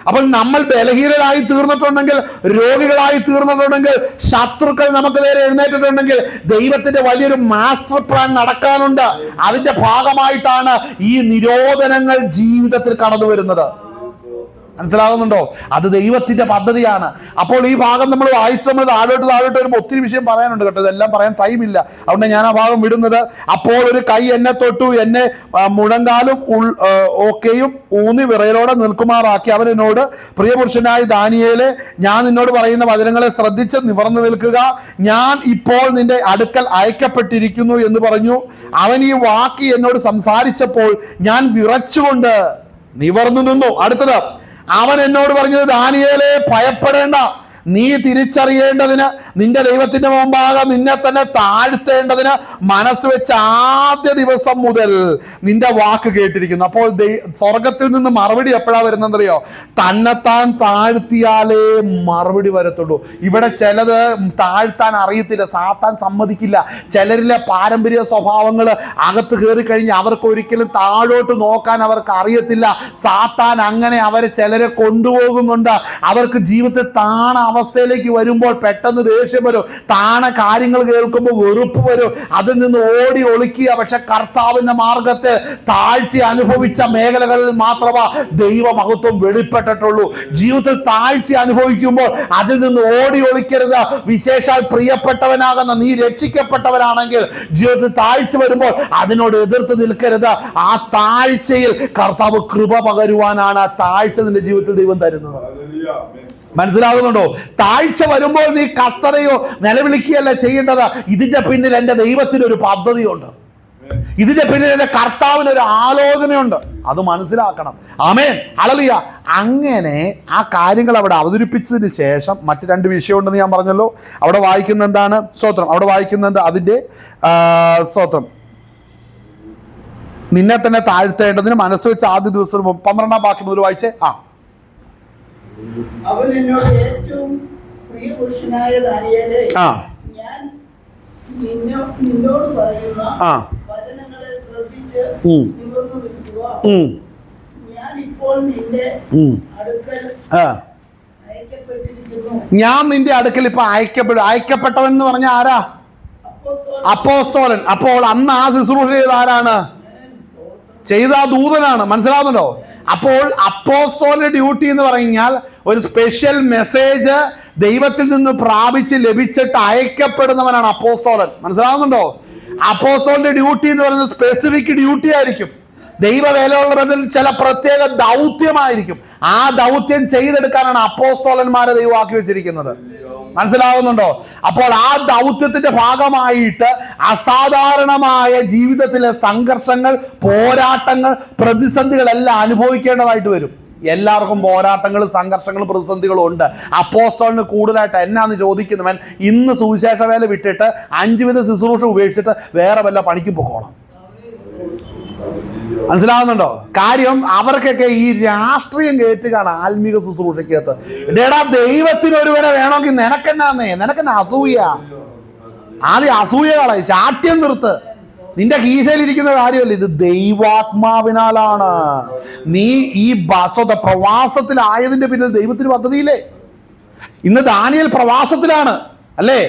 അപ്പോൾ നമ്മൾ ബലഹീനരായി തീർന്നിട്ടുണ്ടെങ്കിൽ, രോഗികളായി തീർന്നിട്ടുണ്ടെങ്കിൽ, ശത്രുക്കൾ നമുക്ക് നേരെ എഴുന്നേറ്റിട്ടുണ്ടെങ്കിൽ, ദൈവത്തിന്റെ വലിയൊരു മാസ്റ്റർ പ്ലാൻ നടക്കാനുണ്ട്. അതിന്റെ ഭാഗമായിട്ടാണ് ഈ നിരോധനങ്ങൾ ജീവിതത്തിൽ കടന്നു വരുന്നത്. മനസ്സിലാകുന്നുണ്ടോ? അത് ദൈവത്തിന്റെ പദ്ധതിയാണ്. അപ്പോൾ ഈ ഭാഗം നമ്മൾ വായിച്ച് നമ്മൾ താഴോട്ട് വരുമ്പോൾ ഒത്തിരി വിഷയം പറയാനുണ്ട് കേട്ടോ. ഇതെല്ലാം പറയാൻ ടൈമില്ല, അതുകൊണ്ട് ഞാൻ ആ ഭാഗം വിടുന്നത്. അപ്പോൾ ഒരു കൈ എന്നെ തൊട്ടു, എന്നെ മുഴങ്കാലും ഒക്കെയും ഊന്നി വിറയലോടെ നിൽക്കുമാറാക്കി. അവൻ എന്നോട്, പ്രിയപുരുഷനായ ദാനിയേലേ, ഞാൻ നിന്നോട് പറയുന്ന വചനങ്ങളെ ശ്രദ്ധിച്ച് നിവർന്നു നിൽക്കുക. ഞാൻ ഇപ്പോൾ നിന്റെ അടുക്കൽ അയക്കപ്പെട്ടിരിക്കുന്നു എന്ന് പറഞ്ഞു. അവൻ ഈ വാക്ക് എന്നോട് സംസാരിച്ചപ്പോൾ ഞാൻ വിറച്ചുകൊണ്ട് നിവർന്നു നിന്നു. അടുത്തത്, അവൻ എന്നോട് പറഞ്ഞത്, ദാനിയേലേ, ഭയപ്പെടേണ്ട. നീ തിരിച്ചറിയേണ്ടതിന്, നിന്റെ ദൈവത്തിന്റെ മുമ്പാകെ നിന്നെ തന്നെ താഴ്ത്തേണ്ടതിന് മനസ്സ് വെച്ച ആദ്യ ദിവസം മുതൽ നിന്റെ വാക്ക് കേട്ടിരിക്കുന്നു. അപ്പോൾ സ്വർഗത്തിൽ നിന്ന് മറുപടി എപ്പോഴാ വരുന്നതെന്നറിയോ? തന്നെത്താൻ താഴ്ത്തിയാലേ മറുപടി വരത്തുള്ളൂ. ഇവിടെ ചിലത് താഴ്ത്താൻ അറിയത്തില്ല, സാത്താൻ സമ്മതിക്കില്ല. ചിലരിലെ പാരമ്പര്യ സ്വഭാവങ്ങൾ അകത്ത് കയറി കഴിഞ്ഞ് അവർക്ക് ഒരിക്കലും താഴോട്ട് നോക്കാൻ അവർക്ക് അറിയത്തില്ല. സാത്താൻ അങ്ങനെ അവരെ ചിലരെ കൊണ്ടുപോകുന്നുണ്ട്. അവർക്ക് ജീവിതത്തിൽ താണ അവസ്ഥയിലേക്ക് വരുമ്പോൾ പെട്ടെന്ന് ദേഷ്യം വരും, താണ കാര്യങ്ങൾ കേൾക്കുമ്പോൾ വെറുപ്പ് വരും, അതിൽ നിന്ന് ഓടി ഒളിക്കുക. പക്ഷെ കർത്താവിന്റെ മാർഗത്തെ താഴ്ച അനുഭവിച്ച മേഖലകളിൽ മാത്രമേ ദൈവമഹത്വം വെളിപ്പെട്ടിട്ടുള്ളൂ. ജീവിതത്തിൽ താഴ്ച അനുഭവിക്കുമ്പോൾ അതിൽ നിന്ന് ഓടി ഒളിക്കരുത്. വിശേഷാൽ പ്രിയപ്പെട്ടവനാകുന്ന നീ രക്ഷിക്കപ്പെട്ടവനാണെങ്കിൽ ജീവിതത്തിൽ താഴ്ച വരുമ്പോൾ അതിനോട് എതിർത്ത് നിൽക്കരുത്. ആ താഴ്ചയിൽ കർത്താവ് കൃപ പകരുവാനാണ് ആ താഴ്ച നിന്റെ ജീവിതത്തിൽ ദൈവം തരുന്നത്. മനസ്സിലാകുന്നുണ്ടോ? താഴ്ച വരുമ്പോൾ നീ കർത്തനയോ നിലവിളിക്കുകയല്ല ചെയ്യേണ്ടത്. ഇതിന്റെ പിന്നിൽ എൻ്റെ ദൈവത്തിനൊരു പദ്ധതിയുണ്ട്, ഇതിന്റെ പിന്നിൽ എൻ്റെ കർത്താവിനൊരു ആലോചനയുണ്ട്. അത് മനസ്സിലാക്കണം. ആമേൻ, ഹല്ലേലൂയ. അങ്ങനെ ആ കാര്യങ്ങൾ അവിടെ അവതരിപ്പിച്ചതിന് ശേഷം മറ്റു രണ്ട് വിഷയമുണ്ടെന്ന് ഞാൻ പറഞ്ഞല്ലോ. അവിടെ വായിക്കുന്ന എന്താണ്? സ്തോത്രം. അവിടെ വായിക്കുന്നത് അതിന്റെ സ്തോത്രം, നിന്നെ തന്നെ താഴ്ത്തേണ്ടതിന് മനസ്സ് വെച്ച് ആദ്യ ദിവസം 12-ാം വാക്യം മുതൽ വായിച്ചേ. അവൻ എന്നോട്, ഏറ്റവും പ്രിയപുരുഷനായ ദാനിയേലേ, ഞാൻ നിന്നോട് പറയുന്ന വചനങ്ങളെ ശ്രദ്ധിച്ച് നിവർന്നു നിൽക്കുക. ഞാൻ ഇപ്പോൾ നിന്റെ അടുക്കൽ അയക്കപ്പെട്ടിരിക്കുന്നു. ഞാൻ നിന്റെ അടുക്കൽ ഇപ്പൊ അയക്കപ്പെട്ടവൻ എന്ന് പറഞ്ഞ ആരാ? അപ്പോസ്തലൻ. അപ്പോൾ അന്ന് ആ ശുശ്രൂഷ ചെയ്ത ആരാണ്? ചെയ്ത ആ ദൂതനാണ്. മനസ്സിലാവുന്നുണ്ടോ? അപ്പോൾ അപ്പോസ്തലന്റെ ഡ്യൂട്ടി എന്ന് പറഞ്ഞാൽ ഒരു സ്പെഷ്യൽ മെസ്സേജ് ദൈവത്തിൽ നിന്ന് പ്രാപിച്ച് ലഭിച്ചിട്ട് അയക്കപ്പെടുന്നവനാണ് അപ്പോസ്തലൻ. മനസ്സിലാവുന്നുണ്ടോ? അപ്പോസ്തലന്റെ ഡ്യൂട്ടി എന്ന് പറയുന്നത് സ്പെസിഫിക് ഡ്യൂട്ടി ആയിരിക്കും. ദൈവവേലയുള്ള ബന്ധത്തിൽ ചില പ്രത്യേക ദൗത്യമായിരിക്കും. ആ ദൗത്യം ചെയ്തെടുക്കാനാണ് അപ്പോസ്തലന്മാരെ ദൈവം ആക്കി വെച്ചിരിക്കുന്നത്. മനസ്സിലാവുന്നുണ്ടോ? അപ്പോൾ ആ ദൗത്യത്തിന്റെ ഭാഗമായിട്ട് അസാധാരണമായ ജീവിതത്തിലെ സംഘർഷങ്ങൾ, പോരാട്ടങ്ങൾ, പ്രതിസന്ധികളെല്ലാം അനുഭവിക്കേണ്ടതായിട്ട് വരും. എല്ലാവർക്കും പോരാട്ടങ്ങളും സംഘർഷങ്ങളും പ്രതിസന്ധികളും ഉണ്ട്. അപ്പോസ്തലന് കൂടുതലായിട്ട് എന്നാന്ന് ചോദിക്കുന്നവൻ ഇന്ന് സുവിശേഷ വേല വിട്ടിട്ട് 5 വിധ ശുശ്രൂഷ ഉപേക്ഷിച്ചിട്ട് വേറെ വല്ല പണിക്ക് പോകണം. മനസ്സിലാവുന്നുണ്ടോ? കാര്യം അവർക്കൊക്കെ ഈ രാഷ്ട്രീയം കേട്ടുകാണ് ആത്മീക ശുശ്രൂഷയ്ക്കകത്ത്. എടാ, ദൈവത്തിന് ഒരുവനെ വേണമെങ്കിൽ നിനക്കെന്നാ അസൂയ? ആദ്യം അസൂയകളെ ശാഠ്യം നിർത്ത്. നിന്റെ കീശയിലിരിക്കുന്ന കാര്യമല്ല, ഇത് ദൈവാത്മാവിനാലാണ്. നീ ഈ പ്രവാസത്തിലായതിന്റെ പിന്നിൽ ദൈവത്തിന് പദ്ധതിയില്ലേ? ഇന്ന് ദാനിയേൽ പ്രവാസത്തിലാണ് അല്ലേ?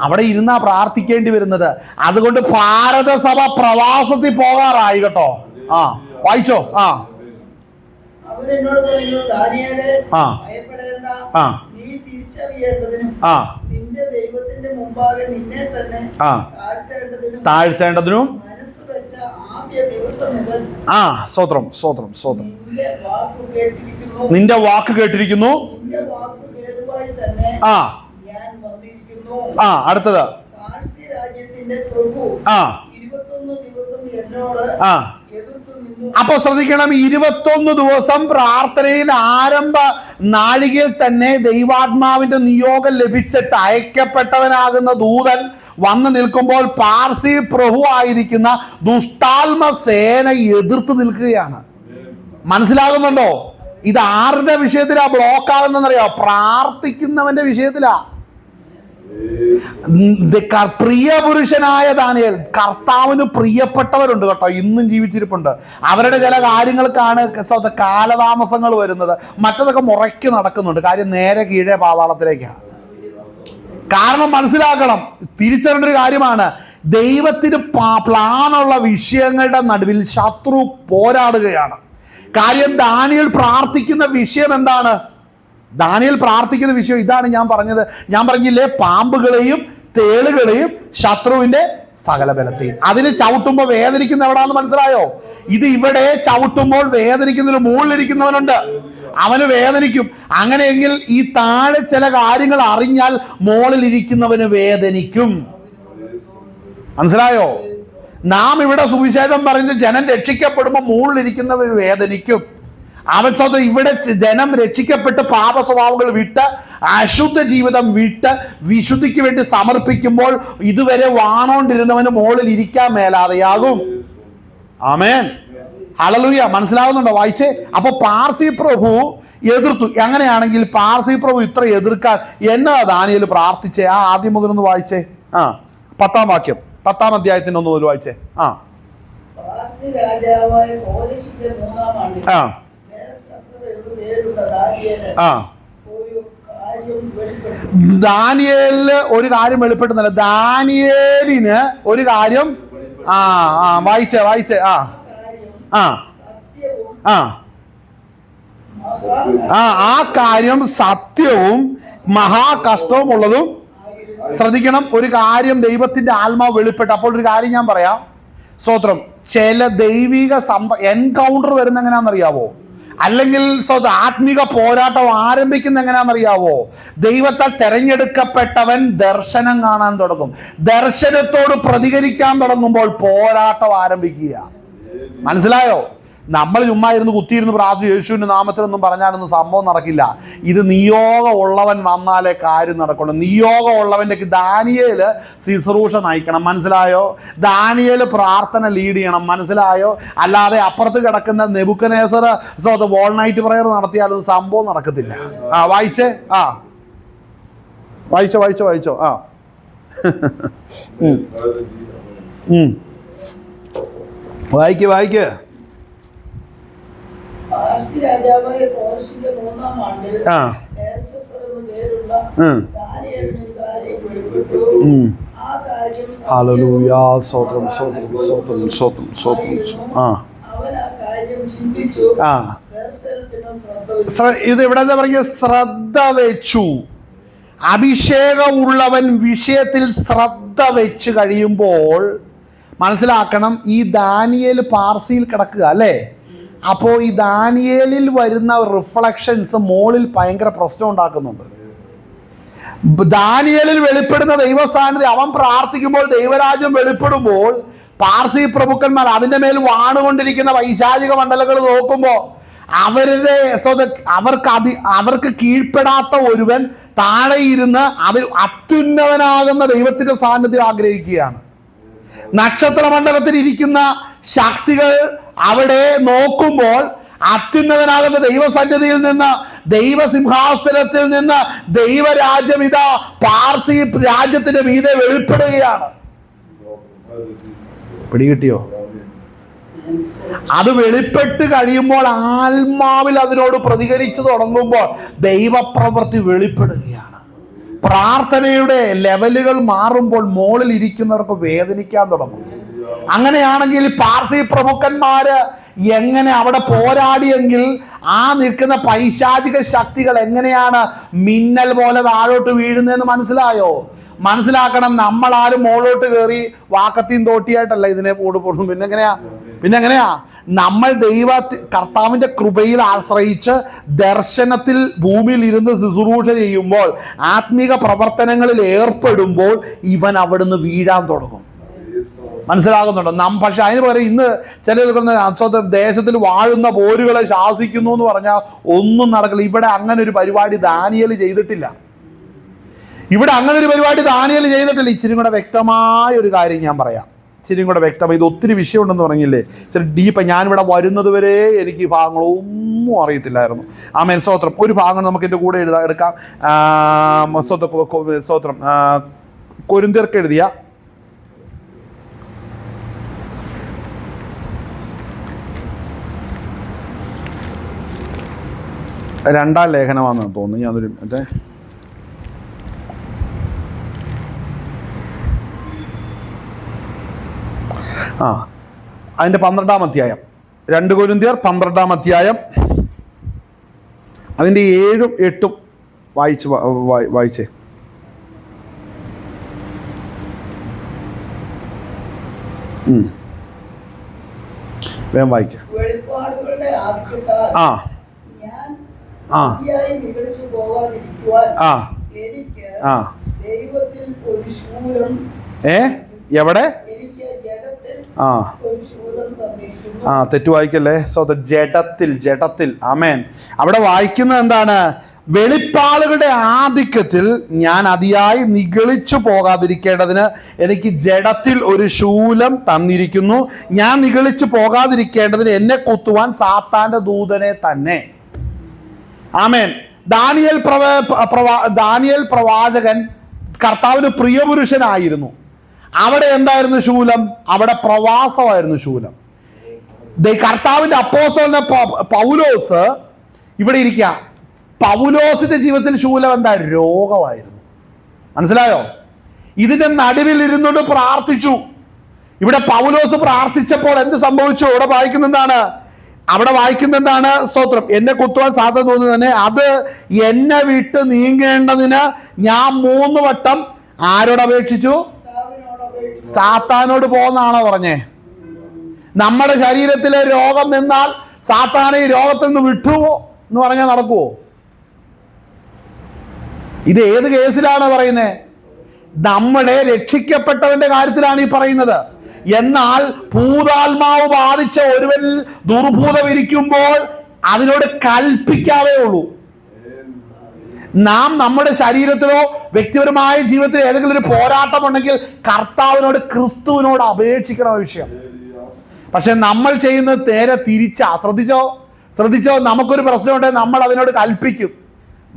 അവിടെ ഇരുന്നാ പ്രാർത്ഥിക്കേണ്ടി വരുന്നത്. അതുകൊണ്ട് ഭാരതസഭ പ്രവാസത്തിൽ പോകാറായി കേട്ടോ. വായിച്ചോ. അവൻ എന്നോട് പറഞ്ഞു, ദാനിയേലേ, ഭയപ്പെടേണ്ട. നീ തിരിച്ചറിയേണ്ടതിനും നിന്റെ ദൈവത്തിന്റെ മുമ്പാകെ നിന്നെ തന്നെ താഴ്ത്തേണ്ടതിനും മനസ്സ് വെച്ച ആദ്യ ദിവസം മുതൽ നിന്റെ വാക്ക് കേട്ടിരിക്കുന്നു. നിന്റെ വാക്ക് കേൾവായി തന്നെ ഞാൻ വന്നിരിക്കുന്നു. അടുത്തത്, നിന്റെ പ്രഭു ആ 21 ദിവസം എന്നോട് ആ എതിർത്തു നിന്നു. അപ്പൊ ശ്രദ്ധിക്കണം, 21 ദിവസം പ്രാർത്ഥനയിൽ ആരംഭ നാഴികയിൽ തന്നെ ദൈവാത്മാവിന്റെ നിയോഗം ലഭിച്ചിട്ട് അയക്കപ്പെട്ടവനാകുന്ന ദൂതൻ വന്നു നിൽക്കുമ്പോൾ പാർസി പ്രഭു ആയിരിക്കുന്ന ദുഷ്ടാത്മ സേന എതിർത്ത് നിൽക്കുകയാണ്. മനസ്സിലാകുന്നുണ്ടോ? ഇത് ആരുടെ വിഷയത്തിലാ ബ്ലോക്ക് ആകുന്നറിയോ? പ്രാർത്ഥിക്കുന്നവന്റെ വിഷയത്തിലാ. പ്രിയ പുരുഷനായ ദാനിയേൽ, കർത്താവിന് പ്രിയപ്പെട്ടവരുണ്ട് കേട്ടോ, ഇന്നും ജീവിച്ചിരിപ്പുണ്ട്. അവരുടെ ചില കാര്യങ്ങൾക്കാണ് കാലതാമസങ്ങൾ വരുന്നത്, മറ്റതൊക്കെ മുറയ്ക്ക് നടക്കുന്നുണ്ട്. കാര്യം നേരെ കീഴേ പാതാളത്തിലേക്കാണ്. കാരണം മനസ്സിലാക്കണം, തിരിച്ചറിയേണ്ട ഒരു കാര്യമാണ്, ദൈവത്തിന് പ്ലാനുള്ള വിഷയങ്ങളുടെ നടുവിൽ ശത്രു പോരാടുകയാണ്. കാര്യം ദാനിയേൽ പ്രാർത്ഥിക്കുന്ന വിഷയം എന്താണ്? ദാനിയേൽ പ്രാർത്ഥിക്കുന്ന വിഷയം ഇതാണ്. ഞാൻ പറഞ്ഞില്ലേ, പാമ്പുകളെയും തേളുകളെയും ശത്രുവിന്റെ സകല ബലത്തെയും. അതിന് ചവിട്ടുമ്പോൾ വേദനിക്കുന്ന എവിടാന്ന് മനസ്സിലായോ? ഇത് ഇവിടെ ചവിട്ടുമ്പോൾ വേദനിക്കുന്നതിന് മുകളിലിരിക്കുന്നവനുണ്ട്, അവന് വേദനിക്കും. അങ്ങനെയെങ്കിൽ ഈ താഴെ ചില കാര്യങ്ങൾ അറിഞ്ഞാൽ മുകളിലിരിക്കുന്നവന് വേദനിക്കും. മനസ്സിലായോ? നാം ഇവിടെ സുവിശേഷം പറഞ്ഞ് ജനം രക്ഷിക്കപ്പെടുമ്പോൾ മുകളിലിരിക്കുന്നവന് വേദനിക്കും. അവൻ സ്വന്തം ഇവിടെ ജനം രക്ഷിക്കപ്പെട്ട് പാപ സ്വഭാവങ്ങൾ വിട്ട് അശുദ്ധ ജീവിതം വിട്ട് വിശുദ്ധിക്ക് വേണ്ടി സമർപ്പിക്കുമ്പോൾ ഇതുവരെ വാണോണ്ടിരുന്നവന് മുകളിൽ ഇരിക്കാൻ മേലാതെയാകും. ആമേൻ, ഹല്ലേലൂയ. മനസ്സിലാവുന്നുണ്ടോ? വായിച്ചേ. അപ്പൊ പാർസി പ്രഭു എതിർത്തു. അങ്ങനെയാണെങ്കിൽ പാർസി പ്രഭു ഇത്ര എതിർക്കാൻ എന്നാ ദാനിയേൽ പ്രാർത്ഥിച്ചേ? ആ ആദ്യം മുതലൊന്ന് വായിച്ചേ. 10-ാം വാക്യം, 10-ാം അധ്യായത്തിന് ഒന്ന് മുതൽ വായിച്ചേ. പാർസി രാജാവായ കോരെശിന്റെ 3-ാം ആണ്ടിൽ ദാനിയേലിന് ഒരു കാര്യം വെളിപ്പെടുന്നില്ല. ദാനിയേലിന് ഒരു കാര്യം വായിച്ചേ. ആ കാര്യം സത്യവും മഹാകഷ്ടവും ഉള്ളതും. ശ്രദ്ധിക്കണം, ഒരു കാര്യം ദൈവത്തിന്റെ ആത്മാവ് വെളിപ്പെട്ടു. അപ്പോൾ ഒരു കാര്യം ഞാൻ പറയാം, സ്തോത്രം. ചില ദൈവിക എൻകൗണ്ടർ വരുന്ന എങ്ങനെയാണെന്നറിയാവോ? അല്ലെങ്കിൽ ആത്മീക പോരാട്ടം ആരംഭിക്കുന്ന എങ്ങനെയാണെന്നറിയാവോ? ദൈവത്താൽ തെരഞ്ഞെടുക്കപ്പെട്ടവൻ ദർശനം കാണാൻ തുടങ്ങും. ദർശനത്തോട് പ്രതികരിക്കാൻ തുടങ്ങുമ്പോൾ പോരാട്ടം ആരംഭിക്കുക. മനസ്സിലായോ? നമ്മൾ ചുമ്മാ ഇരുന്ന് കുത്തിയിരുന്ന് പ്രാർത്ഥിച്ചു യേശുവിന്റെ നാമത്തിലൊന്നും പറഞ്ഞാലൊന്നും സംഭവം നടക്കില്ല. ഇത് നിയോഗം ഉള്ളവൻ വന്നാലേ കാര്യം നടക്കുള്ളൂ. നിയോഗം ഉള്ളവന്റെ ദാനിയേല് ശുശ്രൂഷ നയിക്കണം. മനസ്സിലായോ? ദാനിയേല് പ്രാർത്ഥന ലീഡ് ചെയ്യണം. മനസ്സിലായോ? അല്ലാതെ അപ്പുറത്ത് കിടക്കുന്ന നെബൂഖദ്നേസർ വോൾ നൈറ്റ് പ്രയർ നടത്തിയാലൊന്നും സംഭവം നടക്കത്തില്ല. വായിച്ചേ. വായിച്ചോ. വായിക്ക്. പാർസി രാജാവായ കോരെശിന്റെ 3-ാം ആണ്ടിൽ ബേൽശസ്സർ എന്നു പേരുള്ള ദാനിയേലിന് ഒരു കാര്യം വെളിപ്പെട്ടു. ആ കാര്യം ഹല്ലേലൂയ, സ്തോത്രം. അവൻ ആ കാര്യം ചിന്തിച്ചു, ദർശനത്തിനും ഇത് ഇവിടെ എന്താ പറയുക? ശ്രദ്ധ വെച്ചു. അഭിഷേകമുള്ളവൻ വിഷയത്തിൽ ശ്രദ്ധ വെച്ച് കഴിയുമ്പോൾ മനസ്സിലാക്കണം, ഈ ദാനിയേൽ പാർസിയിൽ കിടക്കുക അല്ലേ? അപ്പോൾ ഈ ദാനിയേലിൽ വരുന്ന റിഫ്ലക്ഷൻസ് മോളിൽ ഭയങ്കര പ്രശ്നം ഉണ്ടാക്കുന്നുണ്ട്. ദാനിയേലിൽ വെളിപ്പെടുന്ന ദൈവസാന്നിധ്യം, അവൻ പ്രാർത്ഥിക്കുമ്പോൾ ദൈവരാജ്യം വെളിപ്പെടുമ്പോൾ പാർസി പ്രഭുക്കന്മാർ അതിൻ്റെ മേൽ വാണുകൊണ്ടിരിക്കുന്ന വൈശാചിക മണ്ഡലങ്ങൾ നോക്കുമ്പോൾ അവർക്ക് കീഴ്പ്പെടാത്ത ഒരുവൻ താഴെ ഇരുന്ന് അതിൽ അത്യുന്നതനാകുന്ന ദൈവത്തിന്റെ സാന്നിധ്യം ആഗ്രഹിക്കുകയാണ്. നക്ഷത്ര മണ്ഡലത്തിൽ ഇരിക്കുന്ന ശക്തികൾ അവിടെ നോക്കുമ്പോൾ അത്യുന്നതനാകുന്ന ദൈവസന്നിധിയിൽ നിന്ന്, ദൈവസിംഹാസനത്തിൽ നിന്ന് ദൈവരാജ്യം ഇതാ പാർസി രാജ്യത്തിന്റെ മീതെ വെളിപ്പെടുകയാണ്. പിടികിട്ടിയോ? അത് വെളിപ്പെട്ട് കഴിയുമ്പോൾ ആത്മാവിൽ അതിനോട് പ്രതികരിച്ചു തുടങ്ങുമ്പോൾ ദൈവപ്രവൃത്തി വെളിപ്പെടുകയാണ്. പ്രാർത്ഥനയുടെ ലെവലുകൾ മാറുമ്പോൾ മോളിൽ ഇരിക്കുന്നവർക്ക് വേദനിക്കാൻ തുടങ്ങും. അങ്ങനെയാണെങ്കിൽ പാർസി പ്രഭുക്കന്മാര് എങ്ങനെ അവിടെ പോരാടിയെങ്കിൽ ആ നിൽക്കുന്ന പൈശാചിക ശക്തികൾ എങ്ങനെയാണ് മിന്നൽ പോലെ താഴോട്ട് വീഴുന്നതെന്ന് മനസ്സിലായോ? മനസ്സിലാക്കണം. നമ്മളാരും മോളോട്ട് കയറി വാക്കത്തിയും തോട്ടിയായിട്ടല്ല ഇതിനെ കൂടുപോടും. പിന്നെങ്ങനെയാ നമ്മൾ കർത്താവിന്റെ കൃപയിൽ ആശ്രയിച്ച് ദർശനത്തിൽ ഭൂമിയിൽ ഇരുന്ന് ശുശ്രൂഷ ചെയ്യുമ്പോൾ, ആത്മീക പ്രവർത്തനങ്ങളിൽ ഏർപ്പെടുമ്പോൾ ഇവൻ അവിടുന്ന് വീഴാൻ തുടങ്ങും. മനസ്സിലാകുന്നുണ്ടോ? പക്ഷെ അതിന് പകരം ഇന്ന് ചില ദേശത്തിൽ വാഴുന്ന പോരുകളെ ശാസിക്കുന്നു എന്ന് പറഞ്ഞാൽ ഒന്നും നടക്കില്ല. ഇവിടെ അങ്ങനെ ഒരു പരിപാടി ദാനിയേൽ ചെയ്തിട്ടില്ല. ഇച്ചിരി കൂടെ വ്യക്തമായ ഒരു കാര്യം ഞാൻ പറയാം. ഇച്ചിരി കൂടെ വ്യക്തമായി, ഇത് ഒത്തിരി വിഷയമുണ്ടെന്ന് പറഞ്ഞില്ലേ, ഇച്ചിരി ഡീപ്പ്. ഞാനിവിടെ വരുന്നത് വരെ എനിക്ക് ഈ ഭാഗങ്ങളൊന്നും അറിയത്തില്ലായിരുന്നു. ആമേൻ, സ്തോത്രം. ഒരു ഭാഗം നമുക്ക് എൻ്റെ കൂടെ എടുക്കാം. സ്തോത്രം. കൊരിന്ത്യർക്ക് എഴുതിയ 2-ാം ലേഖനമാണെന്ന് തോന്നുന്നു. ഞാനൊരു മറ്റേ അതിൻ്റെ 12-ാം അധ്യായം, 2 കൊരിന്ത്യർ 12-ാം അധ്യായം, അതിൻ്റെ 7-ഉം 8-ഉം വായിച്ചേ. വേഗം വായിക്കാം. വെളിപ്പാടുകളുടെ ആധിക്യത്താൽ ഞാൻ അതിയായി മികച്ചു പോകാതിരിക്കുവാൻ എനിക്ക് ദൈവത്തിൽ ഒരു ശൂലം എവിടെ എനിക്ക് ജഡത്തിൽ ഒരു ശൂലം തന്നിരിക്കുന്നു. തെറ്റു വായിക്കല്ലേ. സോ ജഡത്തിൽ. ആമേൻ. അവിടെ വായിക്കുന്നത് എന്താണ്? വെളിപ്പാടുകളുടെ ആധിക്യത്തിൽ ഞാൻ അതിയായി നിഗളിച്ചു പോകാതിരിക്കേണ്ടതിന് എനിക്ക് ജഡത്തിൽ ഒരു ശൂലം തന്നിരിക്കുന്നു. ഞാൻ നിഗളിച്ചു പോകാതിരിക്കേണ്ടതിന് എന്നെ കുത്തുവാൻ സാത്താന്റെ ദൂതനെ തന്നെ. ആമേൻ. ദാനിയേൽ പ്രവാചകൻ കർത്താവിന് പ്രിയപുരുഷനായിരുന്നു. അവിടെ എന്തായിരുന്നു ശൂലം? അവിടെ പ്രവാസമായിരുന്നു ശൂലം. കർത്താവിന്റെ അപ്പോസ്തലനായ പൗലോസ് ഇവിടെ ഇരിക്കുക. പൗലോസിന്റെ ജീവിതത്തിൽ ശൂലം എന്താ? രോഗമായിരുന്നു. മനസ്സിലായോ? ഇതിന്റെ നടുവിൽ ഇരുന്നുകൊണ്ട് പ്രാർത്ഥിച്ചു. ഇവിടെ പൗലോസ് പ്രാർത്ഥിച്ചപ്പോൾ എന്ത് സംഭവിച്ചു? അവിടെ വായിക്കുന്ന എന്താണ്? സ്തോത്രം. എന്നെ കുത്തുവാൻ സാധ്യത തോന്നുന്നു തന്നെ അത് എന്നെ വിട്ട് നീങ്ങേണ്ടതിന് ഞാൻ 3 വട്ടം ആരോട് അപേക്ഷിച്ചു? സാത്താനോട് പോകുന്നാണോ പറഞ്ഞേ? നമ്മുടെ ശരീരത്തിലെ രോഗം നിന്നാൽ സാത്താനെ ഈ രോഗത്തിൽ നിന്ന് വിട്ടുവോ എന്ന് പറഞ്ഞാൽ നടക്കുവോ? ഇത് ഏത് കേസിലാണ് പറയുന്നത്? നമ്മുടെ രക്ഷിക്കപ്പെട്ടവന്റെ കാര്യത്തിലാണ് ഈ പറയുന്നത്. എന്നാൽ ഭൂതാത്മാവ് ബാധിച്ച ഒരുവനിൽ ദുർഭൂതം ഇരിക്കുമ്പോൾ അതിനോട് കൽപ്പിക്കാവേ ഉള്ളൂ. നാം നമ്മുടെ ശരീരത്തിലോ വ്യക്തിപരമായ ജീവിതത്തിലോ ഏതെങ്കിലും ഒരു പോരാട്ടം ഉണ്ടെങ്കിൽ കർത്താവിനോട്, ക്രിസ്തുവിനോട് അപേക്ഷിക്കണം വിഷയം. പക്ഷെ നമ്മൾ ചെയ്യുന്നത് നേരെ തിരിച്ചാ. ശ്രദ്ധിച്ചോ. നമുക്കൊരു പ്രശ്നമുണ്ടെങ്കിൽ നമ്മൾ അതിനോട് കൽപ്പിക്കും.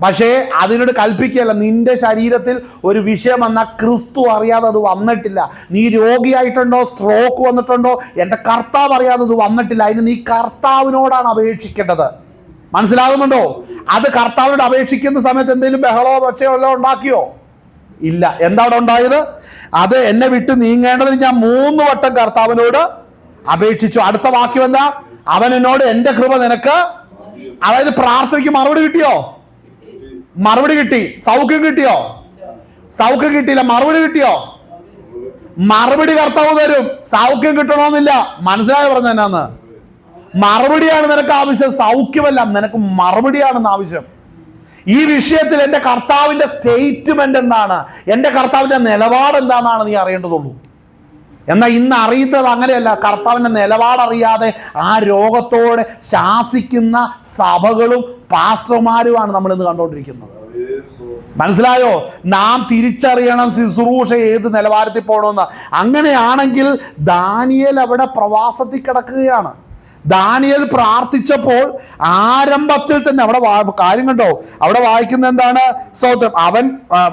പക്ഷേ അതിനോട് കൽപ്പിക്കുകയല്ല. നിന്റെ ശരീരത്തിൽ ഒരു വിഷയം വന്നാൽ ക്രിസ്തു അറിയാതെ അത് വന്നിട്ടില്ല. നീ രോഗിയായിട്ടുണ്ടോ, സ്ട്രോക്ക് വന്നിട്ടുണ്ടോ, എൻ്റെ കർത്താവ് അറിയാതെ അത് വന്നിട്ടില്ല. അതിന് നീ കർത്താവിനോടാണ് അപേക്ഷിക്കേണ്ടത്. മനസ്സിലാകുന്നുണ്ടോ? അത് കർത്താവിനോട് അപേക്ഷിക്കുന്ന സമയത്ത് എന്തെങ്കിലും ബഹളോ ഒച്ചയോ വല്ലതും ഉണ്ടാക്കിയോ? ഇല്ല. എന്താ അവിടെ ഉണ്ടായത്? അത് എന്നെ വിട്ട് നീങ്ങേണ്ടതിന് ഞാൻ 3 വട്ടം കർത്താവിനോട് അപേക്ഷിച്ചു. അടുത്ത വാക്യം എന്താ? അവൻ എന്നോട് എൻ്റെ കൃപ നിനക്ക്. അതായത് പ്രാർത്ഥനയ്ക്ക് മറുപടി കിട്ടിയോ? മറുപടി കിട്ടി. സൗഖ്യം കിട്ടിയോ? സൗഖ്യം കിട്ടിയില്ല. മറുപടി കിട്ടിയോ? മറുപടി കർത്താവ് തരും. സൗഖ്യം കിട്ടണമെന്നില്ല. മനസ്സിലായോ പറഞ്ഞ എന്നാന്ന്? മറുപടിയാണ് നിനക്ക് ആവശ്യം, സൗഖ്യമല്ല. നിനക്ക് മറുപടിയാണെന്ന് ആവശ്യം. ഈ വിഷയത്തിൽ എൻ്റെ കർത്താവിന്റെ സ്റ്റേറ്റ്മെന്റ് എന്താണ്, എൻ്റെ കർത്താവിന്റെ നിലപാട് എന്താണെന്നാണ് നീ അറിയേണ്ടതുള്ളൂ. എന്നാൽ ഇന്ന് അറിയുന്നത് അങ്ങനെയല്ല. കർത്താവിന്റെ നിലപാടറിയാതെ ആ രോഗത്തോടെ ശാസിക്കുന്ന സഭകളും പാസ്റ്റർമാരുമാണ് നമ്മൾ ഇന്ന് കണ്ടുകൊണ്ടിരിക്കുന്നത്. മനസ്സിലായോ? നാം തിരിച്ചറിയണം ശുശ്രൂഷ ഏത് നിലവാരത്തിൽ പോകണമെന്ന്. അങ്ങനെയാണെങ്കിൽ ദാനിയേൽ അവിടെ പ്രവാസത്തിൽ കിടക്കുകയാണ്. ദാനിയേൽ പ്രാർത്ഥിച്ചപ്പോൾ ആരംഭത്തിൽ തന്നെ അവിടെ കാര്യം കണ്ടോ? അവിടെ വായിക്കുന്ന എന്താണ്? സ്തോത്രം.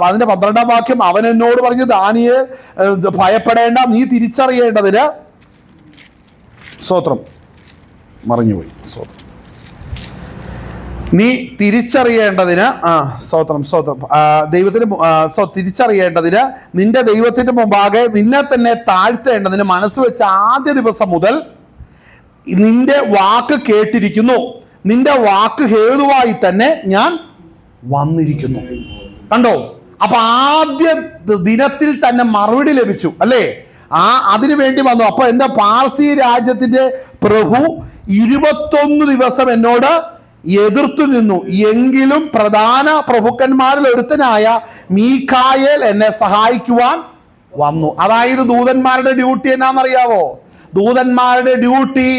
അതിന്റെ 12-ാം വാക്യം, അവൻ എന്നോട് പറഞ്ഞു, ദാനിയേൽ ഭയപ്പെടേണ്ട, നീ തിരിച്ചറിയേണ്ടതിന്. സ്തോത്രം. മറിഞ്ഞുപോയി. സ്തോത്രം. നീ തിരിച്ചറിയേണ്ടതിന് ദൈവത്തിന് തിരിച്ചറിയേണ്ടതിന് നിന്റെ ദൈവത്തിന്റെ മുമ്പാകെ നിന്നെ തന്നെ താഴ്ത്തേണ്ടതിന് മനസ്സ് വെച്ച ആദ്യ ദിവസം മുതൽ നിന്റെ വാക്ക് കേട്ടിരിക്കുന്നു. നിന്റെ വാക്ക് ഹേതുവായി തന്നെ ഞാൻ വന്നിരിക്കുന്നു. കണ്ടോ? അപ്പൊ ആദ്യ ദിനത്തിൽ തന്നെ മറുപടി ലഭിച്ചു അല്ലേ? അതിനു വേണ്ടി വന്നു. അപ്പൊ എന്താ? പാർസി രാജ്യത്തിന്റെ പ്രഭു 21 ദിവസം എന്നോട് എതിർത്തു നിന്നു. എങ്കിലും പ്രധാന പ്രഭുക്കന്മാരിൽ ഒരുത്തനായ മീഖായേൽ എന്നെ സഹായിക്കുവാൻ വന്നു. അതായത് ദൂതന്മാരുടെ ഡ്യൂട്ടി എന്നാണെന്നറിയാവോ? ദൂതന്മാരുടെ ഡ്യൂട്ടി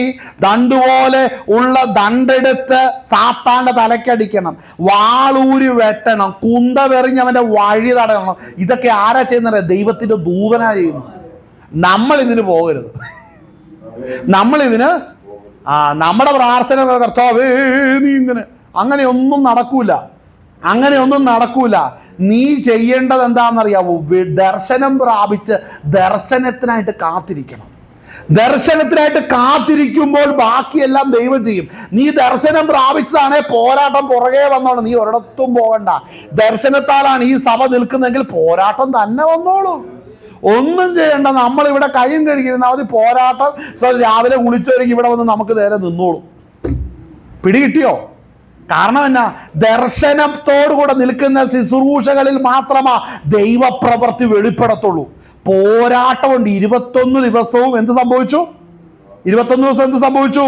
ദണ്ടുപോലെ ഉള്ള ദണ്ടെടുത്ത് സാത്താന്റെ തലക്കടിക്കണം, വാളൂരി വെട്ടണം, കുന്തവെറിഞ്ഞ് അവന്റെ വഴി തടയണം. ഇതൊക്കെ ആരാ ചെയ്യുന്നത്? ദൈവത്തിന്റെ ദൂതനാ ചെയ്യുന്നു. നമ്മൾ ഇതിന് പോകരുത്. നമ്മളിതിന് നമ്മുടെ പ്രാർത്ഥന കർത്താവേ നീ ഇങ്ങനെ, അങ്ങനെയൊന്നും നടക്കൂല. അങ്ങനെയൊന്നും നടക്കൂല. നീ ചെയ്യേണ്ടത് എന്താണെന്നറിയാവോ? ദർശനം പ്രാപിച്ച് ദർശനത്തിനായിട്ട് കാത്തിരിക്കണം. ദർശനത്തിനായിട്ട് കാത്തിരിക്കുമ്പോൾ ബാക്കിയെല്ലാം ദൈവം ചെയ്യും. നീ ദർശനം പ്രാപിച്ചതാണെ പോരാട്ടം പുറകെ വന്നോളൂ. നീ ഒരിടത്തും പോകണ്ട. ദർശനത്താലാണ് ഈ സഭ നിൽക്കുന്നെങ്കിൽ പോരാട്ടം തന്നെ വന്നോളൂ. ഒന്നും ചെയ്യണ്ട. നമ്മളിവിടെ കയ്യും കഴുകിയിരുന്ന മതി. പോരാട്ടം രാവിലെ കുളിച്ചൊരുങ്ങി ഇവിടെ വന്ന് നമുക്ക് നേരെ നിന്നോളൂ. പിടികിട്ടിയോ? കാരണം എന്നാ? ദർശനത്തോടുകൂടെ നിൽക്കുന്ന ശുശ്രൂഷകളിൽ മാത്രമാ ദൈവപ്രവൃത്തി വെളിപ്പെടത്തുള്ളൂ. പോരാട്ടമുണ്ട്. 21 ദിവസവും എന്ത് സംഭവിച്ചു? 21 ദിവസം എന്ത് സംഭവിച്ചു?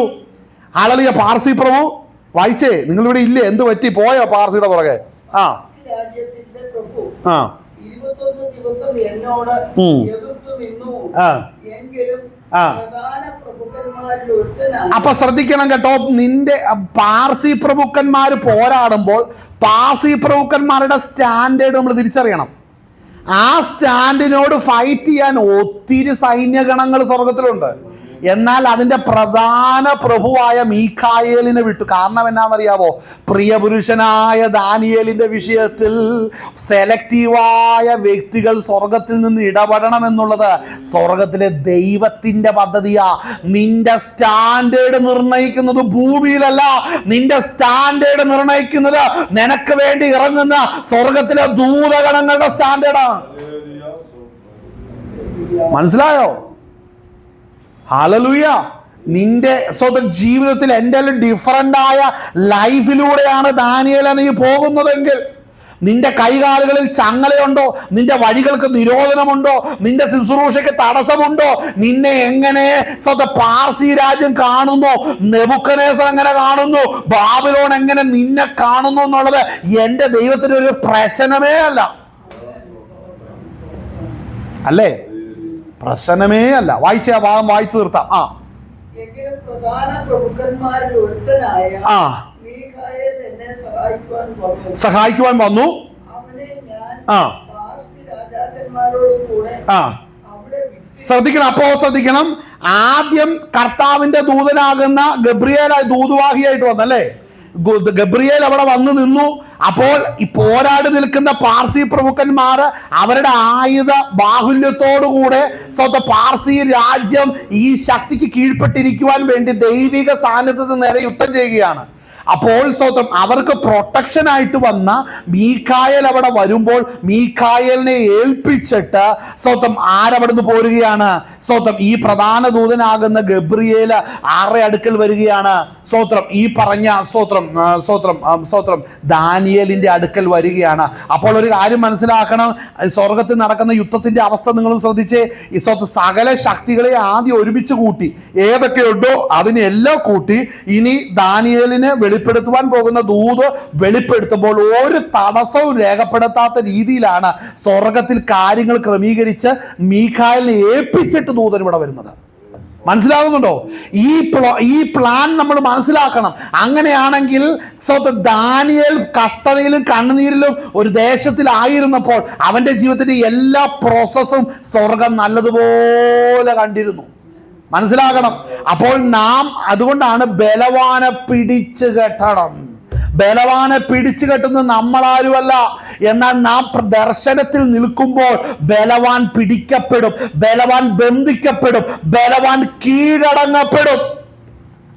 ഹല്ലേലൂയ. പാർസി പ്രഭു വായിച്ചേ. നിങ്ങൾ ഇവിടെ ഇല്ലേ? എന്ത് പറ്റി? പോയോ പാർസിയുടെ പുറകെ? രാജ്യത്തിന്റെ പ്രഭു 21 ദിവസം എന്നോട് എതിർത്തു നിന്നു. എങ്കിലും പ്രധാന പ്രഭുക്കന്മാരിൽ ഒരുത്തനായി. അപ്പൊ ശ്രദ്ധിക്കണം കേട്ടോ. നിന്റെ പാർസി പ്രഭുക്കന്മാര് പോരാടുമ്പോൾ പാർസി പ്രഭുക്കന്മാരുടെ സ്റ്റാൻഡേർഡ് നമ്മൾ തിരിച്ചറിയണം. ആ സ്റ്റാൻഡിനോട് ഫൈറ്റ് ചെയ്യാൻ ഒത്തിരി സൈന്യഗണങ്ങൾ സ്വർഗത്തിലുണ്ട്. എന്നാൽ അതിന്റെ പ്രധാന പ്രഭുവായ മീഖായേലിനെ വിട്ടു. കാരണം എന്നാണെന്നറിയാവോ? പ്രിയപുരുഷനായ ദാനിയേലിന്റെ വിഷയത്തിൽ സെലക്റ്റീവായ വ്യക്തികൾ സ്വർഗത്തിൽ നിന്ന് ഇടപെടണം എന്നുള്ളത് സ്വർഗത്തിലെ ദൈവത്തിന്റെ പദ്ധതിയാ. നിന്റെ സ്റ്റാൻഡേർഡ് നിർണയിക്കുന്നത് ഭൂമിയിലല്ല. നിന്റെ സ്റ്റാൻഡേർഡ് നിർണയിക്കുന്നത് നിനക്ക് വേണ്ടി ഇറങ്ങുന്ന സ്വർഗത്തിലെ ദൂതഗണങ്ങളുടെ സ്റ്റാൻഡേർഡാണ്. മനസ്സിലായോ? ഹല്ലേലൂയ. നിന്റെ സ്വന്തം ജീവിതത്തിൽ എന്തെങ്കിലും ഡിഫറൻ്റ് ആയ ലൈഫിലൂടെയാണ് ദാനിയേൽ നീ പോകുന്നതെങ്കിൽ, നിന്റെ കൈകാലുകളിൽ ചങ്ങലയുണ്ടോ, നിന്റെ വഴികൾക്ക് നിരോധനമുണ്ടോ, നിന്റെ ശുശ്രൂഷയ്ക്ക് തടസ്സമുണ്ടോ, നിന്നെ എങ്ങനെ സ്വന്തം പാർസി രാജ്യം കാണുന്നു, നെബൂഖദ്നേസർ എങ്ങനെ കാണുന്നു, ബാബിലോൺ എങ്ങനെ നിന്നെ കാണുന്നു എന്നുള്ളത് എന്റെ ദൈവത്തിന് ഒരു പ്രശ്നമേ അല്ല. അല്ലേ? പ്രശ്നമേ അല്ല. വായിച്ച ആ ഭാഗം വായിച്ചു തീർത്താം. എങ്കിലും പ്രധാന പ്രഭുക്കന്മാരിൽ ഒരുത്തനായ മീഖായേൽ എന്നെ സഹായിക്കുവാൻ വന്നു. അവനെ ഞാൻ പാർസി രാജാക്കന്മാരോട് കൂടെ അവിടെ വിട്ടു. ശ്രദ്ധിക്കണം. അപ്പോ ശ്രദ്ധിക്കണം. ആദ്യം കർത്താവിന്റെ ദൂതനാകുന്ന ഗബ്രിയേൽ ദൂതുവാഹിയായിട്ട് വന്നല്ലേ? ഗബ്രിയേൽ അവിടെ വന്നു നിന്നു. അപ്പോൾ ഈ പോരാടി നിൽക്കുന്ന പാർസി പ്രഭുക്കന്മാര് അവരുടെ ആയുധ ബാഹുല്യത്തോടുകൂടെ സ്വന്തം പാർസി രാജ്യം ഈ ശക്തിക്ക് കീഴ്പ്പെട്ടിരിക്കുവാൻ വേണ്ടി ദൈവിക സാന്നിധ്യത്തിന് നേരെ യുദ്ധം ചെയ്യുകയാണ്. അപ്പോൾ സ്വന്തം അവർക്ക് പ്രൊട്ടക്ഷൻ ആയിട്ട് വന്ന മീഖായേൽ അവിടെ വരുമ്പോൾ മീഖായേലിനെ ഏൽപ്പിച്ചിട്ട് സ്വന്തം ആരവിടുന്ന് പോരുകയാണ്? സ്വന്തം ഈ പ്രധാന ദൂതനാകുന്ന ഗബ്രിയേൽ ആരുടെ അടുക്കൽ വരികയാണ്? സ്തോത്രം. ഈ പറഞ്ഞ സ്തോത്രം ദാനിയേലിന്റെ അടുക്കൽ വരികയാണ്. അപ്പോൾ ഒരു കാര്യം മനസ്സിലാക്കണം. സ്വർഗത്തിൽ നടക്കുന്ന യുദ്ധത്തിന്റെ അവസ്ഥ നിങ്ങളും ശ്രദ്ധിച്ചേ. ഈ സകല ശക്തികളെ ആദ്യം ഒരുമിച്ച് കൂട്ടി, ഏതൊക്കെയുണ്ടോ അതിനെല്ലാം കൂട്ടി ഇനി ദാനിയേലിന് വെളിപ്പെടുത്തുവാൻ പോകുന്ന ദൂത് വെളിപ്പെടുത്തുമ്പോൾ ഒരു തടസ്സവും രേഖപ്പെടുത്താത്ത രീതിയിലാണ് സ്വർഗത്തിൽ കാര്യങ്ങൾ ക്രമീകരിച്ച് മീഖായേലിനെ ഏൽപ്പിച്ചിട്ട് ദൂതൻ ഇവിടെ വരുന്നത്. മനസ്സിലാകുന്നുണ്ടോ? ഈ പ്ലാൻ നമ്മൾ മനസ്സിലാക്കണം. അങ്ങനെയാണെങ്കിൽ ദാനിയേൽ കഷ്ടതയിലും കണ്ണുനീരിലും ഒരു ദേശത്തിലായിരുന്നപ്പോൾ അവന്റെ ജീവിതത്തിന്റെ എല്ലാ പ്രോസസ്സും സ്വർഗം നല്ലതുപോലെ കണ്ടിരുന്നു. മനസ്സിലാക്കണം. അപ്പോൾ നാം അതുകൊണ്ടാണ് ബലവാനെ പിടിച്ചു കെട്ടണം. ബലവാനെ പിടിച്ചു കെട്ടുന്നത് നമ്മളാരുമല്ല. എന്നാൽ നാം ദർശനത്തിൽ നിൽക്കുമ്പോൾ ബലവാൻ പിടിക്കപ്പെടും, ബലവാൻ ബന്ധിക്കപ്പെടും, ബലവാൻ കീഴടങ്ങപ്പെടും.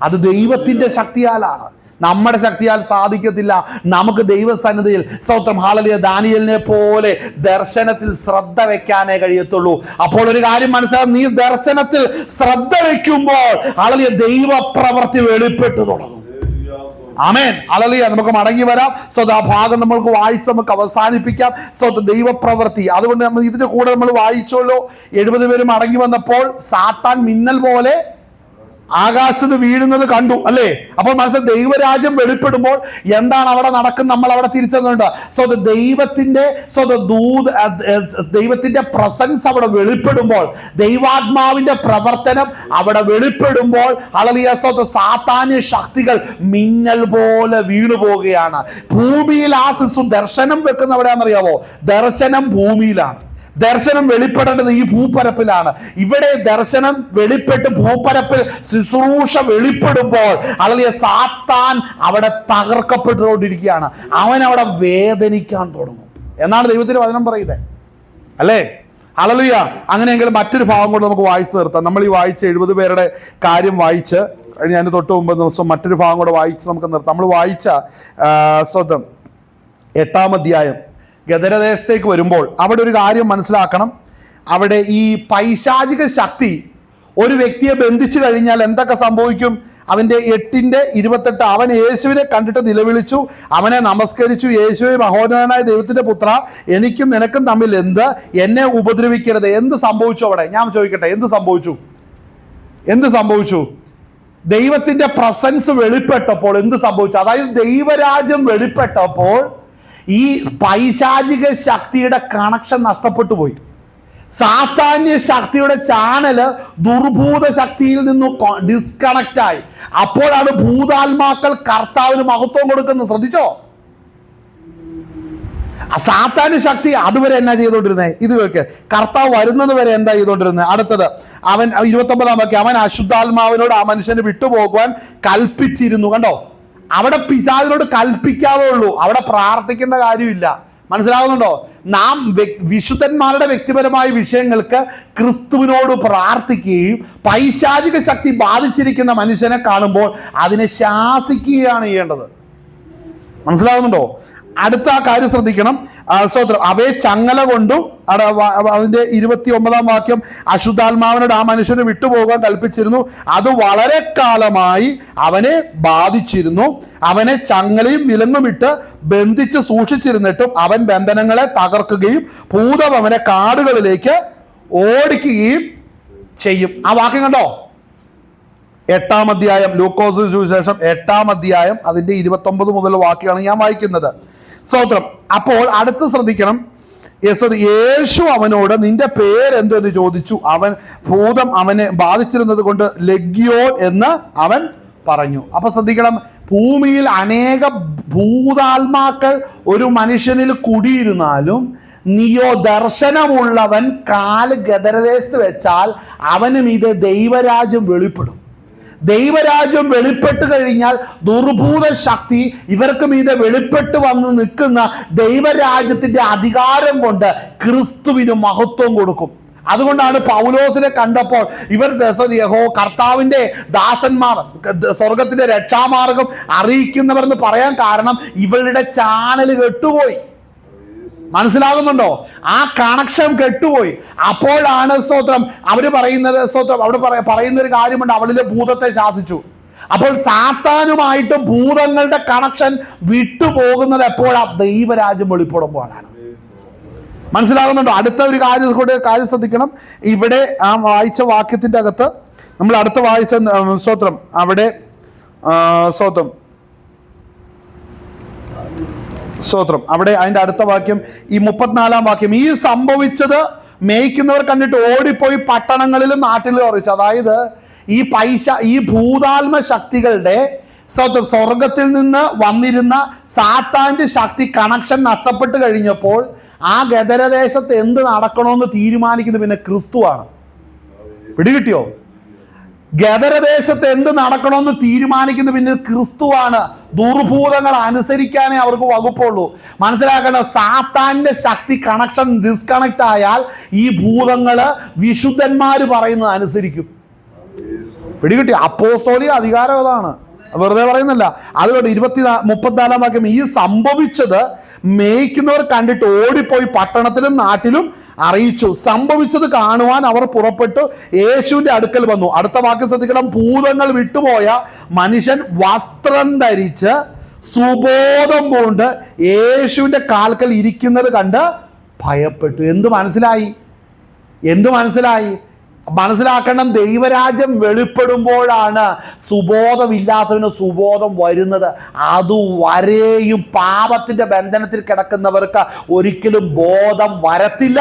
അത് ദൈവത്തിന്റെ ശക്തിയാലാണ്, നമ്മുടെ ശക്തിയാൽ സാധിക്കത്തില്ല. നമുക്ക് ദൈവസന്നിധിയിൽ സ്തോത്രം ഹല്ലേലൂയ ദാനിയേലിനെ പോലെ ദർശനത്തിൽ ശ്രദ്ധ വെക്കാനേ കഴിയത്തുള്ളൂ. അപ്പോൾ ഒരു കാര്യം മനസ്സിലാക്കാം. നീ ദർശനത്തിൽ ശ്രദ്ധ വെക്കുമ്പോൾ ഹല്ലേലൂയ ദൈവപ്രവൃത്തി വെളിപ്പെട്ടു തുടങ്ങും. ആമേൻ. ഹല്ലേലൂയ. നമുക്ക് മടങ്ങി വരാം. ആ ഭാഗം നമ്മൾക്ക് വായിച്ച് നമുക്ക് അവസാനിപ്പിക്കാം. ദൈവപ്രവൃത്തി. അതുകൊണ്ട് നമ്മൾ ഇതിന്റെ കൂടെ നമ്മൾ വായിച്ചല്ലോ. 70 പേര് മടങ്ങി വന്നപ്പോൾ സാത്താൻ മിന്നൽ പോലെ ആകാശത്ത് വീഴുന്നത് കണ്ടു, അല്ലേ? അപ്പോൾ മനസ്സിൽ ദൈവരാജ്യം വെളിപ്പെടുമ്പോൾ എന്താണ് അവിടെ നടക്കുന്നത് നമ്മൾ അവിടെ തിരിച്ചറിഞ്ഞുണ്ട്. ദൈവത്തിന്റെ പ്രസൻസ് അവിടെ വെളിപ്പെടുമ്പോൾ, ദൈവാത്മാവിന്റെ പ്രവർത്തനം അവിടെ വെളിപ്പെടുമ്പോൾ സാത്താന്യ ശക്തികൾ മിന്നൽ പോലെ വീണു പോവുകയാണ്. ഭൂമിയിൽ ആ ശിശു ദർശനം വെക്കുന്ന എവിടെയാണെന്നറിയാവോ? ദർശനം ഭൂമിയിലാണ്. ദർശനം വെളിപ്പെടേണ്ടത് ഈ ഭൂപരപ്പിലാണ്. ഇവിടെ ദർശനം വെളിപ്പെട്ട് ഭൂപരപ്പിൽ ശുശ്രൂഷ വെളിപ്പെടുമ്പോൾ സാത്താൻ അവിടെ തകർക്കപ്പെട്ടുകൊണ്ടിരിക്കുകയാണ്. അവൻ അവിടെ വേദനിക്കാൻ തുടങ്ങും എന്നാണ് ദൈവത്തിന്റെ വചനം പറയുന്നത്, അല്ലേ? ഹല്ലേലൂയ. അങ്ങനെയെങ്കിൽ മറ്റൊരു ഭാഗം കൊണ്ട് നമുക്ക് വായിച്ചു നിർത്താം. നമ്മൾ ഈ വായിച്ച 70 പേരുടെ കാര്യം വായിച്ച് കഴിഞ്ഞ അതിന് തൊട്ട് 9 ദിവസം മറ്റൊരു ഭാഗം കൂടെ വായിച്ച് നമുക്ക് നിർത്താം. നമ്മൾ വായിച്ച 8-ാം അധ്യായം ഗദരദേശത്തേക്ക് വരുമ്പോൾ അവിടെ ഒരു കാര്യം മനസ്സിലാക്കണം. അവിടെ ഈ പൈശാചിക ശക്തി ഒരു വ്യക്തിയെ ബന്ധിച്ചു കഴിഞ്ഞാൽ എന്തൊക്കെ സംഭവിക്കും? അവന്റെ 8:28 അവൻ യേശുവിനെ കണ്ടിട്ട് നിലവിളിച്ചു, അവനെ നമസ്കരിച്ചു. യേശുവേ, മഹോന്നതനായ ദൈവത്തിന്റെ പുത്ര, എനിക്കും നിനക്കും തമ്മിൽ എന്ത്? എന്നെ ഉപദ്രവിക്കരുത്. എന്ത് സംഭവിച്ചു അവിടെ? ഞാൻ ചോദിക്കട്ടെ, എന്ത് സംഭവിച്ചു? ദൈവത്തിന്റെ പ്രസൻസ് വെളിപ്പെട്ടപ്പോൾ എന്ത് സംഭവിച്ചു? അതായത് ദൈവരാജ്യം വെളിപ്പെട്ടപ്പോൾ ഈ പൈശാചിക ശക്തിയുടെ കണക്ഷൻ നഷ്ടപ്പെട്ടു പോയി. സാത്താന്യ ശക്തിയുടെ ചാനല് ദുർഭൂത ശക്തിയിൽ നിന്നും ഡിസ്കണക്റ്റ് ആയി. അപ്പോഴാണ് ഭൂതാത്മാക്കൾ കർത്താവിന് മഹത്വം കൊടുക്കുന്നത്. ശ്രദ്ധിച്ചോ? സാത്താന്യ ശക്തി അതുവരെ എന്നാ ചെയ്തോണ്ടിരുന്നേ? ഇത് കേൾക്ക്, കർത്താവ് വരുന്നത് വരെ എന്താ ചെയ്തോണ്ടിരുന്നത്? അടുത്തത് അവൻ 29-ാം വാക്യം, അവൻ അശുദ്ധാത്മാവിനോട് ആ മനുഷ്യന് വിട്ടുപോകുവാൻ കൽപ്പിച്ചിരുന്നു. കണ്ടോ? അവിടെ പിശാചിനോട് കൽപ്പിക്കാവേ ഉള്ളൂ, അവിടെ പ്രാർത്ഥിക്കേണ്ട കാര്യമില്ല. മനസ്സിലാവുന്നുണ്ടോ? നാം വിശുദ്ധന്മാരുടെ വ്യക്തിപരമായ വിഷയങ്ങൾക്ക് ക്രിസ്തുവിനോട് പ്രാർത്ഥിക്കുകയും പൈശാചിക ശക്തി ബാധിച്ചിരിക്കുന്ന മനുഷ്യനെ കാണുമ്പോൾ അതിനെ ശാസിക്കുകയാണ് ചെയ്യേണ്ടത്. മനസ്സിലാവുന്നുണ്ടോ? അടുത്ത ആ കാര്യം ശ്രദ്ധിക്കണം. സ്തോത്രം. അവയെ ചങ്ങല കൊണ്ടും, അതിന്റെ 29-ാം വാക്യം, അശുദ്ധാത്മാവിനോട് ആ മനുഷ്യന് വിട്ടുപോകാൻ കൽപ്പിച്ചിരുന്നു. അത് വളരെ കാലമായി അവനെ ബാധിച്ചിരുന്നു. അവനെ ചങ്ങലയും വിലങ്ങുമിട്ട് ബന്ധിച്ച് സൂക്ഷിച്ചിരുന്നിട്ടും അവൻ ബന്ധനങ്ങളെ തകർക്കുകയും ഭൂതം അവനെ കാടുകളിലേക്ക് ഓടിക്കുകയും ചെയ്യും. ആ വാക്യം കണ്ടോ? 8-ാം അധ്യായം, ലൂക്കോസ് സുവിശേഷം 8-ാം അധ്യായം അതിന്റെ 29 മുതൽ വാക്യമാണ് ഞാൻ വായിക്കുന്നത്. സ്തോത്രം. അപ്പോൾ അടുത്ത് ശ്രദ്ധിക്കണം. യേശു അവനോട് നിന്റെ പേരെന്തോ എന്ന് ചോദിച്ചു. അവൻ ഭൂതം അവനെ ബാധിച്ചിരുന്നത് കൊണ്ട് ലെഗ്യോൻ എന്ന് അവൻ പറഞ്ഞു. അപ്പൊ ശ്രദ്ധിക്കണം, ഭൂമിയിൽ അനേക ഭൂതാത്മാക്കൾ ഒരു മനുഷ്യനിൽ കുടിയിരുന്നാലും നീയോ ദർശനമുള്ളവൻ കാല് ഗദരദേശത്ത് വെച്ചാൽ അവനും ഇത് ദൈവരാജ്യം വെളിപ്പെടും. ദൈവരാജ്യം വെളിപ്പെട്ട് കഴിഞ്ഞാൽ ദുർഭൂത ശക്തി ഇവർക്ക് മീതെ വെളിപ്പെട്ട് വന്ന് നിൽക്കുന്ന ദൈവരാജ്യത്തിന്റെ അധികാരം കൊണ്ട് ക്രിസ്തുവിന് മഹത്വം കൊടുക്കും. അതുകൊണ്ടാണ് പൗലോസിനെ കണ്ടപ്പോൾ ഇവർ കർത്താവിന്റെ ദാസന്മാർ, സ്വർഗത്തിന്റെ രക്ഷാമാർഗം അറിയിക്കുന്നവർ എന്ന് പറയാൻ കാരണം ഇവരുടെ ചാനൽ കെട്ടുപോയി. മനസ്സിലാകുന്നുണ്ടോ? ആ കണക്ഷൻ കെട്ടുപോയി. അപ്പോഴാണ് സ്തോത്രം അവര് പറയുന്നത്, സ്തോത്രം അവിടെ പറയുന്ന ഒരു കാര്യമുണ്ട്, അവളിലെ ഭൂതത്തെ ശാസിച്ചു. അപ്പോൾ സാത്താനുമായിട്ട് ഭൂതങ്ങളുടെ കണക്ഷൻ വിട്ടുപോകുന്നത് എപ്പോഴാ? ദൈവരാജ്യം വെളിപ്പെടുമ്പോഴാണ്. മനസ്സിലാകുന്നുണ്ടോ? അടുത്ത ഒരു കാര്യം ശ്രദ്ധിക്കണം. ഇവിടെ ആ വായിച്ച വാക്യത്തിന്റെ അകത്ത് നമ്മൾ അടുത്ത വായിച്ച സ്തോത്രം അവിടെ സ്തോത്രം അവിടെ അതിന്റെ അടുത്ത വാക്യം, ഈ 34-ാം വാക്യം, ഈ സംഭവിച്ചത് മേയ്ക്കുന്നവർ കണ്ടിട്ട് ഓടിപ്പോയി പട്ടണങ്ങളിലും നാട്ടിലും അറിയിച്ചു. അതായത് ഈ ഭൂതാത്മ ശക്തികളുടെ സ്വർഗത്തിൽ നിന്ന് വന്നിരുന്ന സാത്താന്റെ ശക്തി കണക്ഷൻ നഷ്ടപ്പെട്ട് കഴിഞ്ഞപ്പോൾ ആ ഗദരദേശത്ത് എന്ത് നടക്കണമെന്ന് തീരുമാനിക്കുന്നത് പിന്നെ ക്രിസ്തുവാണ്. പിടികിട്ടിയോ? ഗദരദേശത്ത് എന്ത് നടക്കണമെന്ന് തീരുമാനിക്കുന്ന പിന്നെ ക്രിസ്തുവാണ്. ദുർഭൂതങ്ങൾ അനുസരിക്കാനേ അവർക്ക് വകുപ്പുള്ളൂ. മനസ്സിലാക്കേണ്ട, സാത്താന്റെ ശക്തി കണക്ഷൻ ഡിസ്കണക്ട് ആയാൽ ഈ ഭൂതങ്ങള് വിശുദ്ധന്മാര് പറയുന്നത് അനുസരിക്കും. പിടികിട്ടി? അപ്പോസ്തോലിക അധികാരം അതാണ്, വെറുതെ പറയുന്നില്ല. അതുകൊണ്ട് 34-ാം വാക്യം, ഈ സംഭവിച്ചത് മേയ്ക്കുന്നവർ കണ്ടിട്ട് ഓടിപ്പോയി പട്ടണത്തിലും നാട്ടിലും അറിയിച്ചു. സംഭവിച്ചത് കാണുവാൻ അവർ പുറപ്പെട്ടു യേശുവിന്റെ അടുക്കൽ വന്നു. അടുത്ത വാക്യം ശ്രദ്ധിക്കണം. ഭൂതങ്ങൾ വിട്ടുപോയ മനുഷ്യൻ വസ്ത്രം ധരിച്ച് സുബോധം കൊണ്ട് യേശുവിന്റെ കാൽക്കൽ ഇരിക്കുന്നത് കണ്ട് ഭയപ്പെട്ടു. എന്തു മനസ്സിലായി? മനസ്സിലാക്കണം, ദൈവരാജ്യം വെളിപ്പെടുമ്പോഴാണ് സുബോധമില്ലാത്തവന് സുബോധം വരുന്നത്. അതുവരെയും പാപത്തിന്റെ ബന്ധനത്തിൽ കിടക്കുന്നവർക്ക് ഒരിക്കലും ബോധം വരത്തില്ല.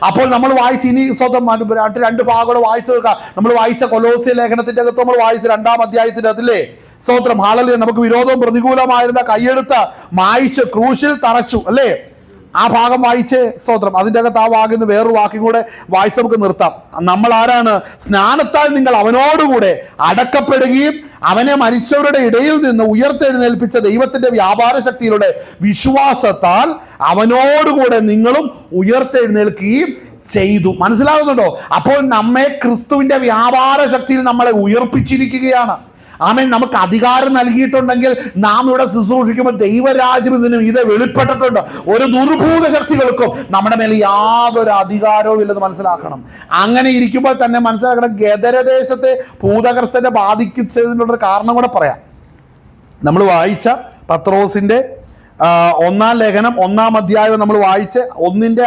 അപ്പോൾ നമ്മൾ വായിച്ച് ഇനി സ്വന്തം രണ്ട് ഭാഗങ്ങൾ വായിച്ചു നോക്കാം. നമ്മൾ വായിച്ച കൊലോസ്യ ലേഖനത്തിന്റെ അകത്ത് നമ്മൾ വായിച്ച 2-ാം അധ്യായത്തിന്റെ അതില്ലേ, സ്തോത്രം, ഹല്ലേലൂയ, നമുക്ക് വിരോധവും പ്രതികൂലമായിരുന്ന കൈയെടുത്ത് മായിച്ച് ക്രൂശിൽ തറച്ചു, അല്ലേ? ആ ഭാഗം വായിച്ചേ, സ്തോത്രം. അതിൻ്റെ അകത്ത് ആ വാക്കിന് വേറൊരു വാക്കും കൂടെ വായിച്ച് നമുക്ക് നിർത്താം. നമ്മൾ ആരാണ്? സ്നാനത്താൽ നിങ്ങൾ അവനോടുകൂടെ അടക്കപ്പെടുകയും അവനെ മരിച്ചവരുടെ ഇടയിൽ നിന്ന് ഉയർത്തെഴുന്നേൽപ്പിച്ച ദൈവത്തിന്റെ വ്യാപാര ശക്തിയിലൂടെ വിശ്വാസത്താൽ അവനോടുകൂടെ നിങ്ങളും ഉയർത്തെഴുന്നേൽക്കുകയും ചെയ്തു. മനസ്സിലാകുന്നുണ്ടോ? അപ്പോൾ നമ്മെ ക്രിസ്തുവിന്റെ വ്യാപാര ശക്തിയിൽ നമ്മളെ ഉയർപ്പിച്ചിരിക്കുകയാണ്. ആമേൻ. നമുക്ക് അധികാരം നൽകിയിട്ടുണ്ടെങ്കിൽ നാം ഇവിടെ ശുശ്രൂഷിക്കുമ്പോൾ ദൈവരാജ്യം ഇതിനും ഇത് വെളിപ്പെട്ടിട്ടുണ്ട്. ഒരു ദുർഭൂത ശക്തികൾക്കും നമ്മുടെ മേലെ യാതൊരു അധികാരവും ഇല്ലെന്ന് മനസ്സിലാക്കണം. അങ്ങനെ ഇരിക്കുമ്പോൾ തന്നെ മനസ്സിലാക്കണം, ഗദരദേശത്തെ ഭൂതകർഷനെ ബാധിച്ചതിനുള്ളൊരു കാരണം കൂടെ പറയാം. നമ്മൾ വായിച്ച പത്രോസിന്റെ 1-ാം ലേഖനം 1-ാം അധ്യായം നമ്മൾ വായിച്ച് 1-ന്റെ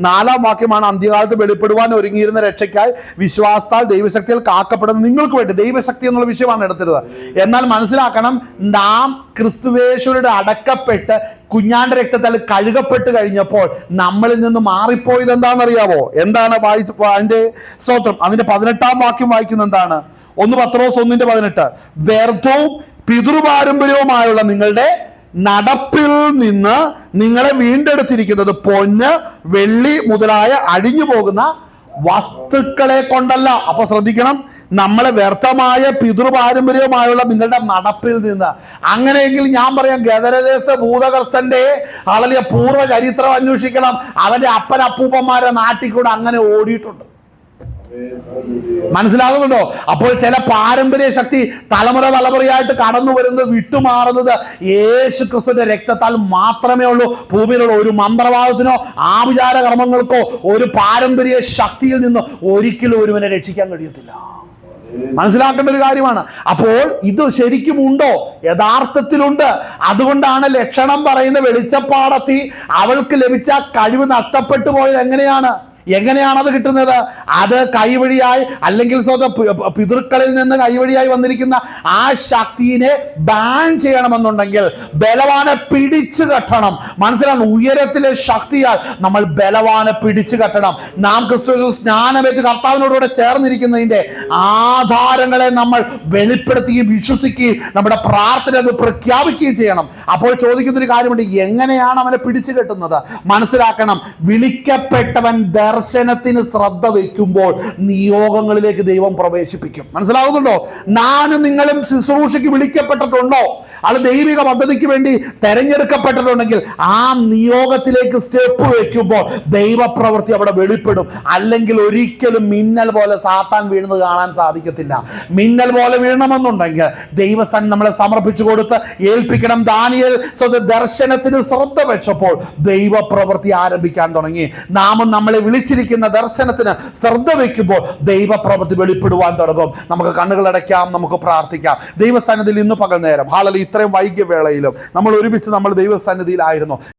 4-ാം വാക്യമാണ്, അന്ത്യകാലത്ത് വെളിപ്പെടുവാൻ ഒരുങ്ങിയിരുന്ന രക്ഷയ്ക്കായി വിശ്വാസത്താൽ ദൈവശക്തിയിൽ കാക്കപ്പെടുന്ന നിങ്ങൾക്ക് വേണ്ടി. ദൈവശക്തി എന്നുള്ള വിഷയമാണ് എടുത്തിരുന്നത്. എന്നാൽ മനസ്സിലാക്കണം, നാം ക്രിസ്തുവേശ്വരുടെ അടക്കപ്പെട്ട് കുഞ്ഞാന്റെ രക്തത്താൽ കഴുകപ്പെട്ട് കഴിഞ്ഞപ്പോൾ നമ്മളിൽ നിന്ന് മാറിപ്പോയത് എന്താണെന്നറിയാവോ? എന്താണ് അതിന്റെ സ്തോത്രം? അതിന്റെ 18-ാം വാക്യം വായിക്കുന്ന എന്താണ്? 1 പത്രോസ് 1:18, വ്യർത്ഥവും പിതൃപാരമ്പര്യവുമായുള്ള നിങ്ങളുടെ നടപ്പിൽ നിന്ന് നിങ്ങളെ വീണ്ടെടുത്തിരിക്കുന്നത് പൊന്ന്, വെള്ളി മുതലായ അഴിഞ്ഞു പോകുന്ന വസ്തുക്കളെ കൊണ്ടല്ല. അപ്പൊ ശ്രദ്ധിക്കണം, നമ്മളെ വ്യർത്ഥമായ പിതൃപാരമ്പര്യവുമായുള്ള നിങ്ങളുടെ നടപ്പിൽ നിന്ന്. അങ്ങനെയെങ്കിൽ ഞാൻ പറയാം, ഗദരദേശത്തെ ഭൂതകർസ്ഥന്റെ ആളിയ പൂർവ്വ ചരിത്രം അന്വേഷിക്കണം. അവന്റെ അപ്പനപ്പൂപ്പന്മാരെ നാട്ടിൽ കൂടെ അങ്ങനെ ഓടിയിട്ടുണ്ട്. മനസ്സിലാകുന്നുണ്ടോ? അപ്പോൾ ചില പാരമ്പര്യ ശക്തി തലമുറയായിട്ട് കടന്നു വരുന്നത്, വിട്ടുമാറുന്നത് യേശു ക്രിസ്തുവിന്റെ രക്തത്താൽ മാത്രമേ ഉള്ളൂ. ഭൂമിയിലുള്ള ഒരു മന്ത്രവാദത്തിനോ ആഭിചാര കർമ്മങ്ങൾക്കോ ഒരു പാരമ്പര്യ ശക്തിയിൽ നിന്ന് ഒരിക്കലും ഒരുവനെ രക്ഷിക്കാൻ കഴിയത്തില്ല. മനസ്സിലാക്കേണ്ട ഒരു കാര്യമാണ്. അപ്പോൾ ഇത് ശരിക്കും ഉണ്ടോ? യഥാർത്ഥത്തിലുണ്ട്. അതുകൊണ്ടാണ് ലക്ഷണം പറയുന്ന വെളിച്ചപ്പാടത്തി അവൾക്ക് ലഭിച്ച കഴിവ് നഷ്ടപ്പെട്ടു പോയത്. എങ്ങനെയാണ് അത് കിട്ടുന്നത്? അത് കൈവഴിയായി, അല്ലെങ്കിൽ പിതൃക്കളിൽ നിന്ന് കൈവഴിയായി വന്നിരിക്കുന്ന ആ ശക്തിയെ ബാൻ ചെയ്യണമെന്നുണ്ടെങ്കിൽ ബലവാനെ പിടിച്ചു കെട്ടണം. മനസ്സിലാണ്, ഉയരത്തിലെ ശക്തിയാൽ നമ്മൾ ബലവാനെ പിടിച്ചു കെട്ടണം. നാം ക്രിസ്തു സ്നാനമേറ്റ് കർത്താവിനോടുകൂടെ ചേർന്നിരിക്കുന്നതിന്റെ ആധാരങ്ങളെ നമ്മൾ വെളിപ്പെടുത്തുകയും വിശ്വസിക്കുകയും നമ്മുടെ പ്രാർത്ഥന അത് പ്രഖ്യാപിക്കുകയും ചെയ്യണം. അപ്പോൾ ചോദിക്കുന്നൊരു കാര്യമുണ്ട്, എങ്ങനെയാണ് അവനെ പിടിച്ചു കെട്ടുന്നത്? മനസ്സിലാക്കണം, വിളിക്കപ്പെട്ടവൻ ദർശനത്തിന് ശ്രദ്ധ വയ്ക്കുമ്പോൾ നിയോഗങ്ങളിലേക്ക് ദൈവം പ്രവേശിപ്പിക്കും. മനസ്സിലാവുന്നുണ്ടോ? നാനും നിങ്ങളും ശുശ്രൂഷയ്ക്ക് വിളിക്കപ്പെട്ടിട്ടുണ്ടോ? അത് ദൈവിക പദ്ധതിക്ക് വേണ്ടി തെരഞ്ഞെടുക്കപ്പെട്ടിട്ടുണ്ടെങ്കിൽ ആ നിയോഗത്തിലേക്ക് സ്റ്റെപ്പ് വെക്കുമ്പോൾ ദൈവപ്രവൃത്തി അവിടെ വെളിപ്പെടും. അല്ലെങ്കിൽ ഒരിക്കലും മിന്നൽ പോലെ സാത്താൻ വീഴുന്നത് കാണാൻ സാധിക്കത്തില്ല. മിന്നൽ പോലെ വീഴണമെന്നുണ്ടെങ്കിൽ ദൈവസൻ നമ്മളെ സമർപ്പിച്ചു കൊടുത്ത് ഏൽപ്പിക്കണം. ദാനിയേൽ ദർശനത്തിന് ശ്രദ്ധ വെച്ചപ്പോൾ ദൈവപ്രവൃത്തി ആരംഭിക്കാൻ തുടങ്ങി. നാമും നമ്മളെ വിളിച്ചിരിക്കുന്ന ദർശനത്തിന് ശ്രദ്ധ വയ്ക്കുമ്പോൾ ദൈവപ്രവൃത്തി വെളിപ്പെടുവാൻ തുടങ്ങും. നമുക്ക് കണ്ണുകൾ അടയ്ക്കാം, നമുക്ക് പ്രാർത്ഥിക്കാം. ദൈവസന്നിധിയിൽ ഇന്ന് പകൽ നേരം, ഹല്ലേലൂയ, ഇത്രയും വൈകിയ വേളയിലും നമ്മൾ ഒരുമിച്ച് നമ്മൾ ദൈവസന്നിധിയിലായിരുന്നു.